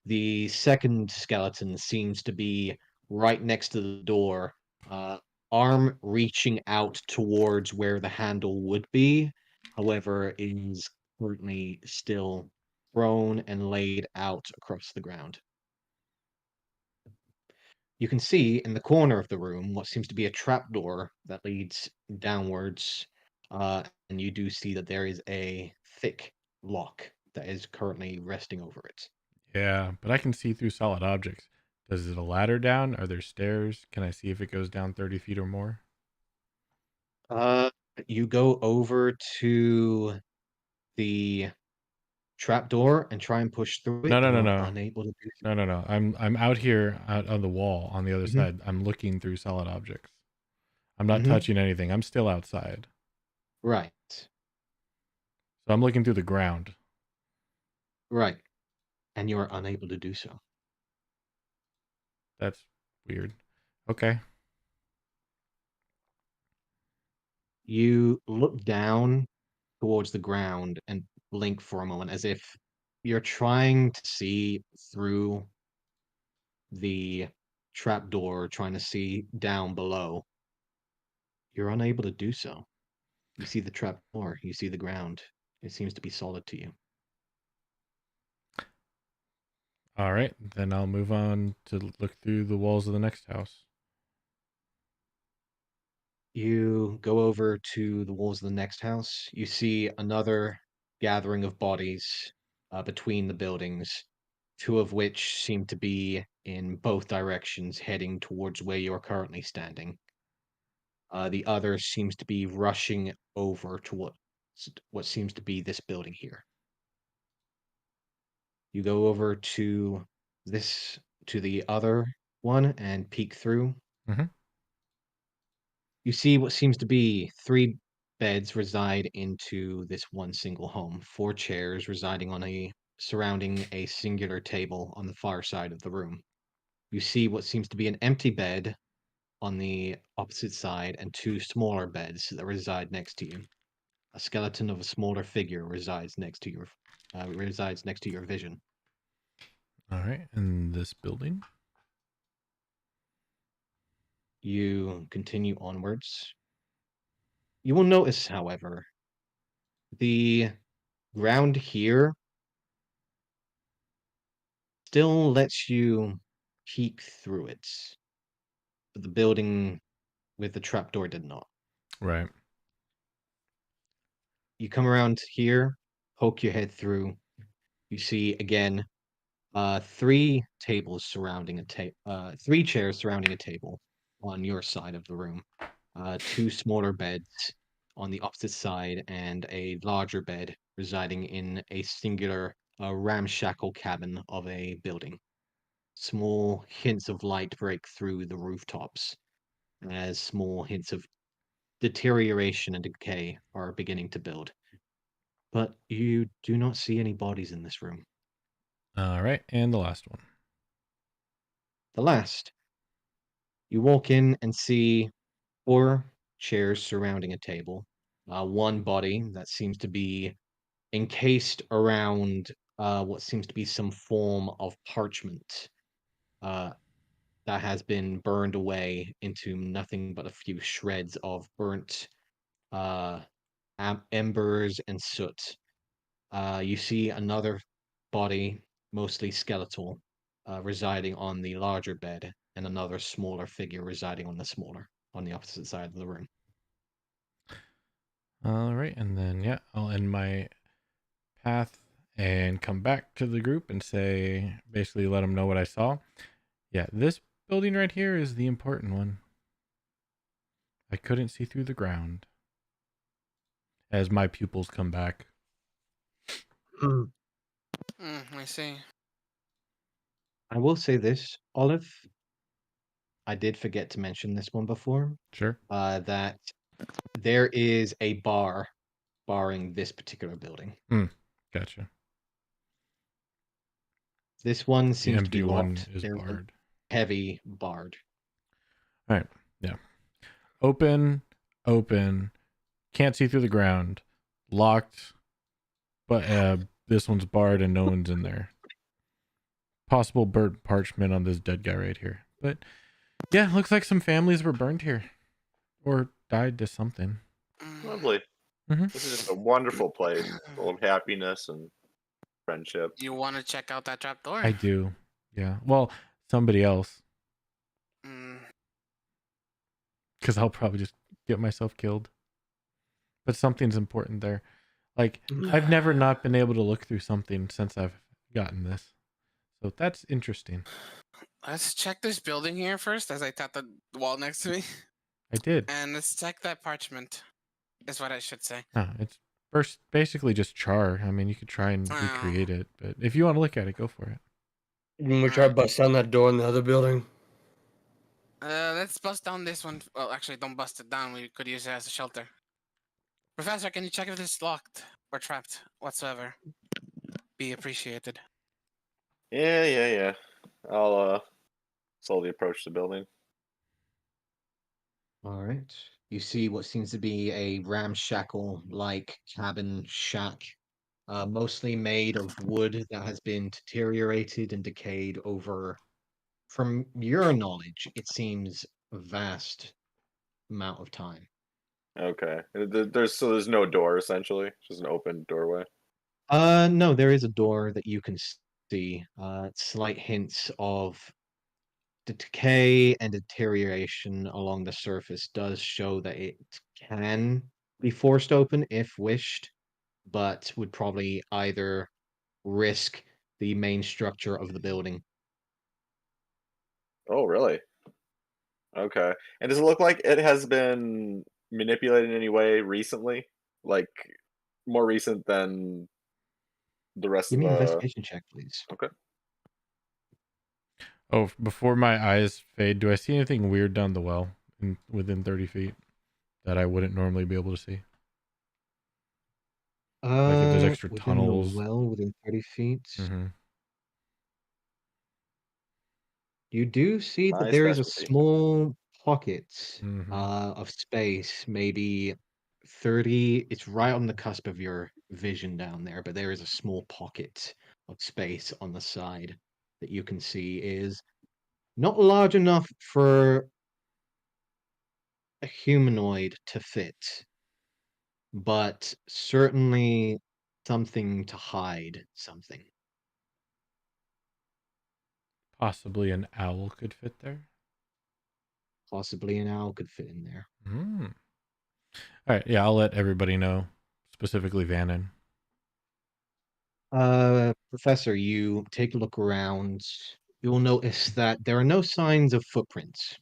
The second skeleton seems to be right next to the door, uh, arm reaching out towards where the handle would be, however, is currently still thrown and laid out across the ground. You can see in the corner of the room what seems to be a trapdoor that leads downwards, and you do see that there is a thick lock that is currently resting over it. Yeah, but I can see through solid objects. Does it a ladder down? Are there stairs? Can I see if it goes down 30 feet or more? Uh, you go over to the trapdoor and try and push through No, it. no, You no, are no. unable to do so. No, no, no. I'm out here out on the wall on the other Mhm, side. I'm looking through solid objects. I'm not mhm. touching anything. I'm still outside. Right, So I'm looking through the ground. right. And you are unable to do so. That's weird. Okay. You look down towards the ground and blink for a moment as if you're trying to see through the trapdoor, trying to see down below. You're unable to do so. You see the trapdoor, you see the ground. It seems to be solid to you. All right. Then I'll move on to look through the walls of the next house. You go over to the walls of the next house. You see another gathering of bodies between the buildings, 2 of which seem to be in both directions, heading towards where you're currently standing. The other seems to be rushing over to what seems to be this building here. You go over to this to the other one and peek through. Mhm. You see what seems to be 3 beds reside into this one single home, 4 chairs residing on surrounding a singular table on the far side of the room. You see what seems to be an empty bed on the opposite side and 2 smaller beds that reside next to you. A skeleton of a smaller figure resides next to your vision. All right. And this building. You continue onwards. You will notice, however, the ground here still lets you peek through it, but the building with the trapdoor did not. Right. You come around here, poke your head through. You see again 3 chairs surrounding a table on your side of the room. 2 smaller beds on the opposite side, and a larger bed residing in a singular ramshackle cabin of a building. Small hints of light break through the rooftops as small hints of deterioration and decay are beginning to build. But you do not see any bodies in this room. All right. And the last one. The last, you walk in and see 4 chairs surrounding a table. One body that seems to be encased around what seems to be some form of parchment uh, that has been burned away into nothing but a few shreds of burnt uh, embers and soot. You see another body, mostly skeletal, residing on the larger bed, and another smaller figure residing on the opposite side of the room. All right, and then yeah, I'll end my path and come back to the group and say, basically let them know what I saw. Yeah, this building right here is the important one. I couldn't see through the ground. As my pupils come back. I see. I will say this, Olive. I did forget to mention this one before. Sure. That there is a bar barring this particular building. Gotcha. This one The seems to be empty one locked. is There's a barred. heavy barred. All right. Yeah. Open. Can't see through the ground. Locked. But this one's barred and no one's in there. Possible burnt parchment on this dead guy right here. But yeah, looks like some families were burned here. Or died to something. Lovely. Mhm. This is just a wonderful place full of happiness and friendship. You want to check out that trap door? I do. Yeah. Well, somebody else. Mm, Because I'll probably just get myself killed. But something's important there. Like, I've never not been able to look through something since I've gotten this. So that's interesting. let's check this building here first, as I tap the wall next to me. I did. And let's check that parchment. Is what I should say. No, it's first basically just char. I mean, you could try and recreate it, but if you want to look at it, go for it. When we try to bust down that door in the other building. Let's bust down this one. Well, actually, don't bust it down. We could use it as a shelter. Professor, can you check if it's locked or trapped whatsoever? Be appreciated. Yeah. I'll slowly approach the building. All right. You see what seems to be a ramshackle-like cabin shack, mostly made of wood that has been deteriorated and decayed over, from your knowledge, it seems a vast amount of time. Okay. There's no door essentially. It's just an open doorway. No, there is a door that you can see. Slight hints of the decay and deterioration along the surface does show that it can be forced open if wished, but would probably either risk the main structure of the building. Oh, really? Okay. And does it look like it has been manipulated in any way recently? Like more recent than the rest Give of me an the investigation check, please. Okay. Oh, before my eyes fade, do I see anything weird down the well within 30 feet that I wouldn't normally be able to see? Like if there's extra Within tunnels. the well, within 30 feet, Mm-hmm. you do see that My there is a specialty. small pocket Mm-hmm. of space, maybe 30. It's right on the cusp of your vision down there, but there is a small pocket of space on the side that you can see is not large enough for a humanoid to fit, but certainly something to hide something. Possibly an owl could fit there. Possibly an owl could fit in there. Mm. All right, yeah, I'll let everybody know, specifically Vannon. Professor, you take a look around. You'll notice that there are no signs of footprints,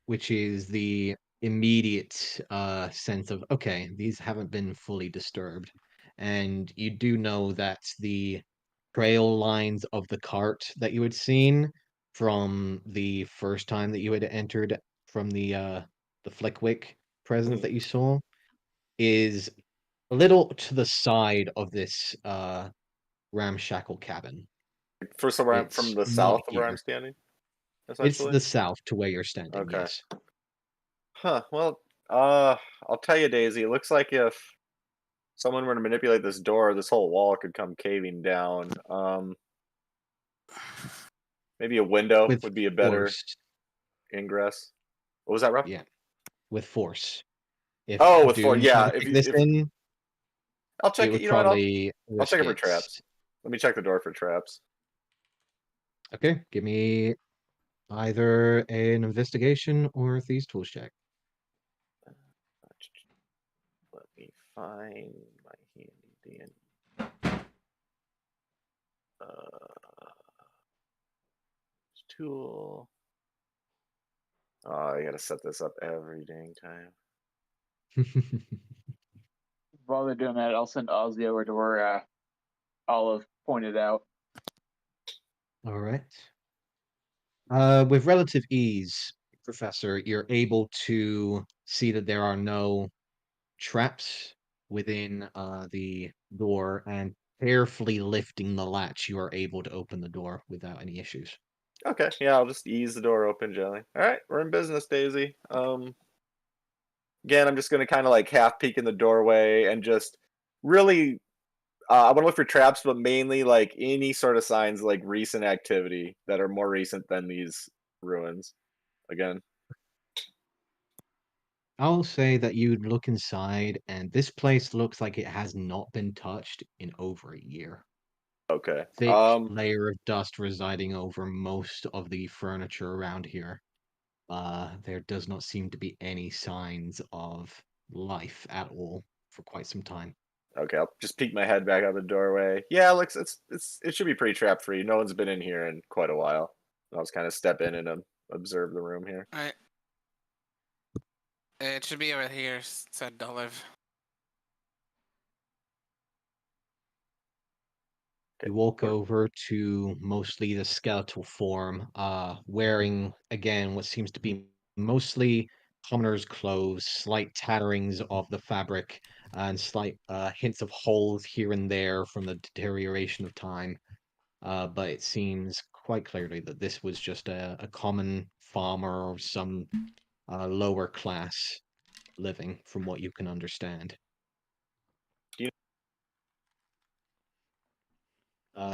which is the immediate sense of, okay, these haven't been fully disturbed. And you do know that the trail lines of the cart that you had seen from the first time that you had entered from the Flickwick presence Mhm. that you saw is a little to the side of this ramshackle cabin. For somewhere from It's the not south of where I'm here. standing, It's essentially. the south to where you're standing, Okay. yes. Huh. Well, I'll tell you, Daisy. It looks like if someone were to manipulate this door, this whole wall could come caving down. Maybe a window With would be a better force. ingress. What was that, Rob? Yeah, with force. If Oh, with four. Dune tried Yeah. to kick this in, I'll it check it. would You know what? probably I'll check risk it for it. traps. Let me check the door for traps. Okay, give me either an investigation or a thieves tools check. Let me find my handy dandy tool. Oh, I gotta set this up every dang time. While they're doing that, I'll send Ozzy over to where Olive pointed out. All right. With relative ease, Professor, you're able to see that there are no traps within the door, and carefully lifting the latch, you are able to open the door without any issues. Okay, yeah, I'll just ease the door open gently. All right, we're in business, Daisy. Again, I'm just gonna kind of like half peek in the doorway and just really, I want to look for traps, but mainly like any sort of signs like recent activity that are more recent than these ruins. Again, I'll say that you look inside, and this place looks like it has not been touched in over a year. okay. Thick layer of dust residing over most of the furniture around here. There does not seem to be any signs of life at all for quite some time. Okay, I'll just peek my head back out the doorway. Yeah, it looks it should be pretty trap free. No one's been in here in quite a while. I'll just kind of step in and observe the room here. Alright. It should be over here, said Olive. You walk over to mostly the skeletal form, wearing again what seems to be mostly commoner's clothes, slight tatterings of the fabric, and slight hints of holes here and there from the deterioration of time. But it seems quite clearly that this was just a common farmer or some lower class living, from what you can understand.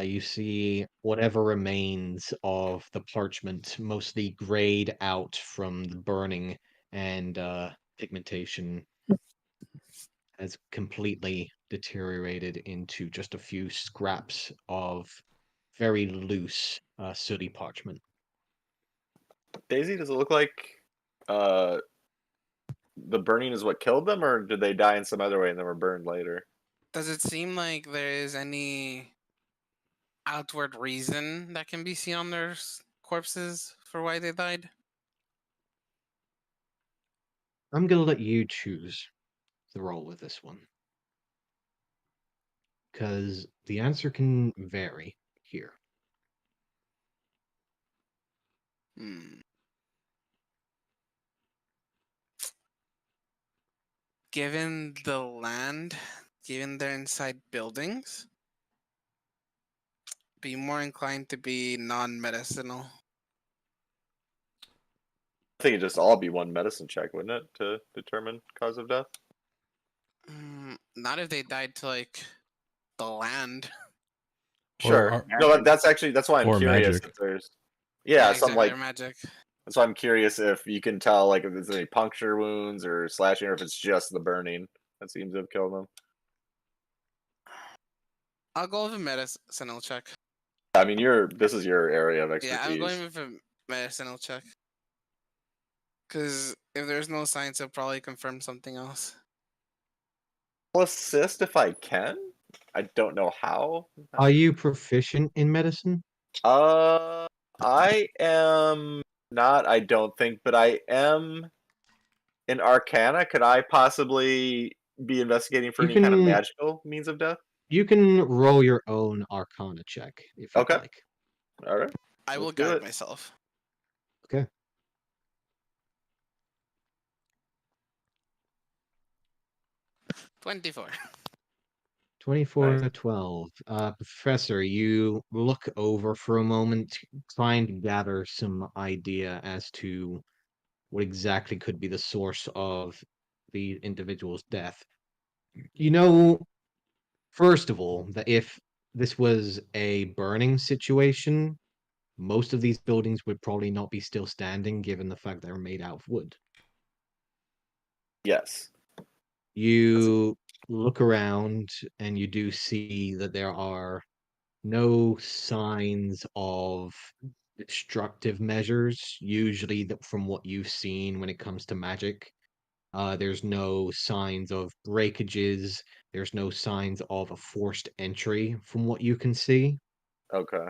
You see whatever remains of the parchment, mostly grayed out from the burning and pigmentation, has completely deteriorated into just a few scraps of very loose, sooty parchment. Daisy, does it look like uh, the burning is what killed them, or did they die in some other way and then were burned later? Does it seem like there is any outward reason that can be seen on their corpses for why they died? I'm gonna let you choose the role with this one. Because the answer can vary here. Hmm. Given the land, given they're inside buildings, be more inclined to be non-medicinal. I think it'd just all be one medicine check, wouldn't it, to determine cause of death? Not if they died to like the land. Sure. Or, No, that's why I'm or curious magic. if there's yeah, some exactly. like Or magic. that's why I'm curious if you can tell like if there's any puncture wounds or slashing or if it's just the burning that seems to have killed them. I'll go with a medicinal check. I mean this is your area of expertise. Yeah, I'm going with a medicinal check. Because if there's no signs, I'll probably confirm something else. I'll assist if I can. I don't know how. Are you proficient in medicine? I am not, I don't think, but I am in Arcana. Could I possibly be investigating for You any kind of can magical means of death? you can roll your own Arcana check if you'd Okay. like. All right. I will Let's do guide it. myself. Okay. 24. 24 Nice. to 12. Professor, you look over for a moment, trying to gather some idea as to what exactly could be the source of the individual's death. You know, first of all, that if this was a burning situation, most of these buildings would probably not be still standing given the fact they're made out of wood. Yes. You look around and you do see that there are no signs of destructive measures, usually from what you've seen when it comes to magic. There's no signs of breakages. There's no signs of a forced entry from what you can see. Okay.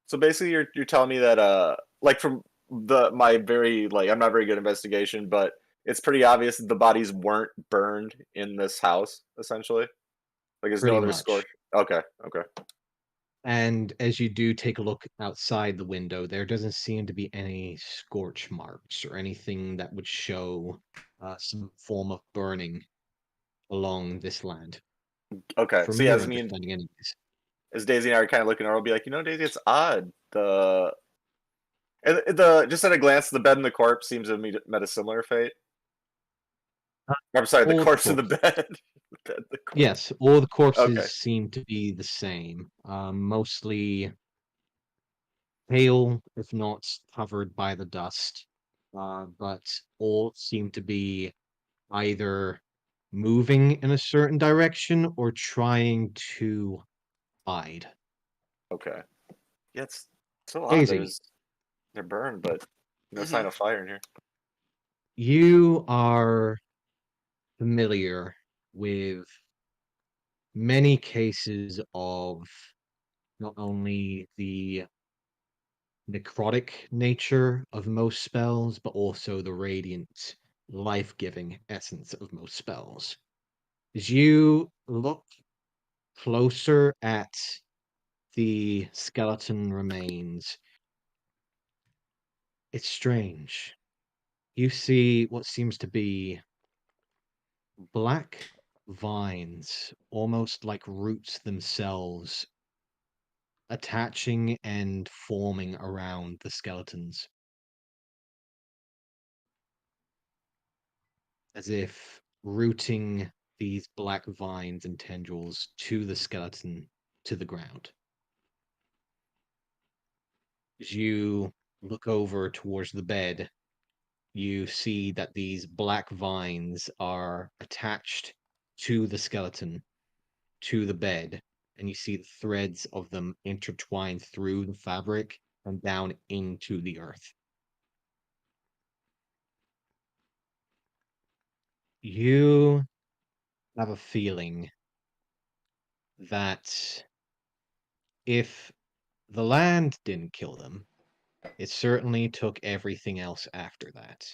So basically, you're telling me that like from my very like I'm not very good at investigation, but it's pretty obvious that the bodies weren't burned in this house. Essentially, like there's no Pretty other scorch. much. Okay. Okay. And as you do take a look outside the window, there doesn't seem to be any scorch marks or anything that would show some form of burning along this land. Okay. From So yeah, your understanding, anyways. as Daisy and I are kind of looking around, we'll be like, Daisy, it's odd. The just at a glance, the bed and the corpse seems to have met a similar fate. I'm sorry, the All the corpse in the corpses. bed. The bed, the corpse. Yes, all the corpses Okay. seem to be the same. Mostly pale, if not covered by the dust. But all seem to be either moving in a certain direction or trying to hide. Okay. Yeah, it's so odd. Daisy, They're burned, but no sign Mhm. of fire in here. you are familiar with many cases of not only the necrotic nature of most spells, but also the radiant, life-giving essence of most spells. As you look closer at the skeleton remains, it's strange. You see what seems to be black vines, almost like roots themselves, attaching and forming around the skeletons, as if rooting these black vines and tendrils to the skeleton to the ground. As you look over towards the bed, you see that these black vines are attached to the skeleton, to the bed, and you see the threads of them intertwined through the fabric and down into the earth. You have a feeling that if the land didn't kill them, it certainly took everything else after that.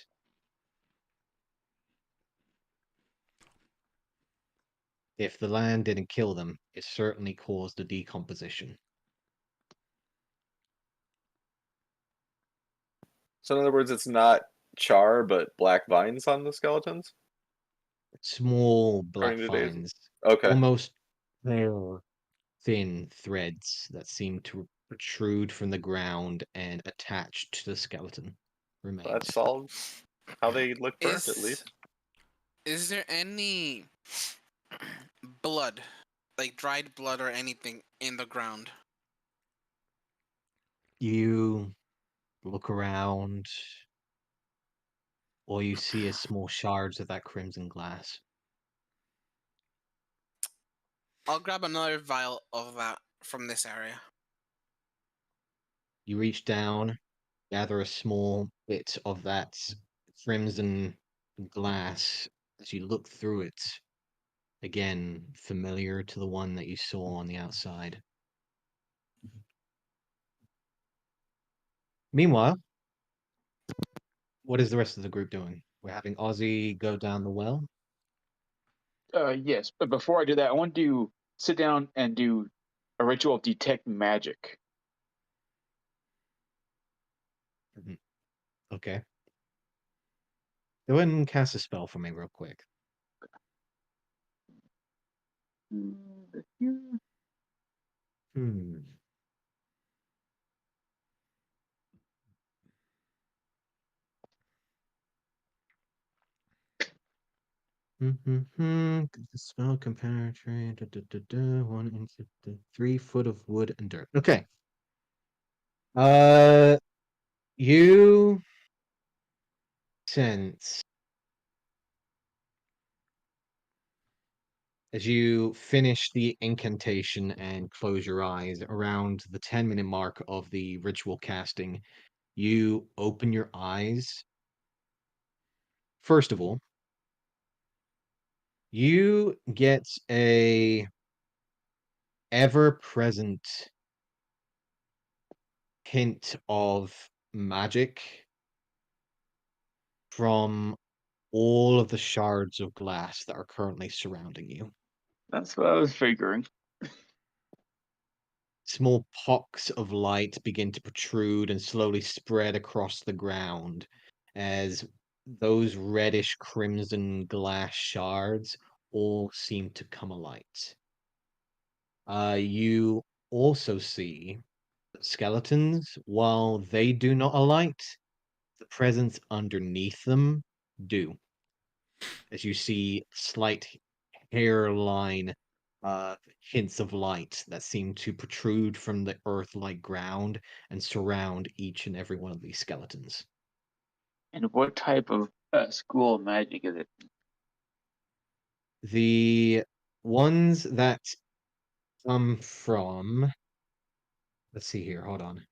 If the land didn't kill them, it certainly caused the decomposition. So in other words, it's not char, but black vines on the skeletons, Small black according to Daisy. vines, Okay. almost pale, thin threads that seem to protrude from the ground and attach to the skeleton Well, that remains. solves how they look burnt, at Is least. is there any blood, like dried blood or anything in the ground? You look around, all you see is small shards of that crimson glass. I'll grab another vial of that from this area. You reach down, gather a small bit of that crimson glass as you look through it. Again, familiar to the one that you saw on the outside. Meanwhile, what is the rest of the group doing? We're having Ozzy go down the well. Yes, but before I do that, I want to sit down and do a ritual of detect magic. Okay. Go ahead and cast a spell for me real quick. Hmm. The spell can penetrate 1 inch, 3 foot of wood and dirt. Okay. You sense as you finish the incantation and close your eyes around the 10-minute mark of the ritual casting, you open your eyes. First of all, you get a ever-present hint of magic from all of the shards of glass that are currently surrounding you. That's what I was figuring. Small pocks of light begin to protrude and slowly spread across the ground as those reddish crimson glass shards all seem to come alight. You also see that skeletons, while they do not alight, the presence underneath them do. As you see slight hairline hints of light that seem to protrude from the earth-like ground and surround each and every one of these skeletons. And what type of school of magic is it? The ones that come from, let's see here, hold on.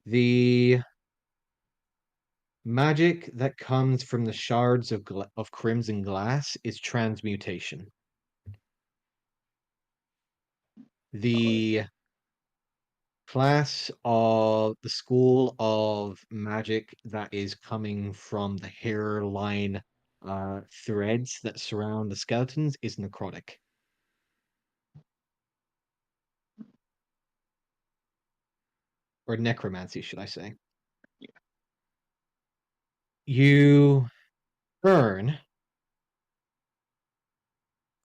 The magic that comes from the shards of crimson glass is transmutation. The class of the school of magic that is coming from the hairline threads that surround the skeletons is necrotic. Or necromancy, should I say. Yeah. You burn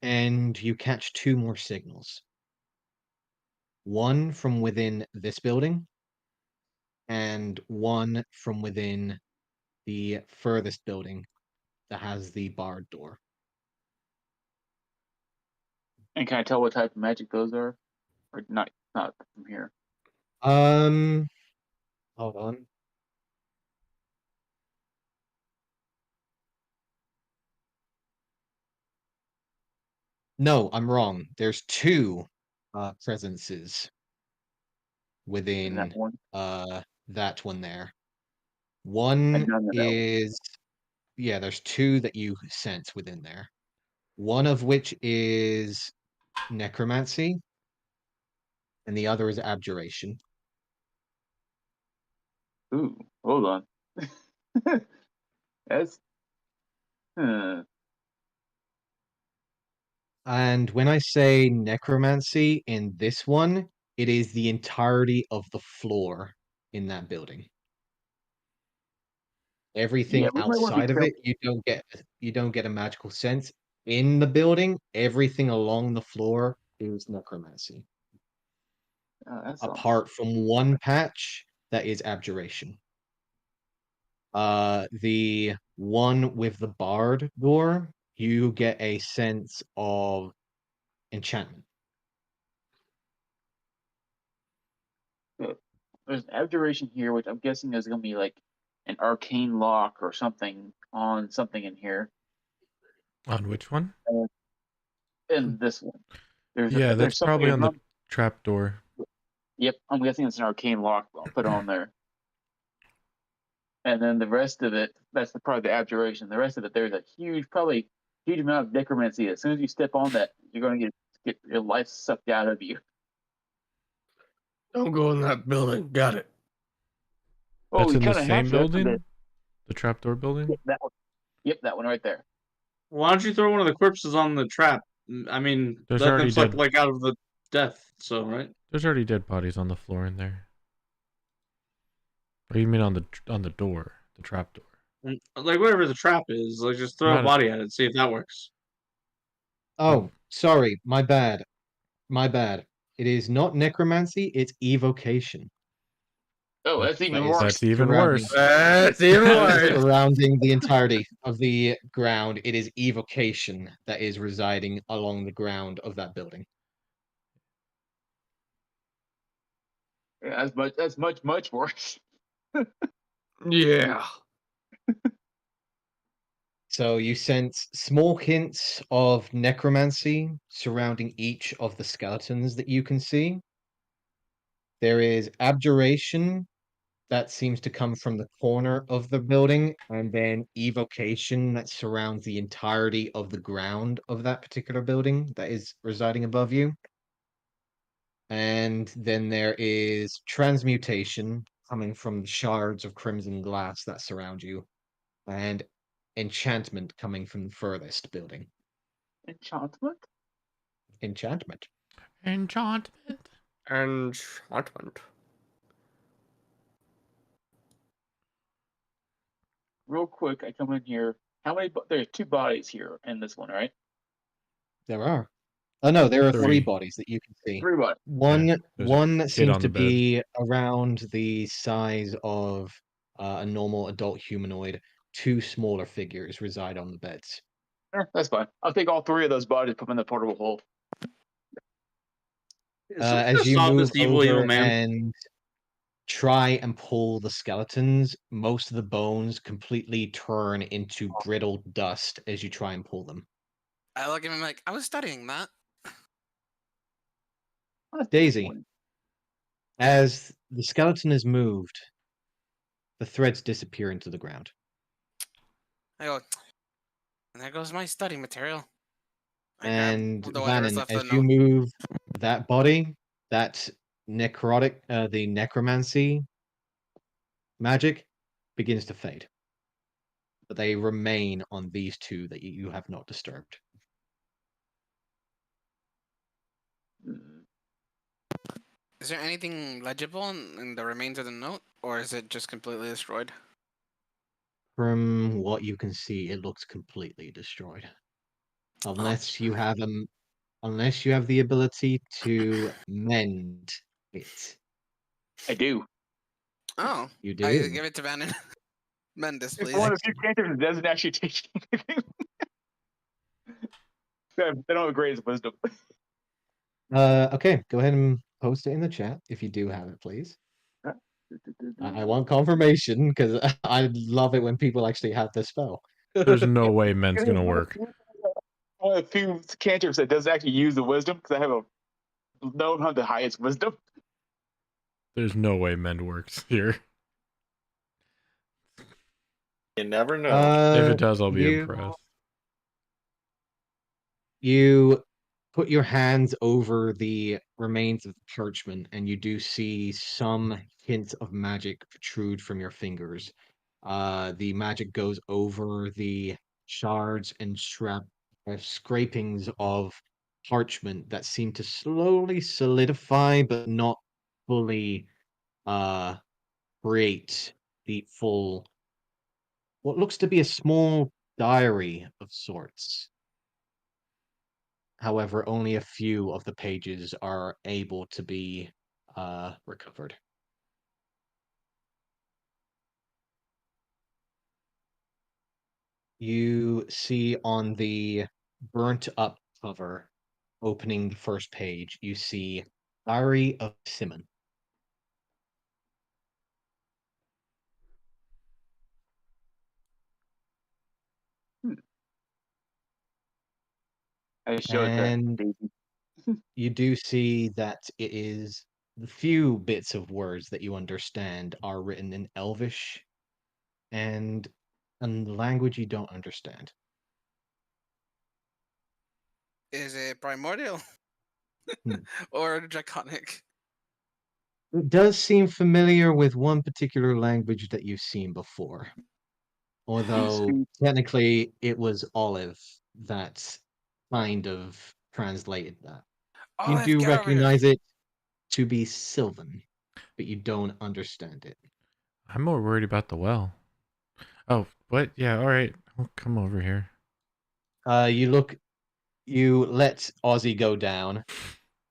and you catch 2 more signals. One from within this building and one from within the furthest building that has the barred door. And can I tell what type of magic those are? Or not from here. Hold on. No, I'm wrong. There's 2 presences In within that one? that one there. I One don't know that one. is yeah, there's 2 that you sense within there. One of which is necromancy, and the other is abjuration. Ooh, hold on. That's And when I say necromancy in this one, it is the entirety of the floor in that building. yeah, Everything we might want to be outside of it, careful. you don't get a magical sense. In the building, everything along the floor is necromancy. That sounds Apart from one patch that is abjuration. The one with the barred door, you get a sense of enchantment. good. There's an abjuration here, which I'm guessing is gonna be like an arcane lock or something on something in here. On which one? In this one, Yeah, that's there's something. probably on the trap door. Yep, I'm guessing it's an arcane lock. I'll put on there. And then the rest of it, that's probably the abjuration. The rest of it, there's a probably huge amount of necromancy. As soon as you step on that, you're going to get your life sucked out of you. Don't go in that building. Got it. Oh, That's you in the kind of have same to. That's building? The trapdoor building? that one. Yep, that one right there. Why don't you throw one of the corpses on the trap? I mean, There's let them already suck dead. like out of the death. So right. There's already dead bodies on the floor in there. Or you mean on the door, the trap door? Like whatever the trap is, like just throw a Might- body at it, see if that works. Oh, sorry, my bad. My bad. It is not necromancy, it's evocation. Oh, that's even that is worse. That's even surrounding- worse. That's even worse. surrounding the entirety of the ground. It is evocation that is residing along the ground of that building. Yeah, that's much worse. Yeah. So you sense small hints of necromancy surrounding each of the skeletons that you can see. There is abjuration that seems to come from the corner of the building, and then evocation that surrounds the entirety of the ground of that particular building that is residing above you. And then there is transmutation coming from the shards of crimson glass that surround you, and enchantment coming from the furthest building. Enchantment? Enchantment. Enchantment. Enchantment. Real quick, I come in here. How many? There's 2 bodies here in this one, right? There are. Oh no, there are 3 3. bodies that you can see. 3 bodies. One there's a one kid seems on to the bed. be around the size of a normal adult humanoid. 2 smaller figures reside on the beds. That's fine. I'll take all 3 of those bodies, put them in the portable hole. As you Stop move this evil over man. and try and pull the skeletons, most of the bones completely turn into brittle dust as you try and pull them. I look at him like, I was studying that. Daisy, as the skeleton is moved, the threads disappear into the ground. I go, and there goes my study material. I And grab whatever's Vannon, left of as the you note. move that body, that necrotic, the necromancy magic begins to fade. But they remain on these 2 that you have not disturbed. Is there anything legible in the remains of the note, or is it just completely destroyed? From what you can see, it looks completely destroyed. Unless you have unless you have the ability to mend it. I do. Oh, You I do. give it to Vannon. Mend this, It's please. one of the few cantrips that doesn't actually take anything. They don't have greatest wisdom. Okay, go ahead and post it in the chat if you do have it, please. I want confirmation because I love it when people actually have this spell. There's no way Ment's gonna work. One of the few cantrips that doesn't actually use the wisdom because I have a known on the highest wisdom. There's no way Ment works here. You never know. If it does, I'll be you impressed. you put your hands over the remains of the churchman, and you do see some hints of magic protrude from your fingers. The magic goes over the shards and scrapings of parchment that seem to slowly solidify, but not fully create the full, what looks to be a small diary of sorts. However, only a few of the pages are able to be recovered. You see on the burnt up cover, opening the first page, you see Diary of Simon. I showed And that. you do see that it is the few bits of words that you understand are written in Elvish and a language you don't understand. Is it primordial Hmm. or draconic? It does seem familiar with one particular language that you've seen before. Although technically it was Olive that kind of translated that. You Olive, do get over here. recognize it to be Sylvan, but you don't understand it. I'm more worried about the well. Oh, what? Yeah, all right. I'll come over here. You let Ozzy go down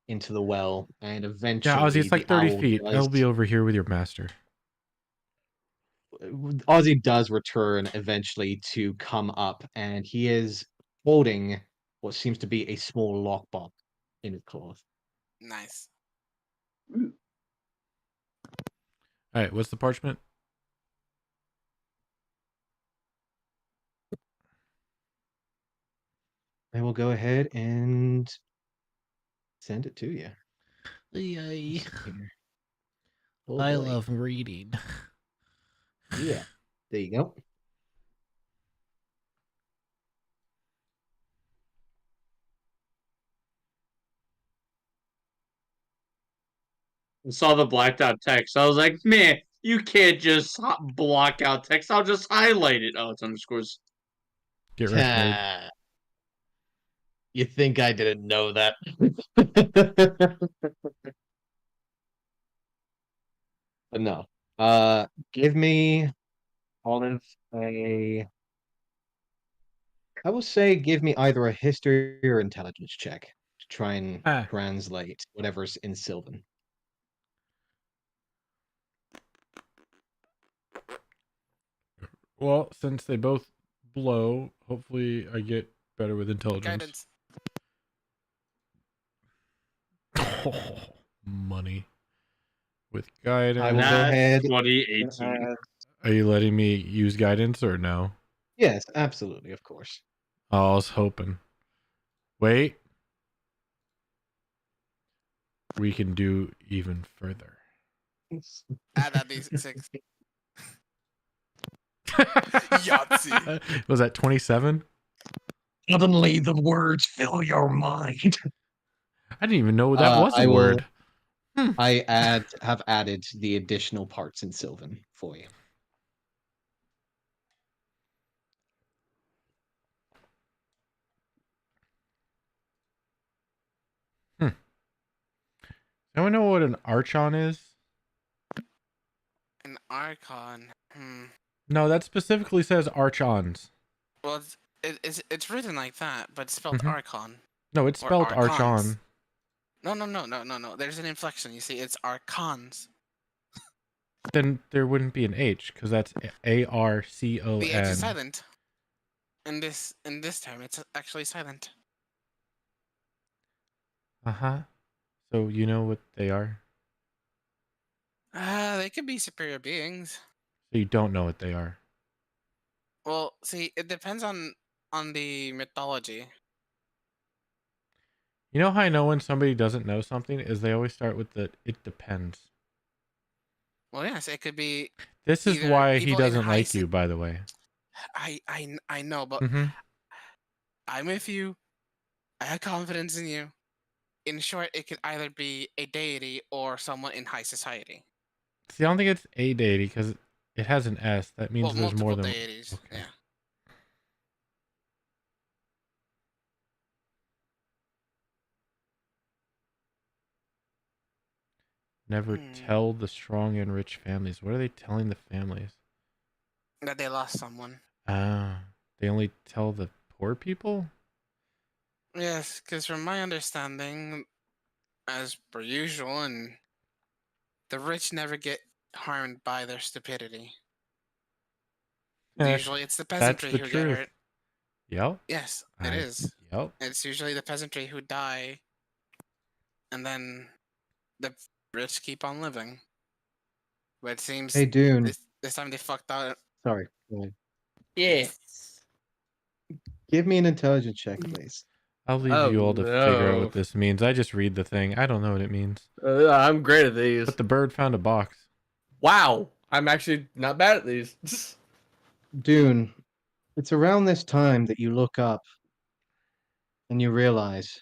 into the well, and Yeah, Ozzy, eventually it's like the 30 owl feet. does. I'll be over here with your master. Ozzy does return eventually to come up, and he is holding what seems to be a small lockbox in his claws. Nice. Ooh. All right, what's the parchment? I will go ahead and send it to you. Yay. Here. Oh, I boy. love reading. Yeah. There you go. I saw the blacked out text. I was like, man, you can't just block out text. I'll just highlight it. Oh, it's underscores. Get rich, nerd. You think I didn't know that? But no. Give me Olive a. I will say, give me either a history or intelligence check to try and Ah. translate whatever's in Sylvan. Well, since they both blow, hopefully I get better with intelligence. Guidance. Money. With guidance. I will go ahead. 2018. Are you letting me use guidance or no? Yes, absolutely, of course. Oh, I was hoping. Wait. We can do even further. Add that D6. Yahtzee. Was that 27? Suddenly the words fill your mind. I didn't even know that was I a will- word. I have added the additional parts in Sylvan for you. Anyone know what an archon is? An Archon. No, that specifically says archons. Well, it's written like that, but spelled Mhm. Archon. No, it's Or spelled archons. archon. No. There's an inflection. You see, it's Archons. Then there wouldn't be an H because that's The H is ARCON. silent. In this term, it's actually silent. Uh-huh. So you know what they are? They could be superior beings. So you don't know what they are. Well, see, it depends on the mythology. You know how I know when somebody doesn't know something is they always start with the it depends. Well, yes, it could be. This is Either why he people in doesn't high like you, by the way. I know, but Mm-hmm. I'm with you. I have confidence in you. In short, it could either be a deity or someone in high society. See, I don't think it's a deity because it has an S. That means Well, there's multiple more than deities. Okay. Yeah. Never tell the strong and rich families. What are they telling the families? That they lost someone. Ah, they only tell the poor people? Yes, because from my understanding, as per usual, and the rich never get harmed by their stupidity. Usually, it's the That's peasantry the who get truth. hurt. Yep. Yes, it is. Yep. It's usually the peasantry who die, and then the rich keep on living. But it seems Hey, Dune. this time they fucked out. Sorry. Go ahead. Yes. Give me an intelligence check, please. I'll leave Oh, you all to figure out no. what this means. I just read the thing. I don't know what it means. I'm great at these. But the bird found a box. Wow. I'm actually not bad at these. Dune, it's around this time that you look up and you realize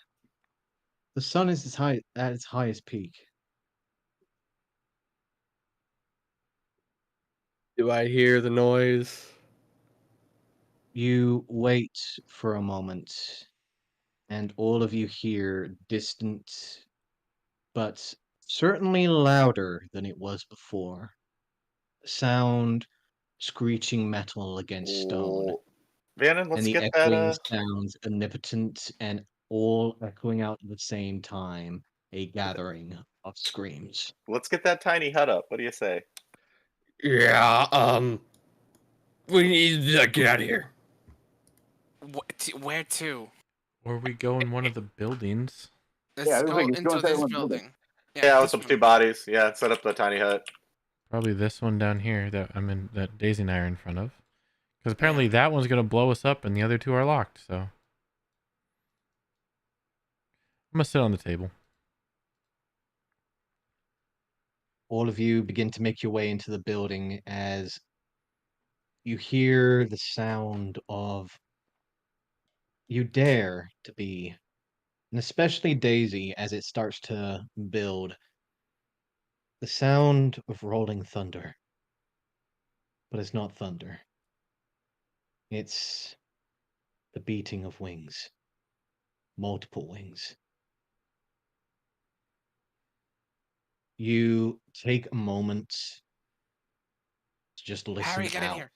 the sun is at its highest peak. Do I hear the noise? You wait for a moment, and all of you hear distant, but certainly louder than it was before. Sound screeching metal against stone. Oh, Vannon, let's And the get that. echoing sounds omnipotent and all echoing out at the same time, a gathering of screams. Let's get that tiny hut up. What do you say? Yeah, we need to get out of here. Where to? Or we go in one of the buildings. Let's Yeah, I was go like, it's into going to this one building. building. Yeah, with this the two bodies. Yeah, set up the tiny hut. Probably this one down here that I'm in, that Daisy and I are in front of. Because apparently that one's going to blow us up and the other two are locked, so. I'm going to sit on the table. All of you begin to make your way into the building as you hear the sound of you dare to be, and especially Daisy as it starts to build, the sound of rolling thunder. But it's not thunder. It's the beating of wings. Multiple wings. You take a moment to just listen Harry, get in out. here.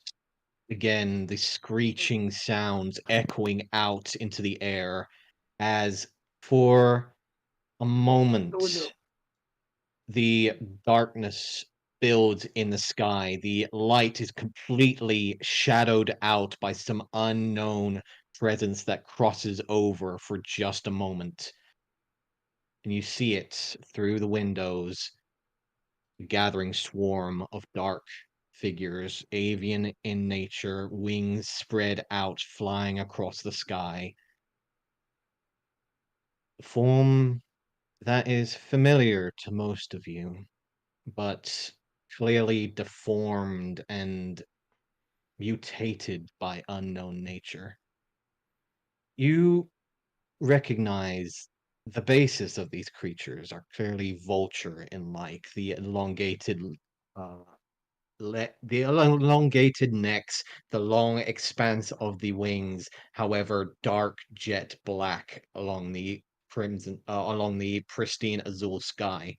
Again, the screeching sounds echoing out into the air as for a moment the darkness builds in the sky. The light is completely shadowed out by some unknown presence that crosses over for just a moment. And you see it through the windows, a gathering swarm of dark figures, avian in nature, wings spread out, flying across the sky. A form that is familiar to most of you, but clearly deformed and mutated by unknown nature. You recognize the basis of these creatures are clearly vulture in like the uh, elongated necks, the long expanse of the wings, however, dark jet black along the along the pristine azure sky.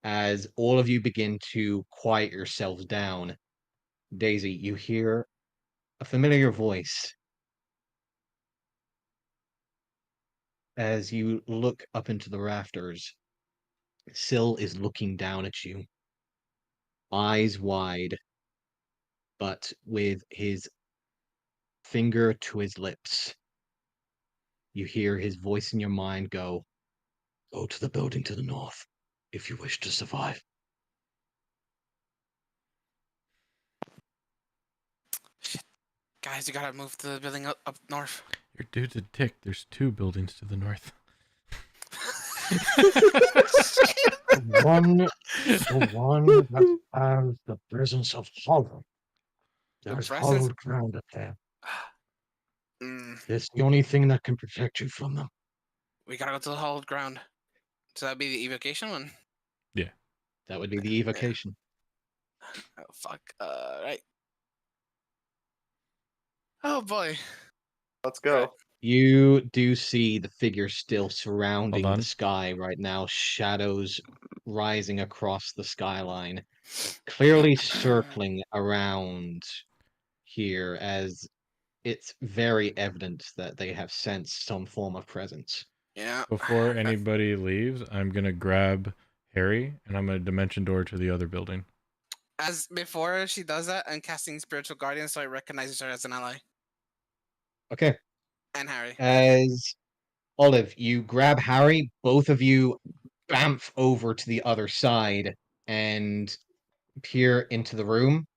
As all of you begin to quiet yourselves down, Daisy, you hear a familiar voice as you look up into the rafters. Syl is looking down at you, eyes wide, but with his finger to his lips. You hear his voice in your mind go, "Go to the building to the north if you wish to survive." Guys, you gotta move to the building up north. Your dude's a dick. There's 2 buildings to the north. The one that has the presence of hollow. There's presence- hollowed ground up there. Mm, It's the only thing that can protect you from them. we gotta go to the hollowed ground. So that'd be the evocation one? That would be the evocation. Oh, fuck. Right. Oh, boy. Let's go. Right. You do see the figure still surrounding on. the sky right now, shadows rising across the skyline, clearly circling around here as it's very evident that they have sensed some form of presence. Yeah. Before anybody leaves, I'm going to grab Harry and I'm going to dimension door to the other building. As before she does that, I'm casting Spiritual Guardian, so I recognize her as an ally. Okay. And Harry. As Olive, you grab Harry, both of you bamf over to the other side and peer into the room.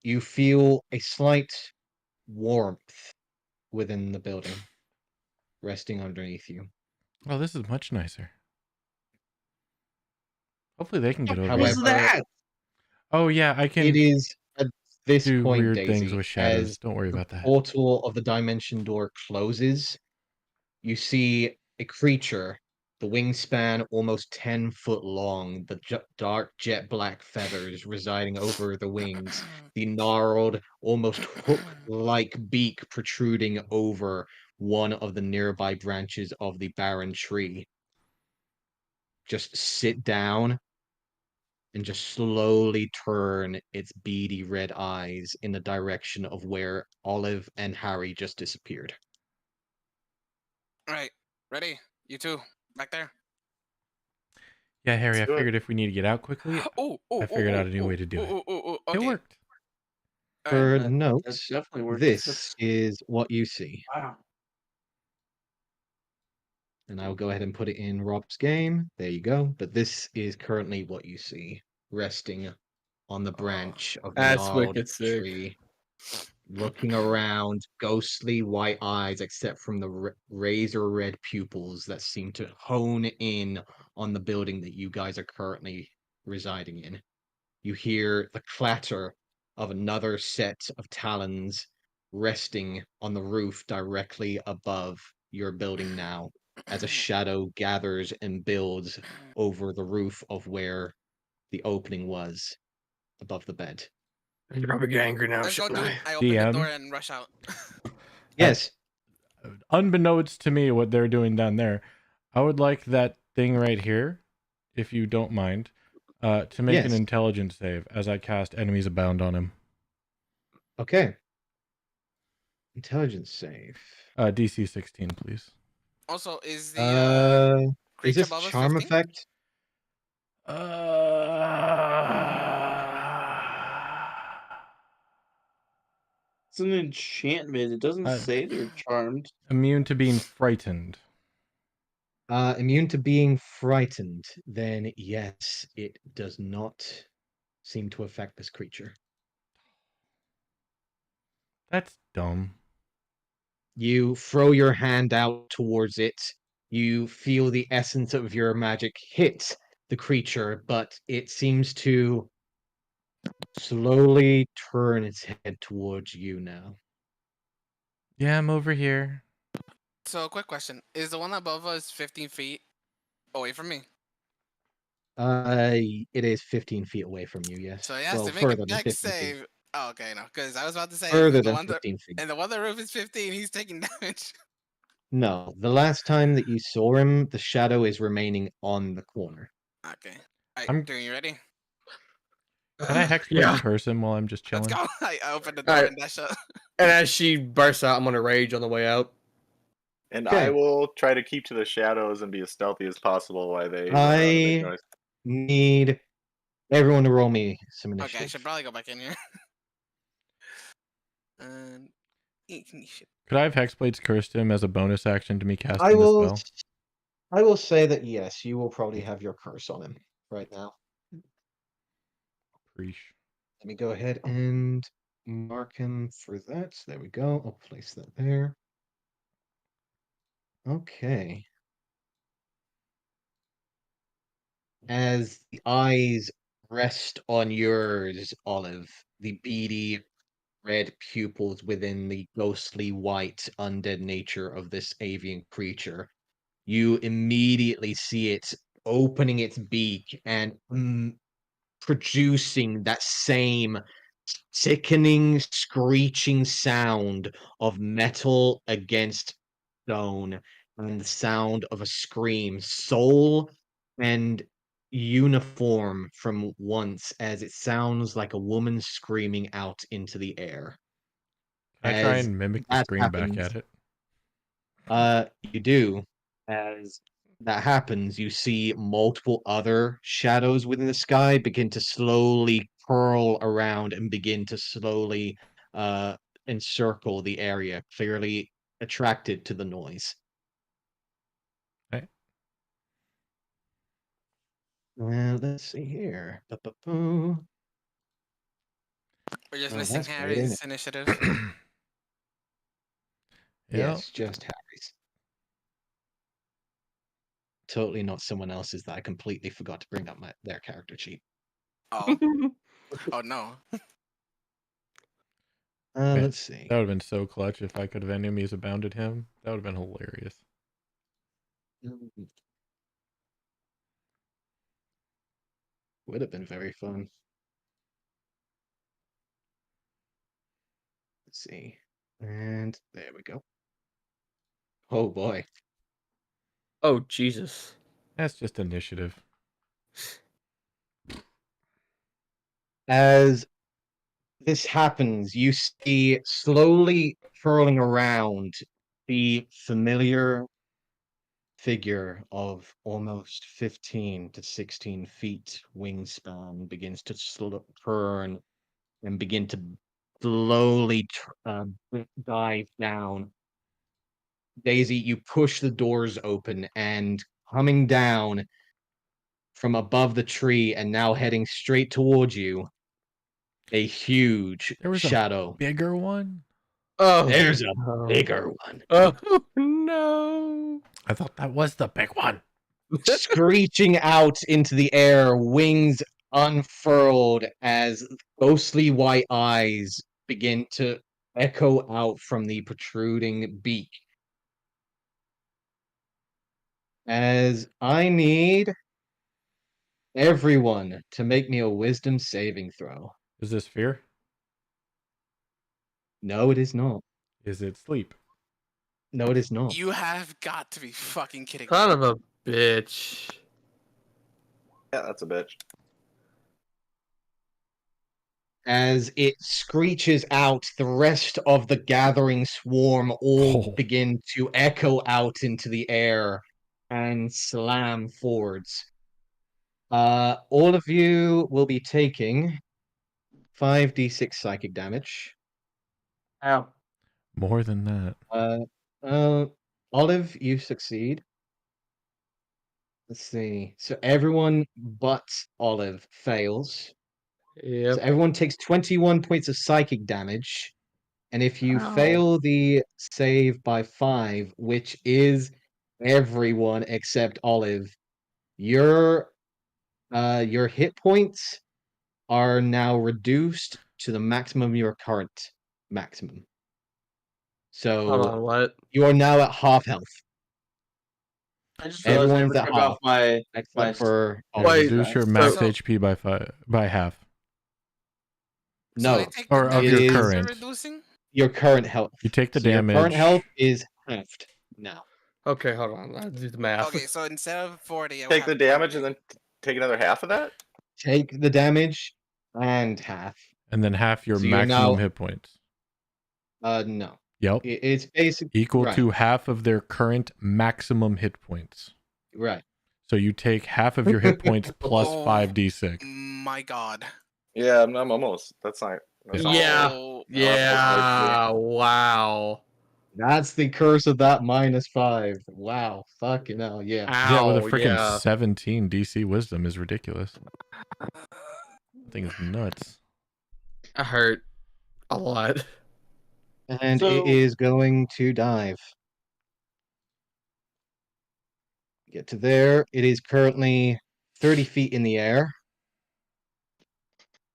You feel a slight warmth within the building, resting underneath you. Oh, this is much nicer. Hopefully they can get over However, here. that? Oh, yeah, I can it is at this do point, weird Daisy, things with shadows. as Don't worry the about that. portal of the dimension door closes, you see a creature, the wingspan almost 10 foot long, the dark jet black feathers residing over the wings, the gnarled, almost hook-like beak protruding over one of the nearby branches of the barren tree. Just sit down and just slowly turn its beady red eyes in the direction of where Olive and Harry just disappeared. Right. Ready? You two. Back there. Yeah, Harry, I Let's do it. figured if we need to get out quickly, I figured out a new way to do it. Okay. It worked. For That notes, definitely works. this is what you see. Wow. And I'll go ahead and put it in Rob's game. There you go. But this is currently what you see, resting on the branch of the That's gnarled wicked sick. tree, looking around, ghostly white eyes, except from the razor red pupils that seem to hone in on the building that you guys are currently residing in. You hear the clatter of another set of talons resting on the roof directly above your building now, as a shadow gathers and builds over the roof of where the opening was above the bed. You're probably get angry now, Let's go, shouldn't dude. I? I open the DM? door and rush out. Yes. Unbeknownst to me, what they're doing down there, I would like that thing right here, if you don't mind, to make an Yes. intelligence save as I cast Enemies Abound on him. Okay. Intelligence save. DC 16, please. Also, is the Is creature this above us charm 15? effect? It's an enchantment. It doesn't say they're charmed. Immune to being frightened. Immune to being frightened. Then yes, it does not seem to affect this creature. That's dumb. You throw your hand out towards it. You feel the essence of your magic hit the creature, but it seems to slowly turn its head towards you now. Yeah, I'm over here. So, quick question: is the one above us 15 feet away from me? It is 15 feet away from you, yes. So he has Well, to make a further than dex 15 feet. save. Oh, okay, no, because I was about to say, Further the than one 15 feet. and the one that roof is 15. He's taking damage. No, the last time that you saw him, the shadow is remaining on the corner. Okay. All I'm- right, doing you ready? Can I Hexblade Yeah. curse him while I'm just chilling? Let's go. I open the door Alright. and dash up. And as she bursts out, I'm gonna rage on the way out. And Okay. I will try to keep to the shadows and be as stealthy as possible while they run around and make I noise. need everyone to roll me some Okay, I initiative. should probably go back in here. And initiative. Could I have Hexblades cursed him as a bonus action to me casting I will. the spell? I will say that yes, you will probably have your curse on him right now. Preach. Let me go ahead and mark him for that. There we go. I'll place that there. Okay. As the eyes rest on yours, Olive, the beady red pupils within the ghostly white undead nature of this avian creature, you immediately see it opening its beak and producing that same sickening, screeching sound of metal against stone and the sound of a scream, soul and uniform from once, as it sounds like a woman screaming out into the air. Can I try As and mimic the that scream back happens, at it? You do. As that happens, you see multiple other shadows within the sky begin to slowly curl around and begin to slowly encircle the area, clearly attracted to the noise. Right. Well, let's see here. Ba-ba-boo. We're just Oh, missing that's great, ain't Harry's initiative. Yeah. Yes, just Harry's. Totally not someone else's that I completely forgot to bring up their character sheet. Oh. Oh no. Man, Let's see. That would have been so clutch if I could have Enemies Abounded him. That would have been hilarious. Would have been very fun. Let's see. And there we go. Oh boy. Oh Jesus. That's just initiative. As this happens, you see slowly curling around the familiar figure of almost 15 to 16 feet wingspan begins to turn and begin to slowly dive down. Daisy, you push the doors open, and coming down from above the tree and now heading straight towards you, a huge There was a shadow. bigger one? Oh, There's a no. bigger one. Oh no! I thought that was the big one. Screeching out into the air, wings unfurled as ghostly white eyes begin to echo out from the protruding beak. As I need everyone to make me a wisdom saving throw. Is this fear? No, it is not. Is it sleep? No, it is not. You have got to be fucking kidding me. Son of a bitch. Yeah, that's a bitch. As it screeches out, the rest of the gathering swarm all Oh. begin to echo out into the air and slam forwards. All of you will be taking 5d6 psychic damage. Ow. More than that. Olive, you succeed. Let's see. So everyone but Olive fails. Yep. So everyone takes 21 points of psychic damage. And if you Ow. fail the save by 5, which is everyone except Olive, your hit points are now reduced to the maximum of your current maximum. Hold So on, what? you are now at half health, I just realized I Everyone's never at took off half. my except for Yeah, Olive. Wait, reduce your so- max so- HP by half. So I No, take Or the of your damage after current. reducing? your current health. You take the So damage. Your current health is halved now. Okay, hold on. I'll do the math. Okay, so instead of 40, I will Take the have damage 20. and then take another half of that? Take the damage and half. And then half your So you're maximum now- hit points. No. Yep. It's basic Equal right, to half of their current maximum hit points. right. So you take half of your hit points plus Oh. 5d6. My god. Yeah, I'm almost. That's not. That's not Yeah. Oh, Yeah, wow. That's the curse of that -5. Wow. Fucking hell, yeah. Yeah, with a Ow, freaking yeah. 17 DC wisdom is ridiculous. That thing is nuts. I hurt a lot. And So- it is going to dive. Get to there. It is currently 30 feet in the air.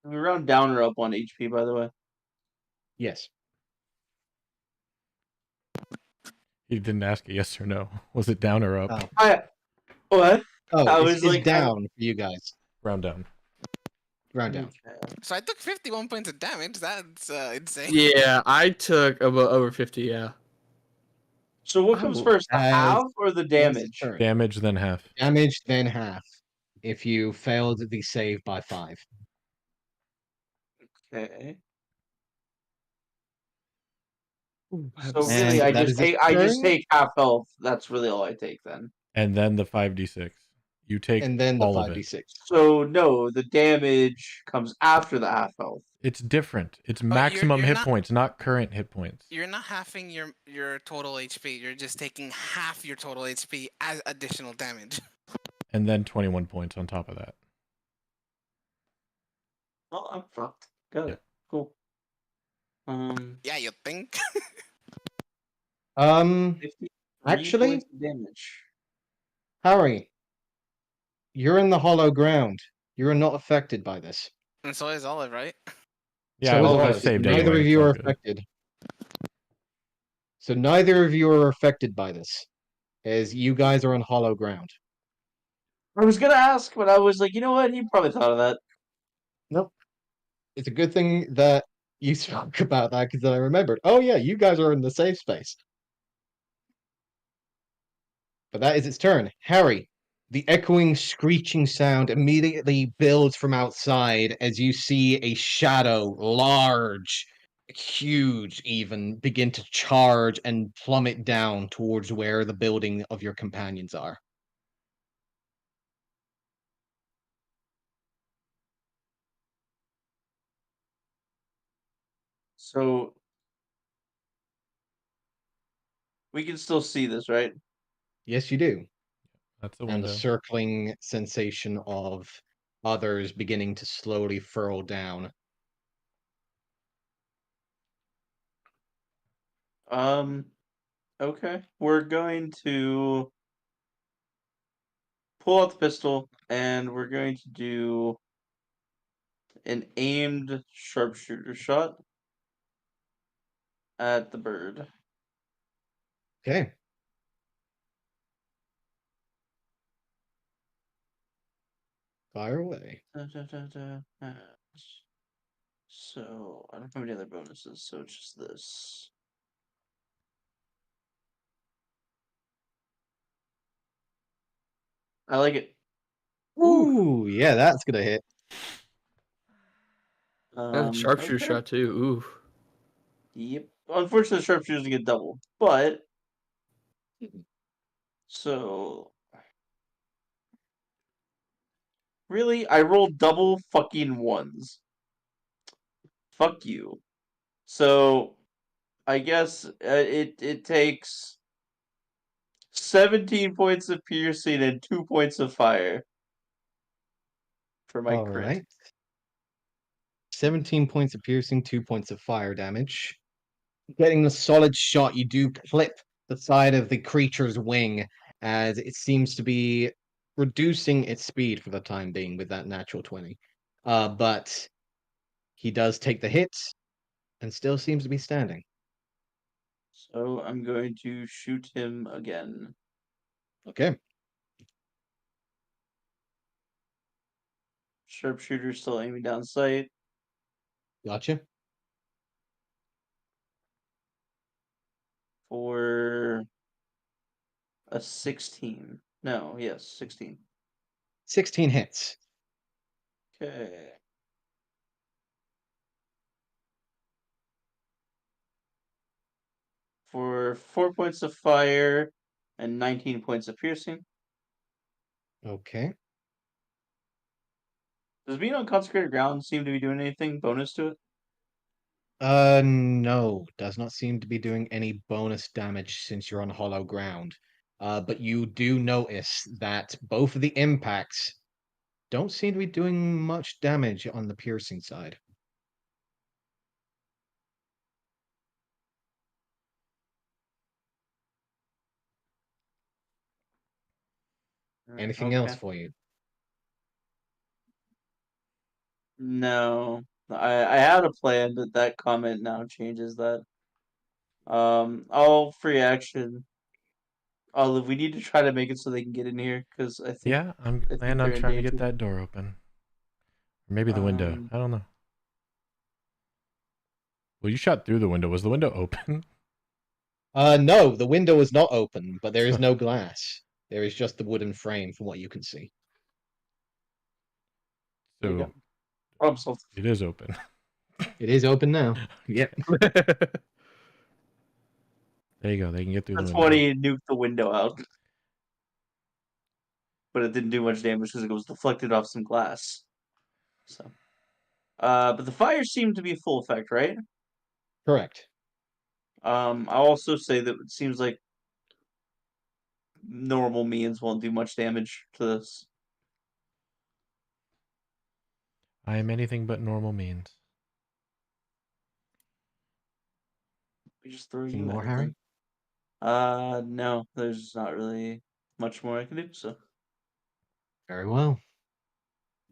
We round down or up on HP, by the way. Yes. He didn't ask a yes or no. Was it down or up? Oh. What? Oh, I it's, was it's like, down for you guys. Round down. Round down. So I took 51 points of damage. That's insane. Yeah, I took about over 50, yeah. So what comes Oh, first, the as- half or the It's damage? turn. Damage, then half. Damage, then half. If you failed the save by 5. Okay. Ooh, I have So to- really, And I that just is its take turn. half health. That's really all I take then. And then the 5d6. You take And then the all of it. 5d6. So no, the damage comes after the half health. It's different. It's you're- maximum you're hit not- points, not current hit points. You're not halving your total HP. You're just taking half your total HP as additional damage. And then 21 points on top of that. Oh, I'm fucked. Got it. Cool. Yeah, you think? 53 Actually, points of damage. Harry, you're in the hollow ground. You are not affected by this. And so is Olive, right? Yeah, So I, is I Olive. saved Neither anyway. of It's you all are good. affected. So neither of you are affected by this, as you guys are on hollow ground. I was gonna ask, but I was like, you know what? He probably thought of that. Nope. It's a good thing that you spoke about that because then I remembered. Oh yeah, you guys are in the safe space. But that is its turn. Harry, the echoing, screeching sound immediately builds from outside as you see a shadow, large, huge, even begin to charge and plummet down towards where the building of your companions are. So we can still see this, right? Yes, you do. That's the And the window. circling sensation of others beginning to slowly furl down. Okay. We're going to pull out the pistol and we're going to do an aimed sharpshooter shot at the bird. Okay. Fire away. So I don't have any other bonuses, so it's just this. I like it. Ooh, yeah, that's gonna hit. Sharpshooter Okay. shot too. Ooh. Yep. Unfortunately, the sharpshooters get double, but so really, I rolled double fucking ones. Fuck you. So I guess it takes 17 points of piercing and 2 points of fire for my All crit. right. 17 points of piercing, 2 points of fire damage. Getting the solid shot, you do clip the side of the creature's wing as it seems to be reducing its speed for the time being with that natural 20. But he does take the hit and still seems to be standing. So I'm going to shoot him again. Okay. Sharpshooter still aiming down sight Gotcha. for a 16. No, yes, 16. 16 hits. Okay. For 4 points of fire and 19 points of piercing. Okay. Does being on consecrated ground seem to be doing anything bonus to it? No, does not seem to be doing any bonus damage since you're on hollow ground. But you do notice that both of the impacts don't seem to be doing much damage on the piercing side. Anything else Okay. for you? No. I had a plan, but that comment now changes that. I'll free action. Olive, we need to try to make it so they can get in here because Yeah, I'm I think planning on they're in trying to get danger. that door open. Or maybe the window. I don't know. Well, you shot through the window. Was the window open? No, the window is not open, but there is no glass. There is just the wooden frame from what you can see. There you So go. Problem solved. it is open. It is open now. Yep. There you go. They can get through the That's window. 20 nuked the window out. But it didn't do much damage because it was deflected off some glass. So but the fire seemed to be full effect, right? Correct. I'll also say that it seems like normal means won't do much damage to this. I am anything but normal means. We just throw Anything you more, anything. Harry? No, there's not really much more I can do, so. Very well.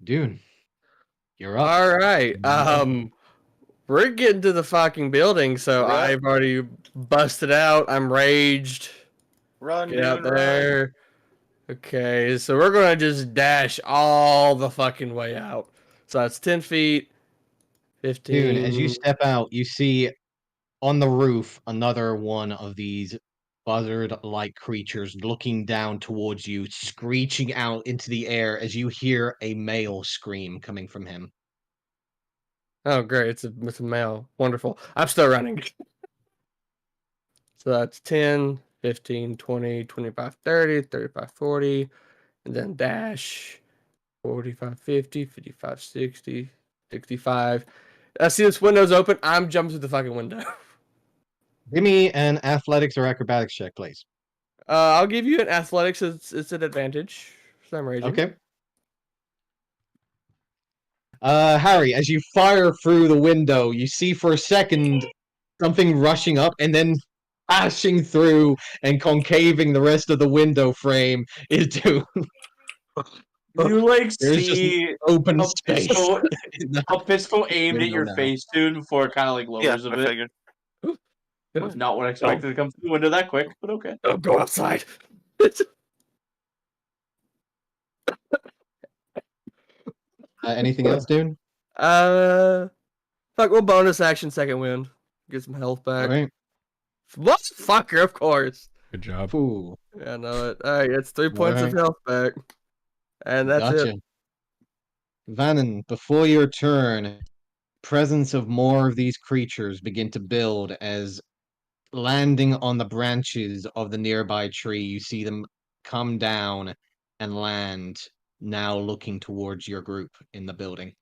Dune, you're up. All right. We're getting to the fucking building, so Hurry up. I've already busted out. I'm raged. Run, Get out Dune, run. there. Okay, so we're gonna just dash all the fucking way out. So that's 10 feet, 15. Dune, as you step out, you see on the roof another one of these buzzard-like creatures looking down towards you, screeching out into the air as you hear a male scream coming from him. Oh, great. It's a male. Wonderful. I'm still running. So that's 10, 15, 20, 25, 30, 35, 40, and then dash 45, 50, 55, 60, 65. I see this window's open. I'm jumping through the fucking window. Give me an athletics or acrobatics check, please. I'll give you an athletics. It's an advantage. So I'm raging. Okay. Harry, as you fire through the window, you see for a second something rushing up and then crashing through and concaving the rest of the window frame into You like there's just see open a space. pistol, in the a pistol aimed at window your now. face, dude, before it kind of like Yeah, lowers a I bit. figured. Was not what I expected to come through the window that quick, but okay. Oh, go outside. Anything else, dude? Fuck, we'll bonus action second wind. Get some health back. All right. Fucker, of course. Good job. Ooh, Yeah, I know it. Alright, it's 3 points of Alright. health back. And that's gotcha. it. Vannon, before your turn, presence of more of these creatures begin to build as landing on the branches of the nearby tree, you see them come down and land, now looking towards your group in the building.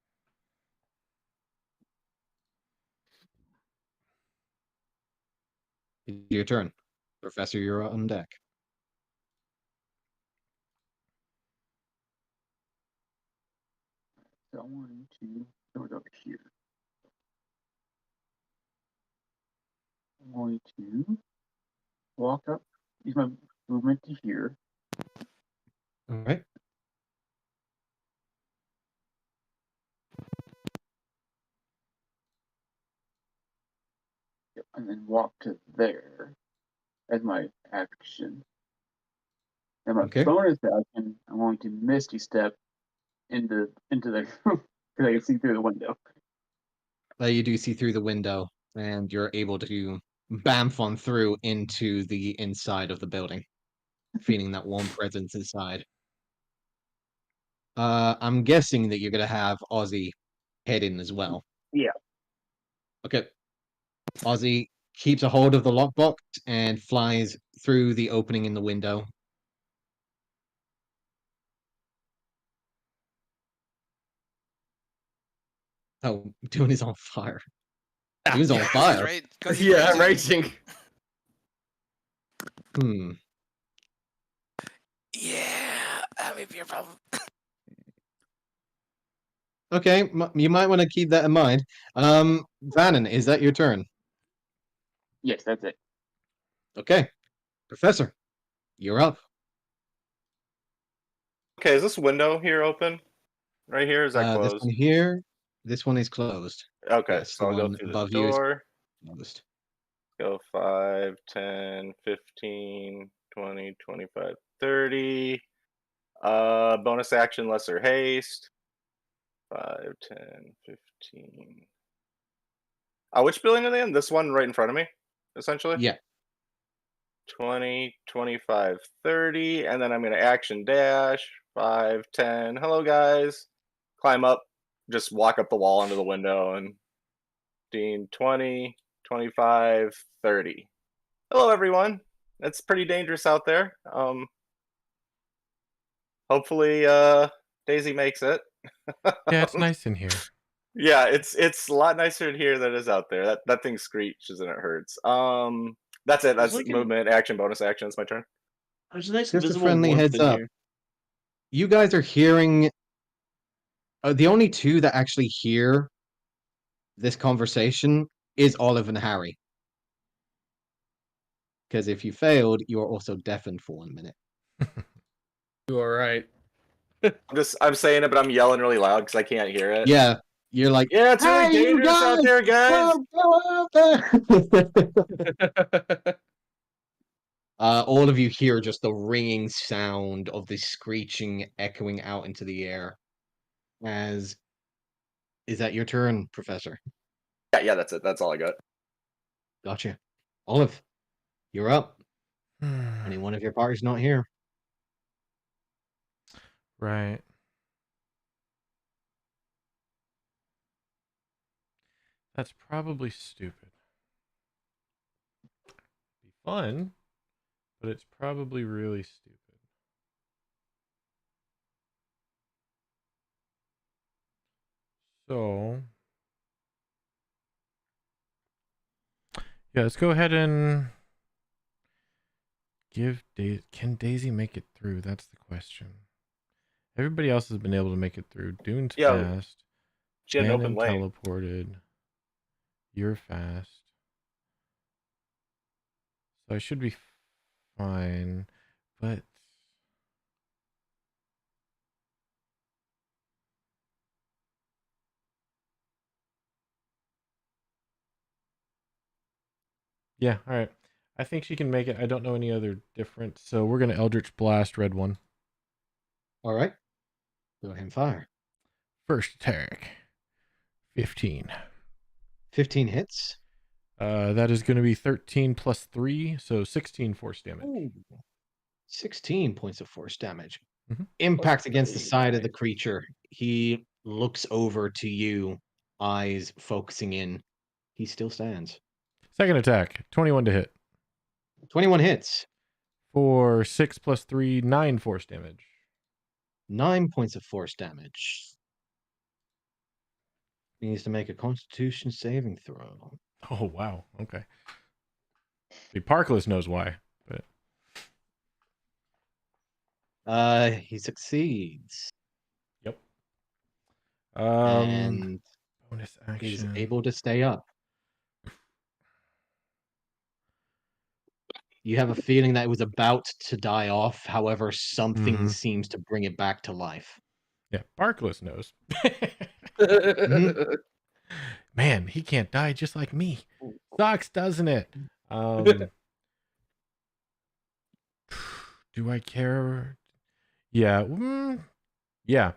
Your turn. Professor, you're on deck. So I want to go over here. I'm going to walk up, use my movement to here. All right. And then walk to there as my action. And my Okay. bonus action, I'm going to Misty Step into there because I can see through the window. You do see through the window, and you're able to bamf on through into the inside of the building, feeling that warm presence inside. I'm guessing that you're gonna have Ozzy head in as well. Yeah. Okay. Ozzy keeps a hold of the lockbox and flies through the opening in the window. Oh, Dune is on fire. Dune's on Yeah, 'cause fire. He's, 'cause he's Yeah, I'm raging. raging. Hmm. Yeah, that may be a problem. Okay, you might want to keep that in mind. Vannon, is that your turn? Yes, that's it. Okay. Professor, you're up. Okay, is this window here open? Right here? Is that This closed? one here, this one is closed. Okay, Yes, so the I'll go one through the above you is door. closed. Go 5, 10, 15, 20, 25, 30. Bonus action, lesser haste. 5, 10, 15. Which building are they in? This one right in front of me, essentially? Yeah. 20, 25, 30. And then I'm going to action dash. 5, 10. Hello, guys. Climb up. Just walk up the wall into the window and 20, 25, 30. Hello, everyone. It's pretty dangerous out there. Hopefully, Daisy makes it. Yeah, it's nice in here. Yeah, it's a lot nicer in here than it is out there. That thing screeches and it hurts. That's it. That's movement, action, bonus action. It's my turn. There's a nice Just a visible friendly warmth heads in up. here. You guys are hearing. The only two that actually hear this conversation is Olive and Harry. Because if you failed, you are also deafened for 1 minute. You are right. I'm saying it, but I'm yelling really loud because I can't hear it. Yeah, you're like, Yeah, it's really "Hey, you dangerous out guys, there, guys. go out there!" All of you hear just the ringing sound of the screeching echoing out into the air. As is that your turn, Professor? Yeah, that's it. That's all I got. Gotcha. Olive, you're up. Any one of your party's not here. Right. That's probably stupid. Be fun, but it's probably really stupid. So, yeah, let's go ahead and give Daisy. Can Daisy make it through? That's the question. Everybody else has been able to make it through. Dune's Yeah, fast. she had an Bannon open lane. teleported. You're fast. So I should be fine. But yeah, all right. I think she can make it. I don't know any other difference. So we're going to Eldritch Blast red one. All right. Go ahead and fire. First attack. 15. 15 hits. That is going to be 13 plus 3, so 16 force damage. Ooh. 16 points of force damage. Mhm. Impact against the side of the creature. He looks over to you, eyes focusing in. He still stands. Second attack. 21 to hit. 21 hits. For 6 plus 3, 9 force damage. 9 points of force damage. He needs to make a Constitution saving throw. Oh, wow. Okay. See, Parkless knows why, but He succeeds yep. and Bonus is action. able to stay up. You have a feeling that it was about to die off. However, something Mhm. seems to bring it back to life. Yeah, Parkless knows. Mhm. Man, he can't die just like me. Sucks, doesn't it? Do I care? Yeah. Yeah.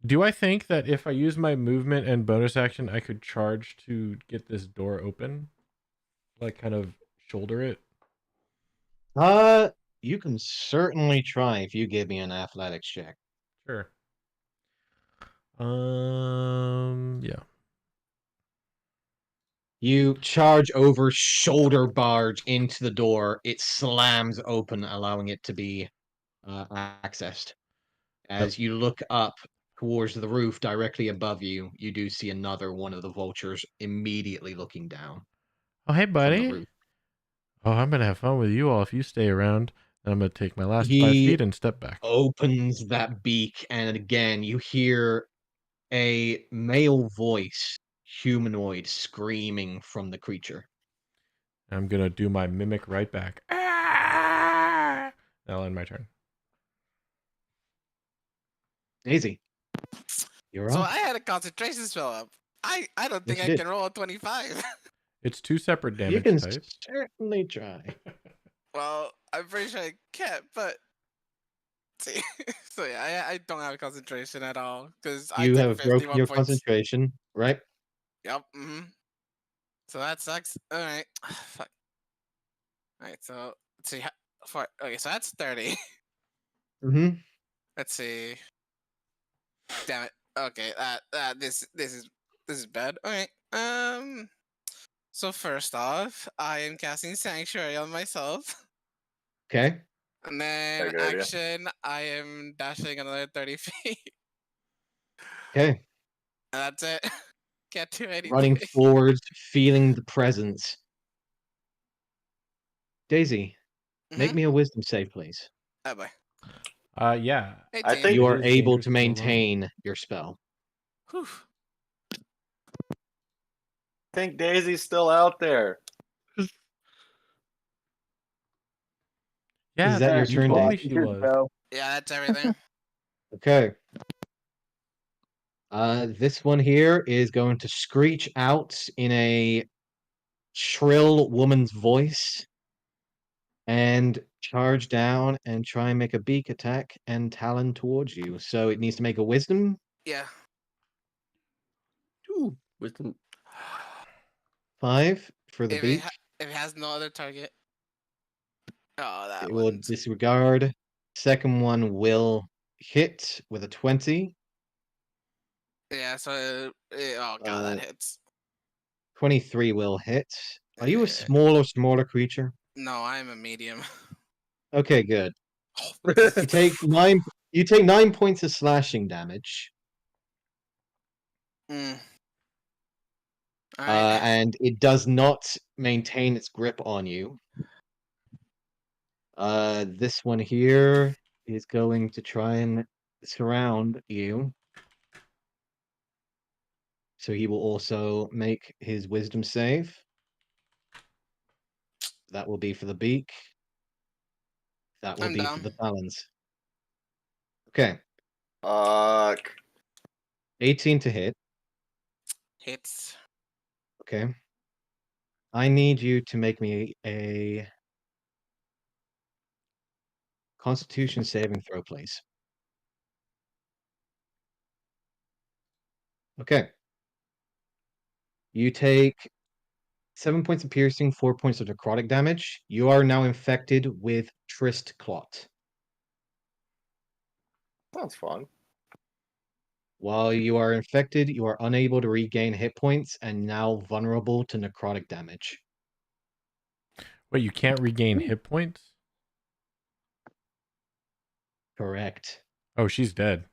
Do I think that if I use my movement and bonus action, I could charge to get this door open? Like, kind of shoulder it? You can certainly try if you give me an athletics check. Sure. Yeah. You charge over, shoulder barge into the door. It slams open, allowing it to be accessed. As you look up towards the roof directly above you, you do see another one of the vultures immediately looking down Oh, hey, from the buddy. roof. Oh, I'm going to have fun with you all if you stay around. I'm going to take my last 5 He feet and step back. opens that beak, and again, you hear a male voice, humanoid, screaming from the creature. I'm going to do my mimic right back. Ah! That'll end my turn. Daisy, you're So up. I had a concentration spell up. I don't think Yes, I you did. can roll a 25. It's 2 separate You damage can types. certainly try. Well, I'm pretty sure I can't, but see. So yeah, I don't have concentration at all because I You took have broken 51 your points. concentration, right? Yep. So that sucks. All right. Fuck. All right. So let's see. Okay, so that's 30. Mm-hmm. Let's see. Damn it. Okay. This is bad. All right. So first off, I am casting Sanctuary on myself. Okay. And then Good idea. action, I am dashing another 30 feet. Okay. And that's it. Can't do anything. Running forwards, feeling the presence. Daisy, make Mhm. me a wisdom save, please. Oh boy. Yeah. 18. I think You It are is able dangerous to go alone. maintain your spell. Whew. I think Daisy's still out there. Yeah, Is that your you turn, told me Daisy? she was. Yeah, that's everything. Okay. This one here is going to screech out in a shrill woman's voice and charge down and try and make a beak attack and talon towards you. So it needs to make a wisdom. Yeah. Ooh, wisdom. 5 for the If beak. if it has no other target. Oh, that It will one's. disregard. Second one will hit with a 20. Yeah, so oh god, that hits. 23 will hit. Are you a Eh, smaller creature? No, I'm a medium. Okay, good. You take 9 points of slashing damage. Mm. All right. And it does not maintain its grip on you. This one here is going to try and surround you. So he will also make his wisdom save. That will be for the beak. That will I'm be for down. the talons. Okay, Fuck. 18 to hit. Hits. Okay. I need you to make me a Constitution saving throw, please. Okay. You take 7 points of piercing, 4 points of necrotic damage. You are now infected with Trist Clot. Sounds fun. While you are infected, you are unable to regain hit points and now vulnerable to necrotic damage. Wait, you can't regain hit points? Correct. Oh, she's dead.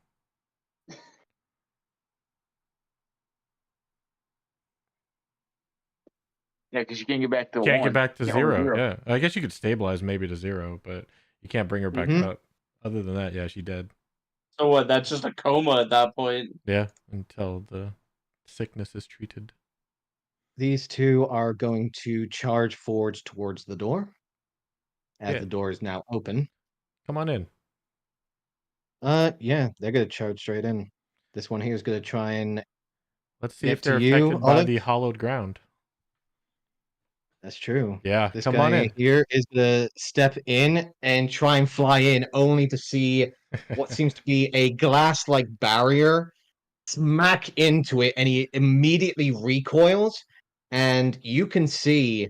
Yeah, because you can't get back to Can't one. get back to Can't roll zero. Yeah, I guess you could stabilize maybe to 0, but you can't bring her back Mhm. up. Other than that, yeah, she dead. So what? That's just a coma at that point. Yeah, until the sickness is treated. These two are going to charge forward towards the door. As Yeah. the door is now open. Come on in. Yeah, they're gonna charge straight in. This one here is gonna try and Let's see get if to they're you, affected by Olive. the hollowed ground. That's true. Yeah, This come on guy in. here is gonna step in and try and fly in, only to see what seems to be a glass-like barrier smack into it, and he immediately recoils. And you can see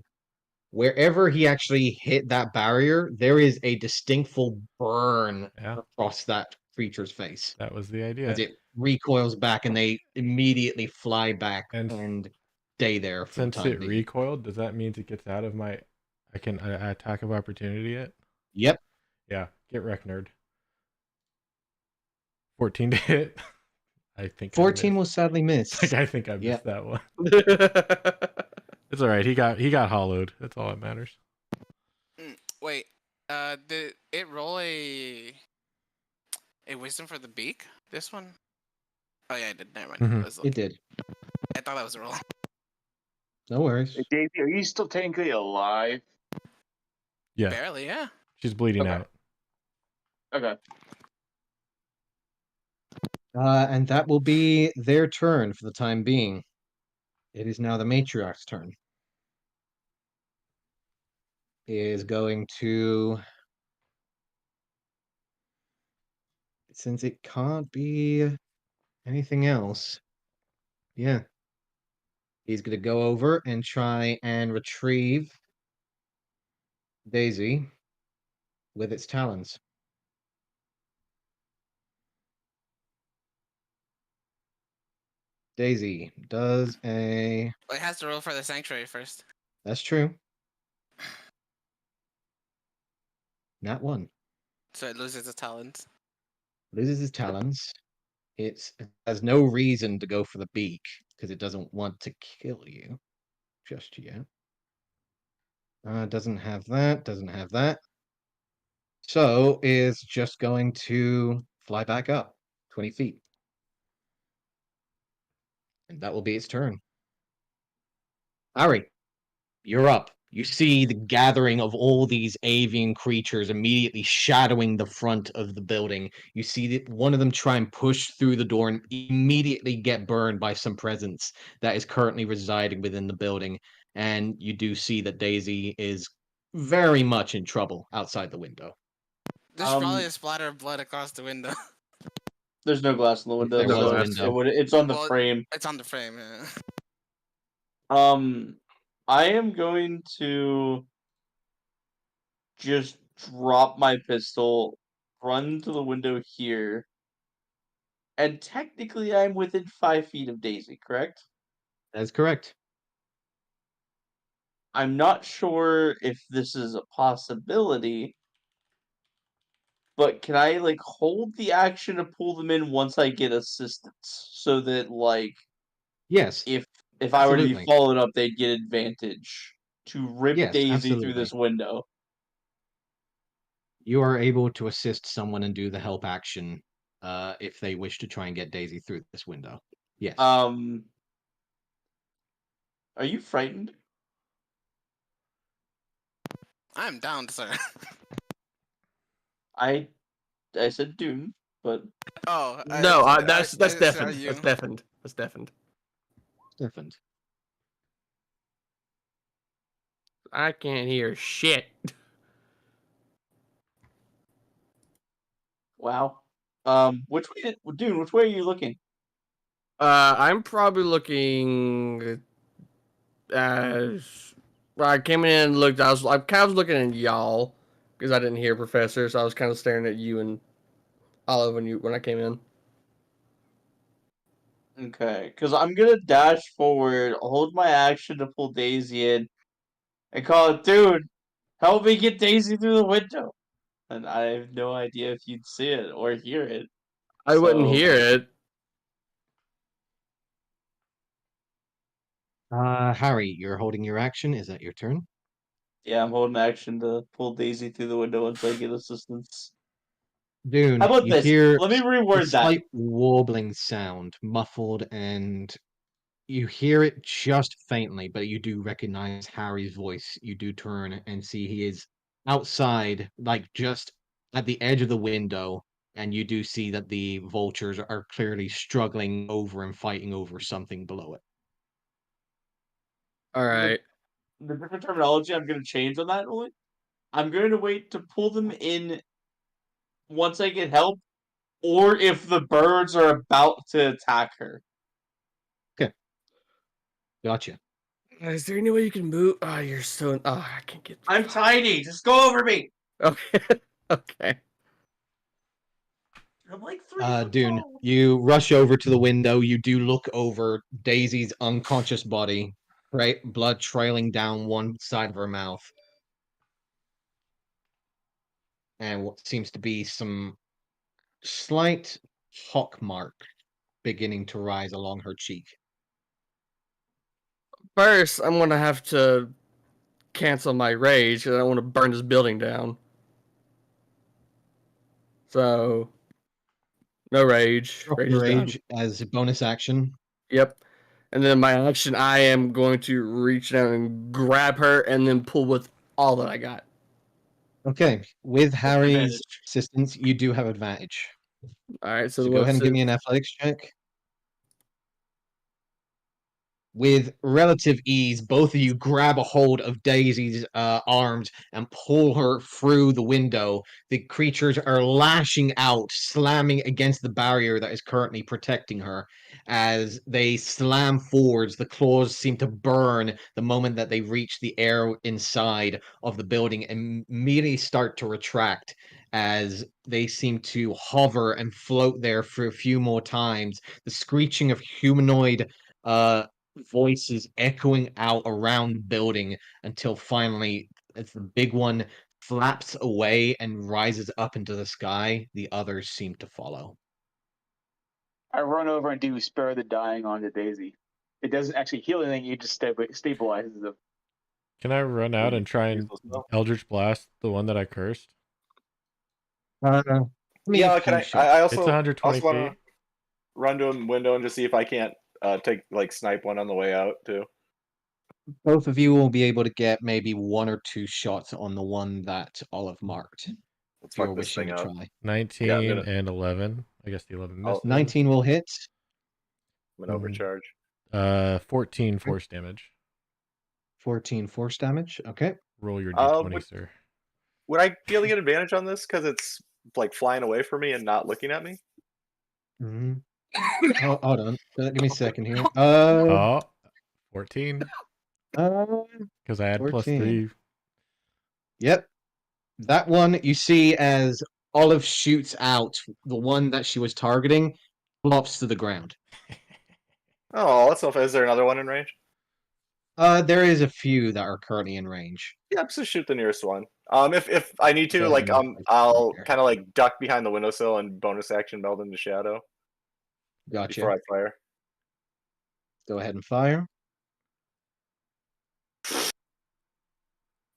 wherever he actually hit that barrier, there is a distinctful burn Yeah, across that creature's face that was the as idea. it recoils back, and they immediately fly back And and stay there for the Since time it being. recoiled, does that mean it gets out of my attack of opportunity yet? Yep. Yeah, get wrecked, nerd. 14 to hit. I think 14 I will missed. sadly miss. I think I Yeah. missed that one. It's all right. He got hollowed. That's all that matters. Wait. Did it roll a wisdom for the beak? This one? Oh yeah, I did. Never mind. Mhm. I was It looking. did. I thought that was a roll. No worries. Hey, Daisy, are you still technically alive? Yeah, Barely, yeah. she's bleeding Okay. out. Okay. And that will be their turn for the time being. It is now the matriarch's turn. He is going to, since it can't be anything else, yeah. He's going to go over and try and retrieve Daisy with its talons. Daisy does a. Well, it has to roll for the sanctuary first. That's true. Not one. So it loses its talons. Loses his talons. It has no reason to go for the beak because it doesn't want to kill you just yet. Doesn't have that. Doesn't have that. So is just going to fly back up 20 feet. And that will be its turn. Ari, you're up. You see the gathering of all these avian creatures immediately shadowing the front of the building. You see that one of them try and push through the door and immediately get burned by some presence that is currently residing within the building. And you do see that Daisy is very much in trouble outside the window. There's probably a splatter of blood across the window. There's no glass in the If window, there was so a it's, window. it's on the Well, frame. It's on the frame, yeah. I am going to just drop my pistol, run to the window here, and technically I'm within 5 feet of Daisy, correct? That is correct. I'm not sure if this is a possibility, but can I like hold the action to pull them in once I get assistance, so that like Yes, if I were to be absolutely. followed up, they'd get advantage to rip Yes, Daisy through absolutely. this window. You are able to assist someone and do the help action if they wish to try and get Daisy through this window. Yes. Are you frightened? I'm down, sir. I said Dune, but Oh, No, that's I saw deafened. you. That's deafened. That's deafened. Different. I can't hear shit. wow. Which way, Dune? Which way are you looking? I'm probably looking as I came in and looked. I kind of looking at y'all because I didn't hear Professor, so I was kind of staring at you and Olive when I came in. Okay, because I'm gonna dash forward, hold my action to pull Daisy in, and call it, dude, help me get Daisy through the window. And I have no idea if you'd see it or hear it. I wouldn't So, hear it. Harry, you're holding your action. Is that your turn? yeah, I'm holding action to pull Daisy through the window once I get assistance. How Dune, about you this? hear Let me a reword that. slight warbling sound, muffled, and you hear it just faintly, but you do recognize Harry's voice. You do turn and see he is outside, like just at the edge of the window, and you do see that the vultures are clearly struggling over and fighting over something below it. All right. The different terminology I'm going to change on that only. I'm going to wait to pull them in once I get help, or if the birds are about to attack her. Gotcha. Is there any way you can move? Oh, you're so. Oh, I can't get. I'm tiny. Just go over me. Okay. Okay. I'm like 3 foot Dune, tall. you rush over to the window. You do look over Daisy's unconscious body, right? Blood trailing down one side of her mouth. And what seems to be some slight pock mark beginning to rise along her cheek. First, I'm gonna have to cancel my rage because I don't want to burn this building down. So, no rage. Drop Rage your is done. rage as a bonus action. Yep. And then my action, I am going to reach down and grab her and then pull with all that I got. Okay, with Harry's advantage. assistance, you do have advantage. All right. So go ahead and give me an athletics check. With relative ease, both of you grab a hold of Daisy's arms and pull her through the window. The creatures are lashing out, slamming against the barrier that is currently protecting her. As they slam forwards, the claws seem to burn the moment that they reach the air inside of the building and immediately start to retract as they seem to hover and float there for a few more times. The screeching of humanoid voices echoing out around the building until finally, as the big one flaps away and rises up into the sky, the others seem to follow. I run over and do spare the dying onto Daisy. It doesn't actually heal anything; it just stabilizes them. Can I run out and try and Eldritch Blast the one that I cursed? Yeah, can I It's also 120 want to feet. run to a window and just see if I can't take like snipe one on the way out too. Both of you will be able to get maybe one or two shots on the one that Olive marked. Let's If you're fuck this wishing thing to up. try. 19 Yeah, I'm gonna- and 11. I guess the 11 Oh. missed. 19 will hit. I'm gonna overcharge. 14 force damage. 14 force damage. Okay. Roll your d20, Would- sir. Would I be able to get advantage on this because it's like flying away from me and not looking at me? Mm-hmm. Oh, hold on. Give me a second here. Oh, 14. Uh, Because I had 14. +3. Yep. That one you see as Olive shoots out, the one that she was targeting flops to the ground. Oh, let's know if is there another one in range? There is a few that are currently in range. Yeah, just shoot the nearest one. If I need to, Go like, ahead and place it I'll there. kind of like duck behind the windowsill and bonus action meld into shadow Gotcha. before I fire. Go ahead and fire.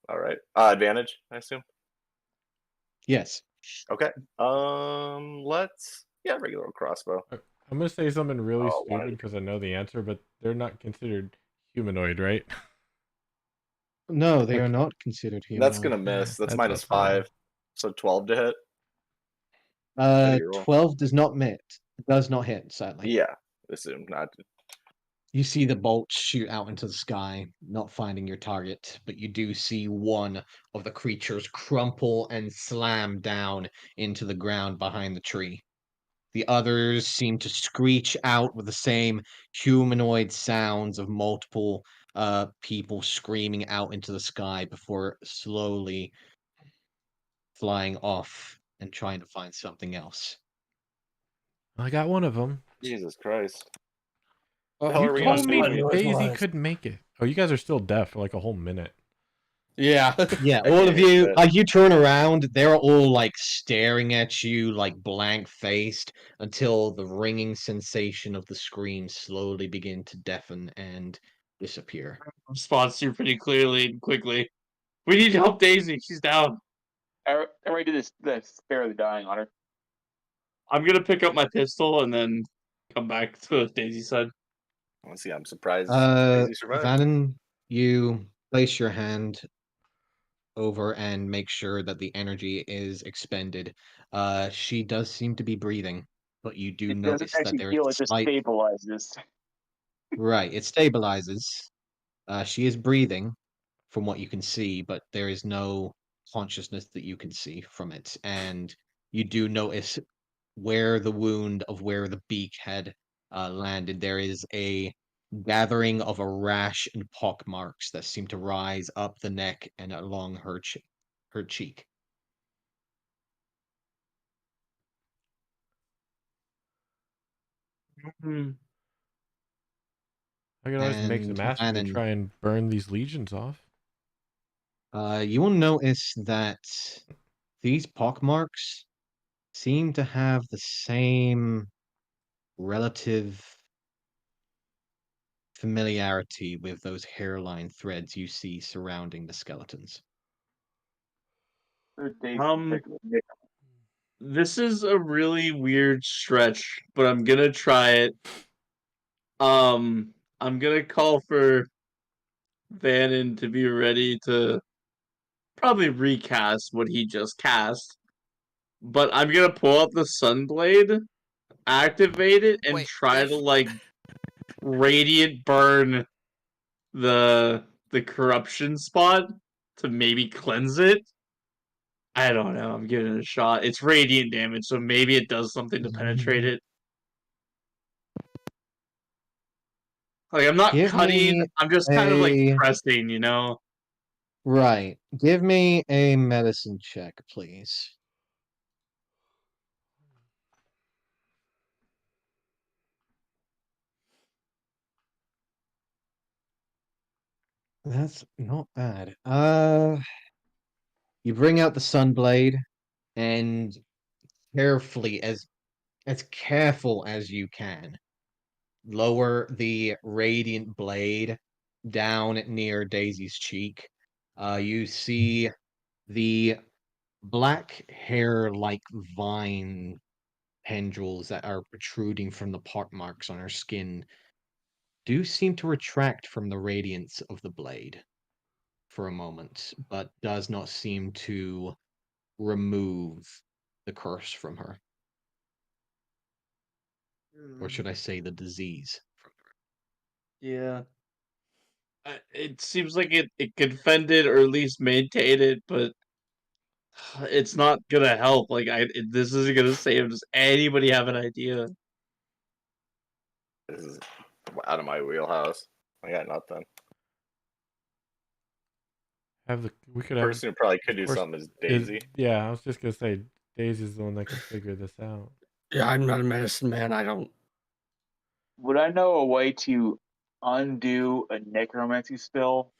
All right. Advantage, I assume. Yes. Okay. Let's regular old crossbow. I'm gonna say something really Oh, why? stupid because I know the answer, but they're not considered humanoid, right? No, they are Okay. not considered That's humanoid. gonna miss. That's That's fine. -5, so 12 to hit. Steady roll. 12 does not hit. Does not hit, sadly. Yeah, assume not. You see the bolts shoot out into the sky, not finding your target, but you do see one of the creatures crumple and slam down into the ground behind the tree. The others seem to screech out with the same humanoid sounds of multiple people screaming out into the sky before slowly flying off and trying to find something else. I got one of them. Jesus Christ. Oh, The hell You are we gonna told do? me noise Daisy was. couldn't make it. Oh, you guys are still deaf for like a whole minute. Yeah. Yeah, I all can't of hear you, shit. like you turn around, they're all like staring at you, like blank faced, until the ringing sensation of the scream slowly begin to deafen and disappear. Spots you pretty clearly and quickly. We need to help Daisy. She's down. I already did this barely dying on her. I'm gonna pick up my pistol and then come back to Daisy's side. Honestly, I'm surprised Uh, Daisy survived. Vannon, you place your hand over and make sure that the energy is expended. She does seem to be breathing, but you do It doesn't notice that actually there is heal, a it just slight. stabilizes. Right, it stabilizes. She is breathing from what you can see, but there is no consciousness that you can see from it. And you do notice where the wound of where the beak had landed, there is a gathering of a rash and pock marks that seem to rise up the neck and along her cheek. I could always make some And acid to Vannon, try and burn these legions off. you will notice that these pock marks seem to have the same relative familiarity with those hairline threads you see surrounding the skeletons. This is a really weird stretch, but I'm gonna try it. I'm gonna call for Vannon to be ready to probably recast what he just cast. But I'm gonna pull out the Sunblade, activate it, and Wait, try if to like radiant burn the corruption spot to maybe cleanse it. I don't know. I'm giving it a shot. It's radiant damage, so maybe it does something to penetrate it. Like I'm not Give cutting. me I'm just kind of like a pressing, you know. right. Give me a medicine check, please. That's not bad. You bring out the Sunblade and carefully, as careful as you can, lower the radiant blade down near Daisy's cheek. You see the black hair like vine tendrils that are protruding from the pock marks on her skin do seem to retract from the radiance of the blade for a moment, but does not seem to remove the curse from her. Or should I say the disease from her? Yeah. It seems like it could fend it or at least maintain it, but it's not gonna help. Like this isn't gonna save. Does anybody have an idea? This is out of my wheelhouse. I got nothing. We could The have. person who probably could of do course, something is Daisy. Yeah, I was just gonna say Daisy's the one that can figure this out. Yeah, I'm not a medicine man. I don't. Would I know a way to undo a necromancy spell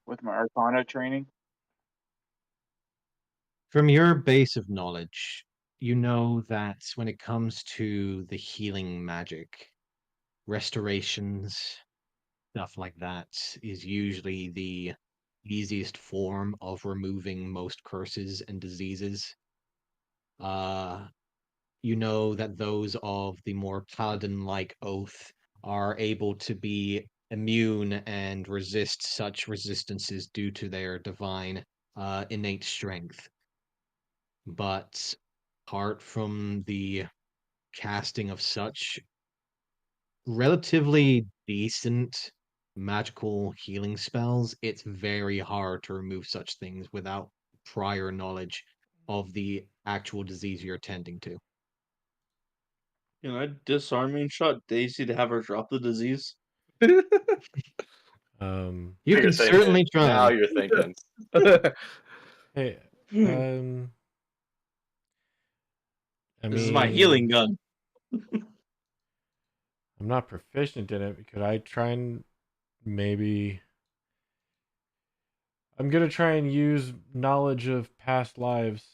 with my Arcana training? From your base of knowledge, you know that when it comes to the healing magic, restorations, stuff like that, is usually the easiest form of removing most curses and diseases. You know that those of the more paladin-like oath are able to be immune and resist such resistances due to their divine innate strength. But apart from the casting of such relatively decent magical healing spells, it's very hard to remove such things without prior knowledge of the actual disease you're tending to. Can I disarming shot Daisy to have her drop the disease? Um, You You're can thinking. certainly Now try. you're thinking. hey, this I is my healing mean, gun. I'm not proficient in it. Could I try and maybe? I'm gonna try and use knowledge of past lives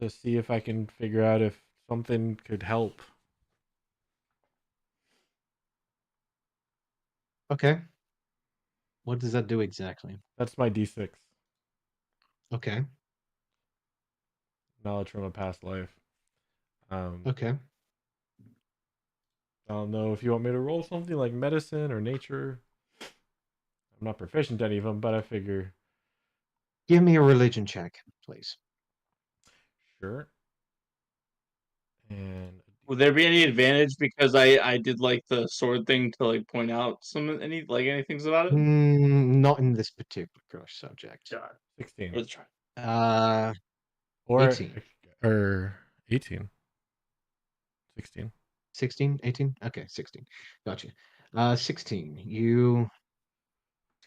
to see if I can figure out if something could help. Okay. What does that do exactly? That's my D6. Okay. Knowledge from a past life. Okay. I don't know if you want me to roll something like medicine or nature. I'm not proficient in any of them, but I figure Give me a religion check, please. sure. And Would there be any advantage because I did like the sword thing to like point out any things about it? Not in this particular subject. Yeah. 16 Let's try. or 18. or 18. 16. 16, 18? Okay, 16. Gotcha. 16. You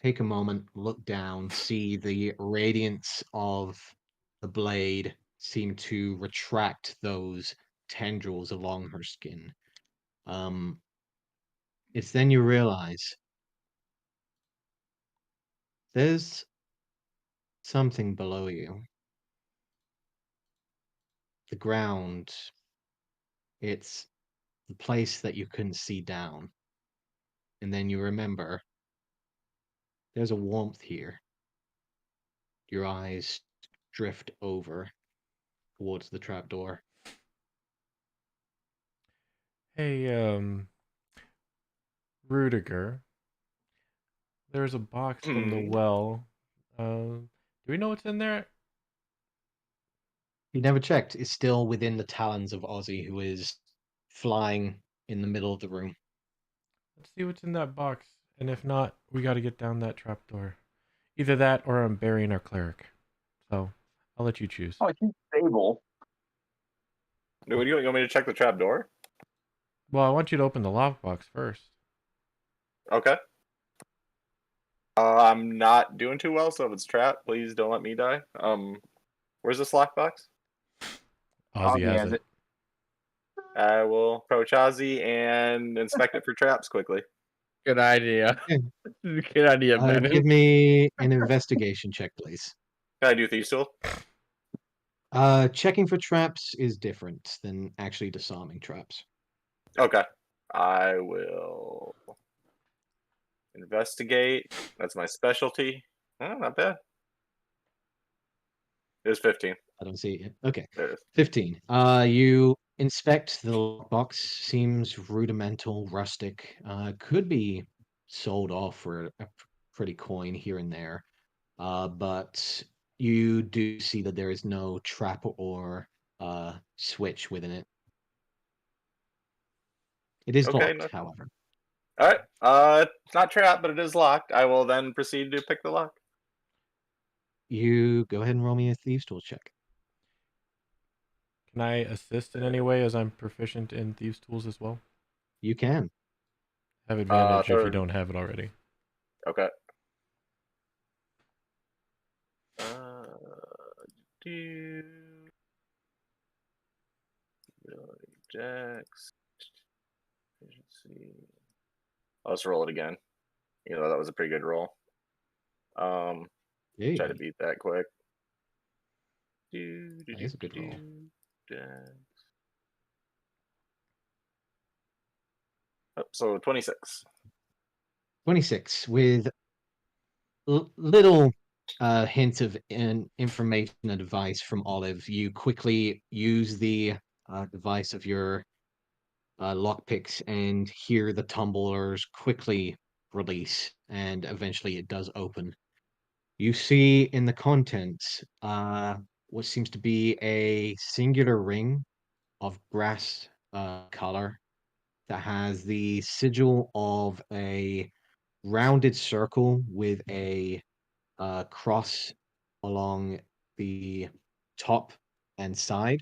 take a moment, look down, see the radiance of the blade seem to retract those tendrils along her skin. It's then you realize there's something below you. The ground, it's the place that you couldn't see down. And then you remember there's a warmth here. Your eyes drift over towards the trapdoor. Hey, Rudiger. There's a box from the well. Do we know what's in there? You never checked. It's still within the talons of Ozzy, who is flying in the middle of the room. Let's see what's in that box. And if not, we got to get down that trapdoor. Either that or I'm burying our cleric. So I'll let you choose. Oh, he's stable. Dude, what do you want me to check the trap door? Well, I want you to open the lockbox first. Okay. I'm not doing too well, so if it's trapped, please don't let me die. Where's this lockbox? Ozzy has it. I will approach Ozzy and inspect it for traps quickly. Good idea. Yeah. Good idea, man. Give me an investigation check, please. Can I do Thieves' Tool? Checking for traps is different than actually disarming traps. Okay. I will investigate. That's my specialty. Oh, not bad. It was 15. I don't see it yet. Okay. There it is. 15. You inspect the box. Seems rudimental, rustic. Could be sold off for a pretty coin here and there. But you do see that there is no trap or switch within it. It is Okay, locked, no. however. All right. It's not trapped, but it is locked. I will then proceed to pick the lock. You go ahead and roll me a thieves' tool check. Can I assist in any way as I'm proficient in thieves' tools as well? You can. Have advantage if you Third. don't have it already. Okay. Do Dex. Efficiency. Let's roll it again. that was a pretty good roll. Try to beat that quick. That is a good roll. So 26. 26 with little hint of information and advice from Olive. You quickly use the device of your lockpicks and hear the tumblers quickly release, and eventually it does open. You see in the contents what seems to be a singular ring of brass color that has the sigil of a rounded circle with a cross along the top and side.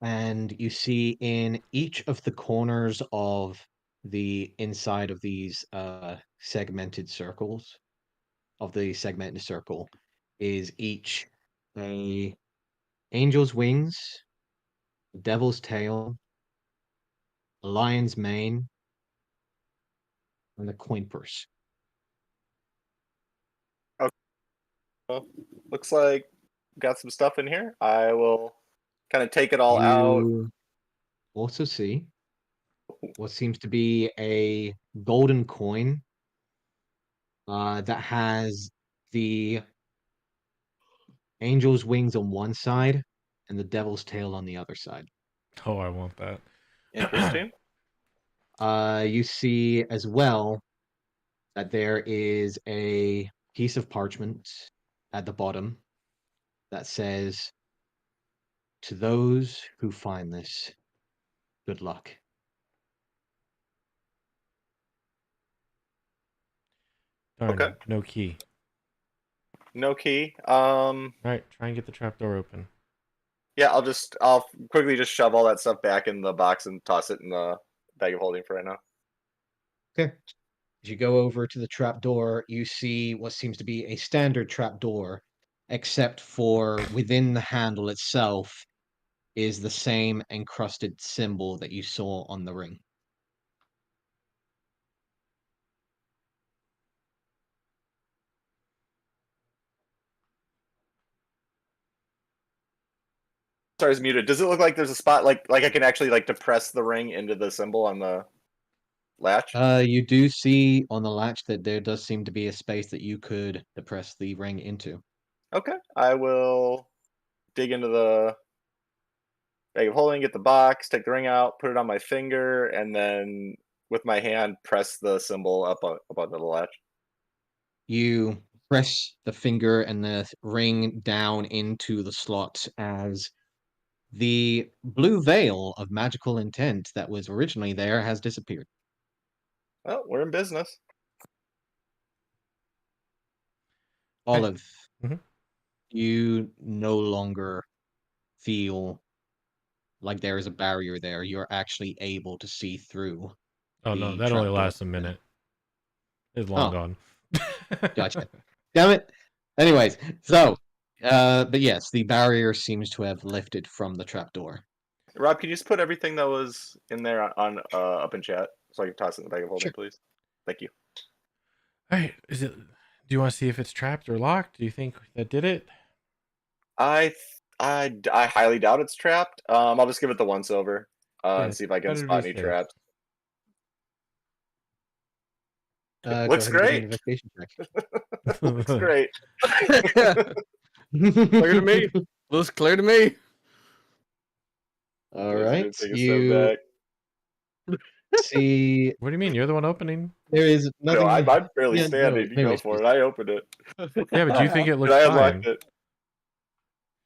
And you see in each of the corners of the inside of these segmented circles, of the segmented circle, is each a angel's wings, a devil's tail, a lion's mane, and a coin purse. Well, looks like got some stuff in here. I will kind of take it all out. You also see what seems to be a golden coin that has the angel's wings on one side and the devil's tail on the other side. Oh, I want that. Interesting. You see as well that there is a piece of parchment at the bottom that says, "To those who find this, good luck." Darn, Okay. no key. No key. All right, try and get the trapdoor open. Yeah, I'll quickly just shove all that stuff back in the box and toss it in the bag of holding for right now. Okay. As you go over to the trapdoor, you see what seems to be a standard trapdoor, except for within the handle itself is the same encrusted symbol that you saw on the ring. Sorry, it's muted. Does it look like there's a spot like I can actually like depress the ring into the symbol on the latch? You do see on the latch that there does seem to be a space that you could depress the ring into. Okay. I will dig into the bag of holding, get the box, take the ring out, put it on my finger, and then with my hand press the symbol up onto the latch. You press the finger and the ring down into the slot as the blue veil of magical intent that was originally there has disappeared. Well, we're in business. Olive, Mhm. you no longer feel like there is a barrier there. You're actually able to see through. Oh no, The that only trapdoor. lasts a minute. It's long Oh. gone. Gotcha. Damn it. Anyways, so, but yes, the barrier seems to have lifted from the trapdoor. Rob, can you just put everything that was in there on up in chat so I can toss it in the bag of holding, Sure. please? Thank you. All right, do you want to see if it's trapped or locked? Do you think that did it? I highly doubt it's trapped. I'll just give it the once over Yeah, and see if I can better to spot be any safe. traps. Go Looks ahead and give me great. an investigation check. Looks great. Clear to me. Looks clear to me. All Let's right, just take a step you back. see What do you mean? You're the one opening. there is No, nothing. I'm barely Yeah, no, standing. You go anyways, for it. I opened it. Yeah, but do you think it And looks I fine? unlocked it.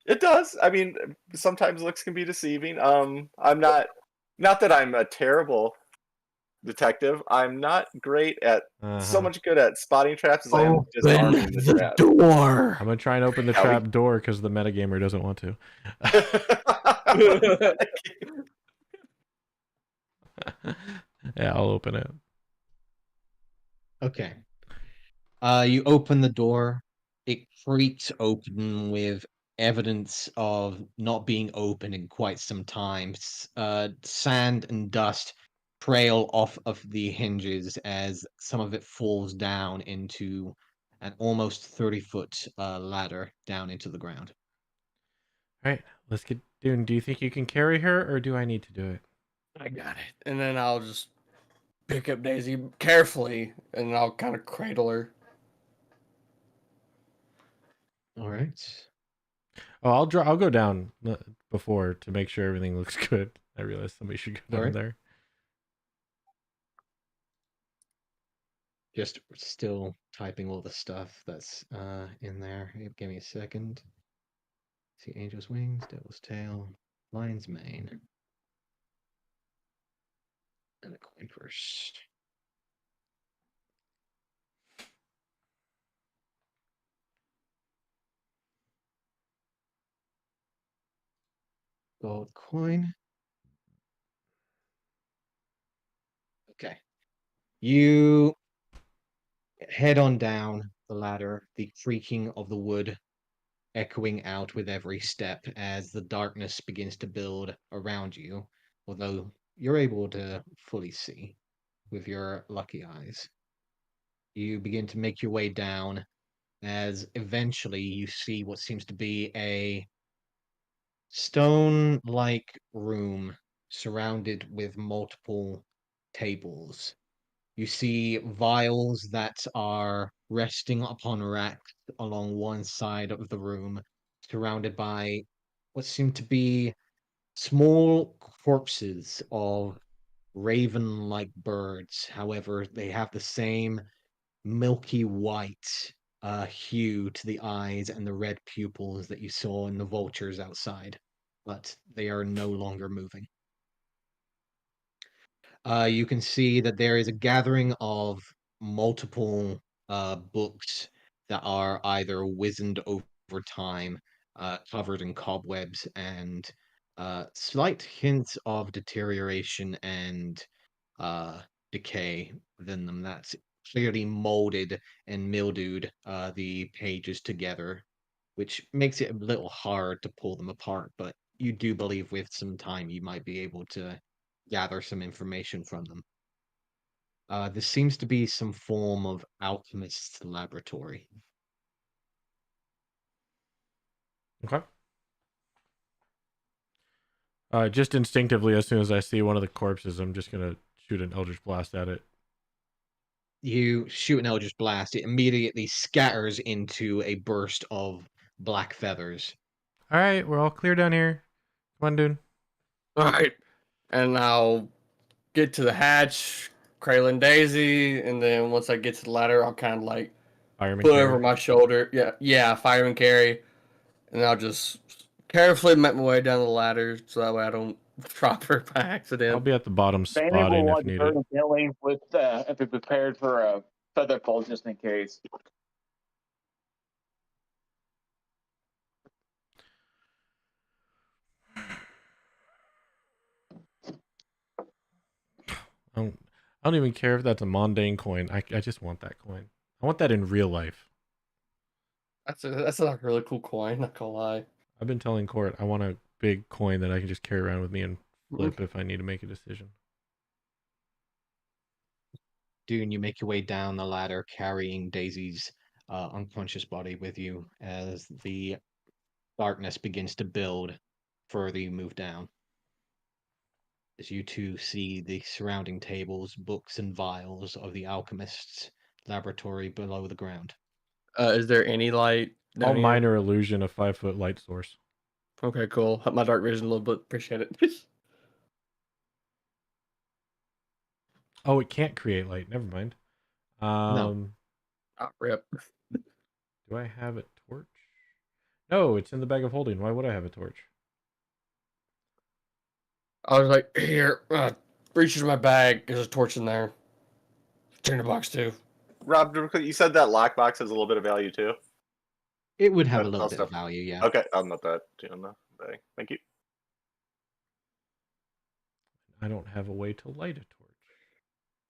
It does. I mean, sometimes looks can be deceiving. I'm not that I'm a terrible detective. I'm not great at so much good at spotting traps as I am disarming the trap. door. I'm gonna try and open the Yeah, we- trap door because the metagamer doesn't want to. Yeah, I'll open it. Okay. You open the door. It creaks open with evidence of not being open in quite some time. Sand and dust trail off of the hinges as some of it falls down into an almost 30-foot ladder down into the ground. All right, let's get Dune. Do you think you can carry her, or do I need to do it? I got it. And then I'll just pick up Daisy carefully, and I'll kind of cradle her. All right. Oh, I'll go down before to make sure everything looks good. I realize somebody should go down Alright. there. Just still typing all the stuff that's in there. Give me a second. See, Angel's Wings, Devil's Tail, Lion's Mane. And a coin first. Gold coin. Okay. You head on down the ladder, the creaking of the wood echoing out with every step as the darkness begins to build around you, although you're able to fully see with your lucky eyes. You begin to make your way down as eventually you see what seems to be a stone-like room surrounded with multiple tables. You see vials that are resting upon racks along one side of the room, surrounded by what seem to be small corpses of raven-like birds. However, they have the same milky white hue to the eyes and the red pupils that you saw in the vultures outside, but they are no longer moving. You can see that there is a gathering of multiple books that are either wizened over time, covered in cobwebs, and slight hints of deterioration and decay within them. That's clearly molded and mildewed the pages together, which makes it a little hard to pull them apart, but you do believe with some time you might be able to gather some information from them. This seems to be some form of alchemist's laboratory. Okay. Just instinctively, as soon as I see one of the corpses, I'm just gonna shoot an Eldritch Blast at it. You shoot an Eldritch Blast, it immediately scatters into a burst of black feathers. All right, we're all clear down here. Come on, Dune. All right. And I'll get to the hatch, cradling Daisy, and then once I get to the ladder, I'll kind of like Fireman put carry. over my shoulder. Yeah, fireman carry. And I'll just carefully make my way down the ladder so that way I don't drop her by I'll accident. be at the bottom Bandit will spotting if want to needed. burn Billy with if it prepared for a feather fall just in case. I don't even care if that's a mundane coin. I just want that coin. I want that in real life. That's a really cool coin, not gonna lie. I've been telling Court I want a big coin that I can just carry around with me and flip if I need to make a decision. Dune, you make your way down the ladder carrying Daisy's unconscious body with you as the darkness begins to build further you move down. As you two see the surrounding tables, books, and vials of the alchemist's laboratory below the ground. Is there any light All down here? minor illusion of 5-foot light source. Okay, cool. Help my dark vision a little bit. Appreciate it. Oh, it can't create light. Never mind. No. Oh, rip. Do I have a torch? No, it's in the bag of holding. Why would I have a torch? I was like, here, reaches my bag. There's a torch in there. Turn the box too. Rob, you said that lockbox has a little bit of value too. It would have a That- little I'll bit of stop. value, yeah. Okay, I'll note that too in the bag. Thank you. I don't have a way to light a torch.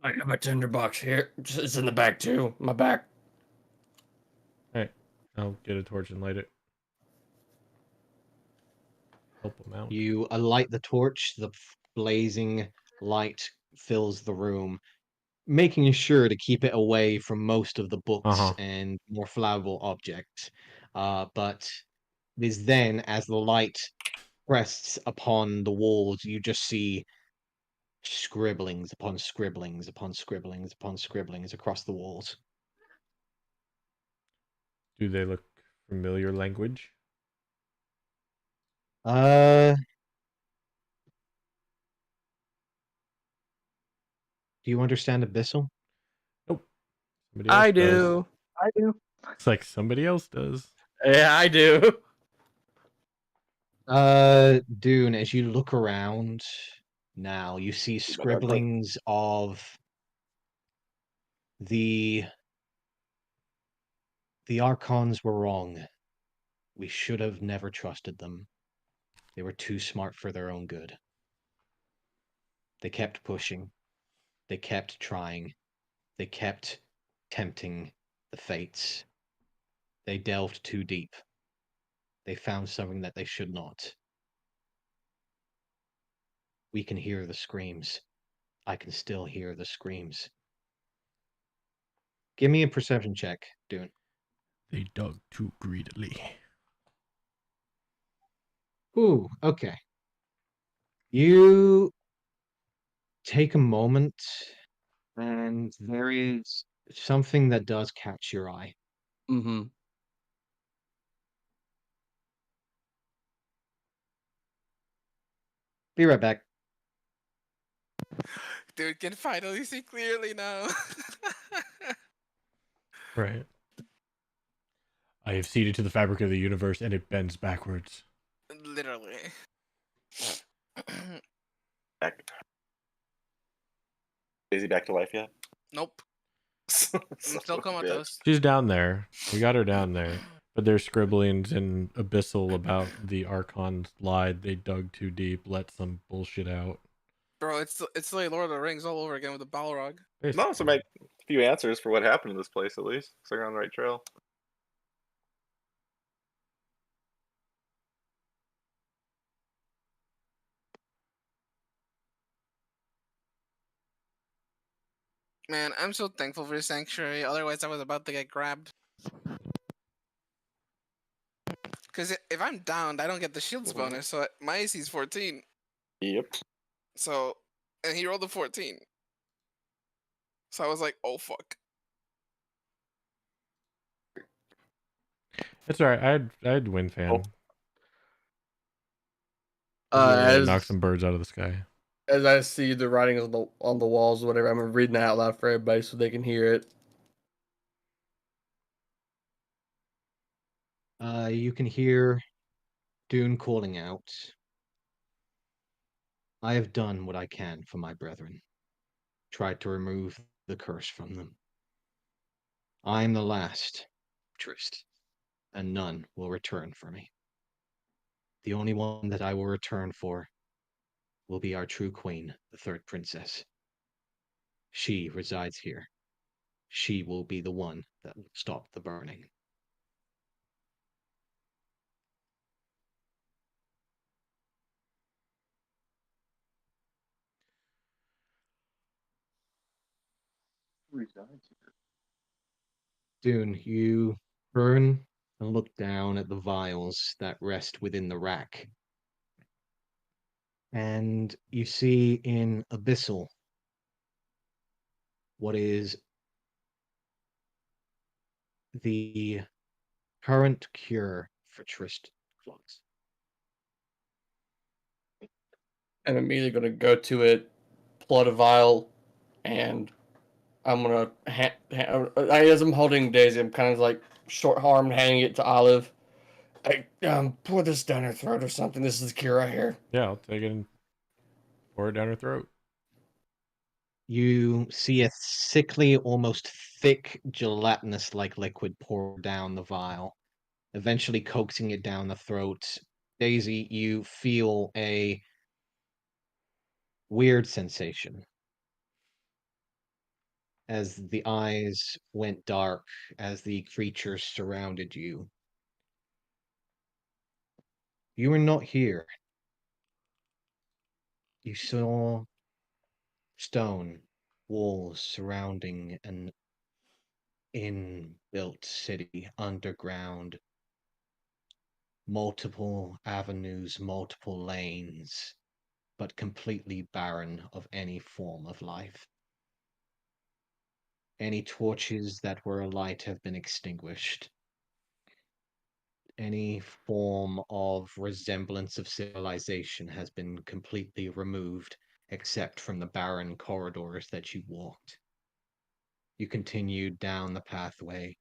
I got my tinderbox here. It's in the bag too. My back. Alright, I'll get a torch and light it. Help them out. You alight the torch, the blazing light fills the room, making sure to keep it away from most of the books and more flammable objects. But it is then, as the light rests upon the walls, you just see scribblings upon scribblings upon scribblings upon scribblings across the walls. Do they look familiar language? Do you understand Abyssal? Nope. Somebody else I does. do. I do. It's like somebody else does. Yeah, I do. Dune, as you look around now, you see scribblings of the Archons were wrong. We should have never trusted them. They were too smart for their own good. They kept pushing. They kept trying. They kept tempting the fates. They delved too deep. They found something that they should not. We can hear the screams. I can still hear the screams. Give me a perception check, Dune. They dug too greedily. Ooh, okay. You take a moment, and there is something that does catch your eye. Mm-hmm. Be right back. Dude can finally see clearly now. Right. I have ceded to the fabric of the universe and it bends backwards. Literally. Back. Is he back to life yet? Nope. Son I'm of still a bitch. comatose. She's down there. We got her down there. But there's scribblings in Abyssal about the Archons lied. They dug too deep, let some bullshit out. Bro, it's like Lord of the Rings all over again with the Balrog. No, so make a few answers for what happened in this place at least. So you're on the right trail. Man, I'm so thankful for the sanctuary. Otherwise, I was about to get grabbed. Because if I'm downed, I don't get the shields bonus. So my AC is 14. Yep. So, and he rolled a 14. So I was like, oh fuck. It's alright. I had wind fan. Knock some birds out of the sky. As I see the writing on the walls, or whatever, I'm reading it out loud for everybody so they can hear it. You can hear Dune calling out. I have done what I can for my brethren. Tried to remove the curse from them. I am the last, Trist, and none will return for me. The only one that I will return for will be our true queen, the third princess. She resides here. She will be the one that will stop the burning. Dune, you turn and look down at the vials that rest within the rack. And you see in Abyssal what is the current cure for Trist clogs. I'm immediately going to go to it, pull out a vial, and I'm going to, as I'm holding Daisy, I'm kind of like short-armed, handing it to Olive. Pour this down her throat or something. This is the cure right here. Yeah, I'll take it and pour it down her throat. You see a sickly, almost thick, gelatinous-like liquid pour down the vial, eventually coaxing it down the throat. Daisy, you feel a weird sensation as the eyes went dark, as the creatures surrounded you. You were not here. You saw stone walls surrounding an inbuilt city underground, multiple avenues, multiple lanes, but completely barren of any form of life. Any torches that were alight have been extinguished. Any form of resemblance of civilization has been completely removed, except from the barren corridors that you walked. You continued down the pathway,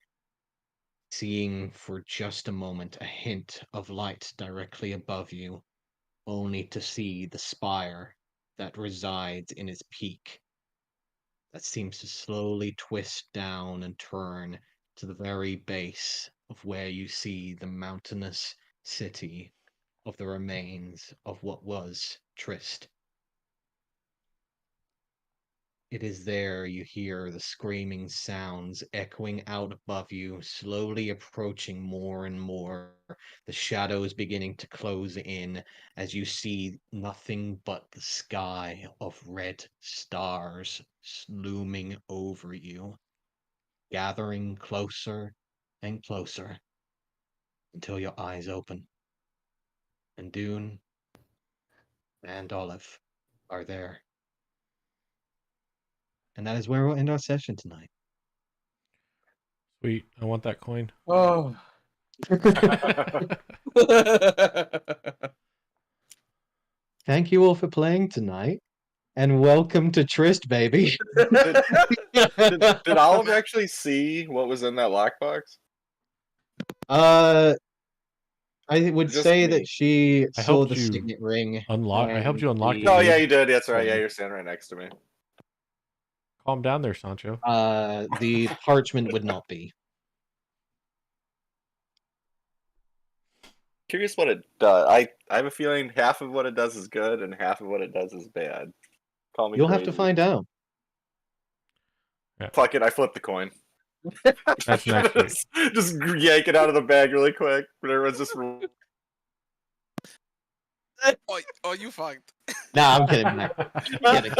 seeing for just a moment a hint of light directly above you, only to see the spire that resides in its peak that seems to slowly twist down and turn to the very base of where you see the mountainous city of the remains of what was Trist. It is there you hear the screaming sounds echoing out above you, slowly approaching more and more, the shadows beginning to close in as you see nothing but the sky of red stars looming over you, gathering closer and closer until your eyes open. And Dune and Olive are there. And that is where we'll end our session tonight. Sweet. I want that coin. Oh. Thank you all for playing tonight, and welcome to Trist, baby. Did Olive actually see what was in that lockbox? I would Just say me. that she I saw helped the you signet ring. I helped you unlock it. Oh dude. yeah, you did. That's right. Yeah, you're standing right next to me. Calm down there, Sancho. The parchment would not be. Curious what it does. I have a feeling half of what it does is good and half of what it does is bad. Call me You'll crazy. have to find out. Fuck it, I flipped the coin. That's next week. Just yank it out of the bag really quick. But everyone's just. Oh, you fucked. Nah, I'm kidding, Mike. Kidding.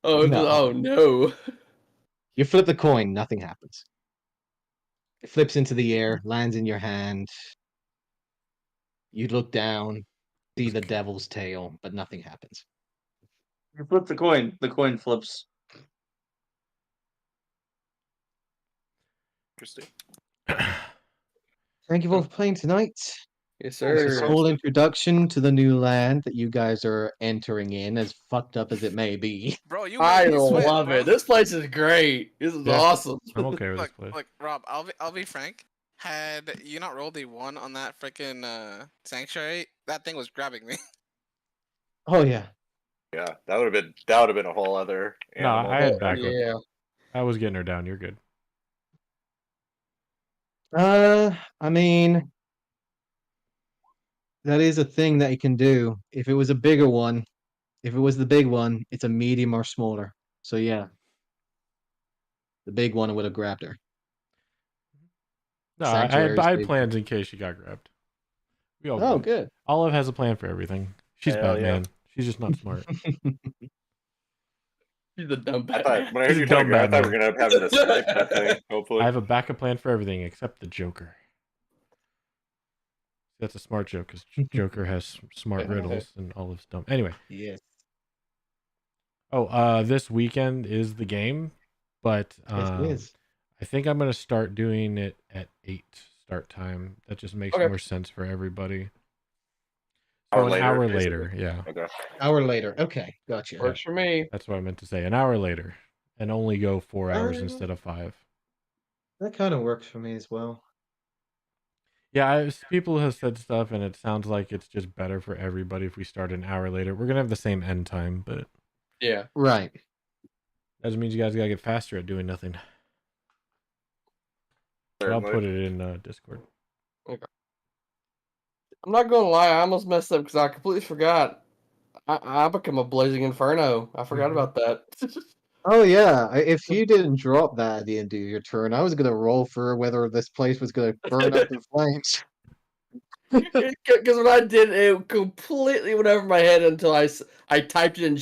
Oh, No. oh no. You flip the coin, nothing happens. It flips into the air, lands in your hand. You look down, see the devil's tail, but nothing happens. You flip the coin flips. Interesting. Thank you all for playing tonight. Yes, This is a sir. small introduction to the new land that you guys are entering in, as fucked up as it may be. Bro, you I made me sweat, love bro. it. This place is great. This is Yeah. awesome. I'm okay with this Look, place. look, Rob. I'll be frank. Had you not rolled a 1 on that freaking sanctuary, that thing was grabbing me. Oh yeah. Yeah, that would have been a whole other No, animal. I had Oh, backup. yeah. I was getting her down. You're good. I mean, that is a thing that you can do. If it was a bigger one, if it was the big one, it's a medium or smaller. So yeah, the big one would have grabbed her. No, I Sanctuary's had big. plans in case she got grabbed. We all Oh, do. good. Olive has a plan for everything. She's Hell yeah. Batman. She's just not smart. She's a dumb I Batman. thought when I heard He's you a talking, dumb I thought we were Batman. gonna have to snipe that thing. Hopefully, I have a backup plan for everything except the Joker. That's a smart joke because Joker has smart riddles and Olive's dumb. Anyway. Yes. Oh, this weekend is the game, but Yes, it is. I think I'm gonna start doing it at 8 start time. That just makes Okay. more sense for everybody. Hour So an later, hour basically. later, yeah. okay. Hour later. Okay, gotcha. Works for me. That's what I meant to say. An hour later, and only go 4 hours Uh, instead of 5. That kind of works for me as well. Yeah, people have said stuff, and it sounds like it's just better for everybody if we start an hour later. We're gonna have the same end time, but Yeah. Right. that just means you guys gotta get faster at doing nothing. But I'll Certainly. put it in Discord. I'm not gonna lie, I almost messed up because I completely forgot. I become a blazing inferno. I forgot about that. Oh yeah. If you didn't drop that at the end of your turn, I was gonna roll for whether this place was gonna burn up in flames. Because when I did it completely went over my head until I typed it in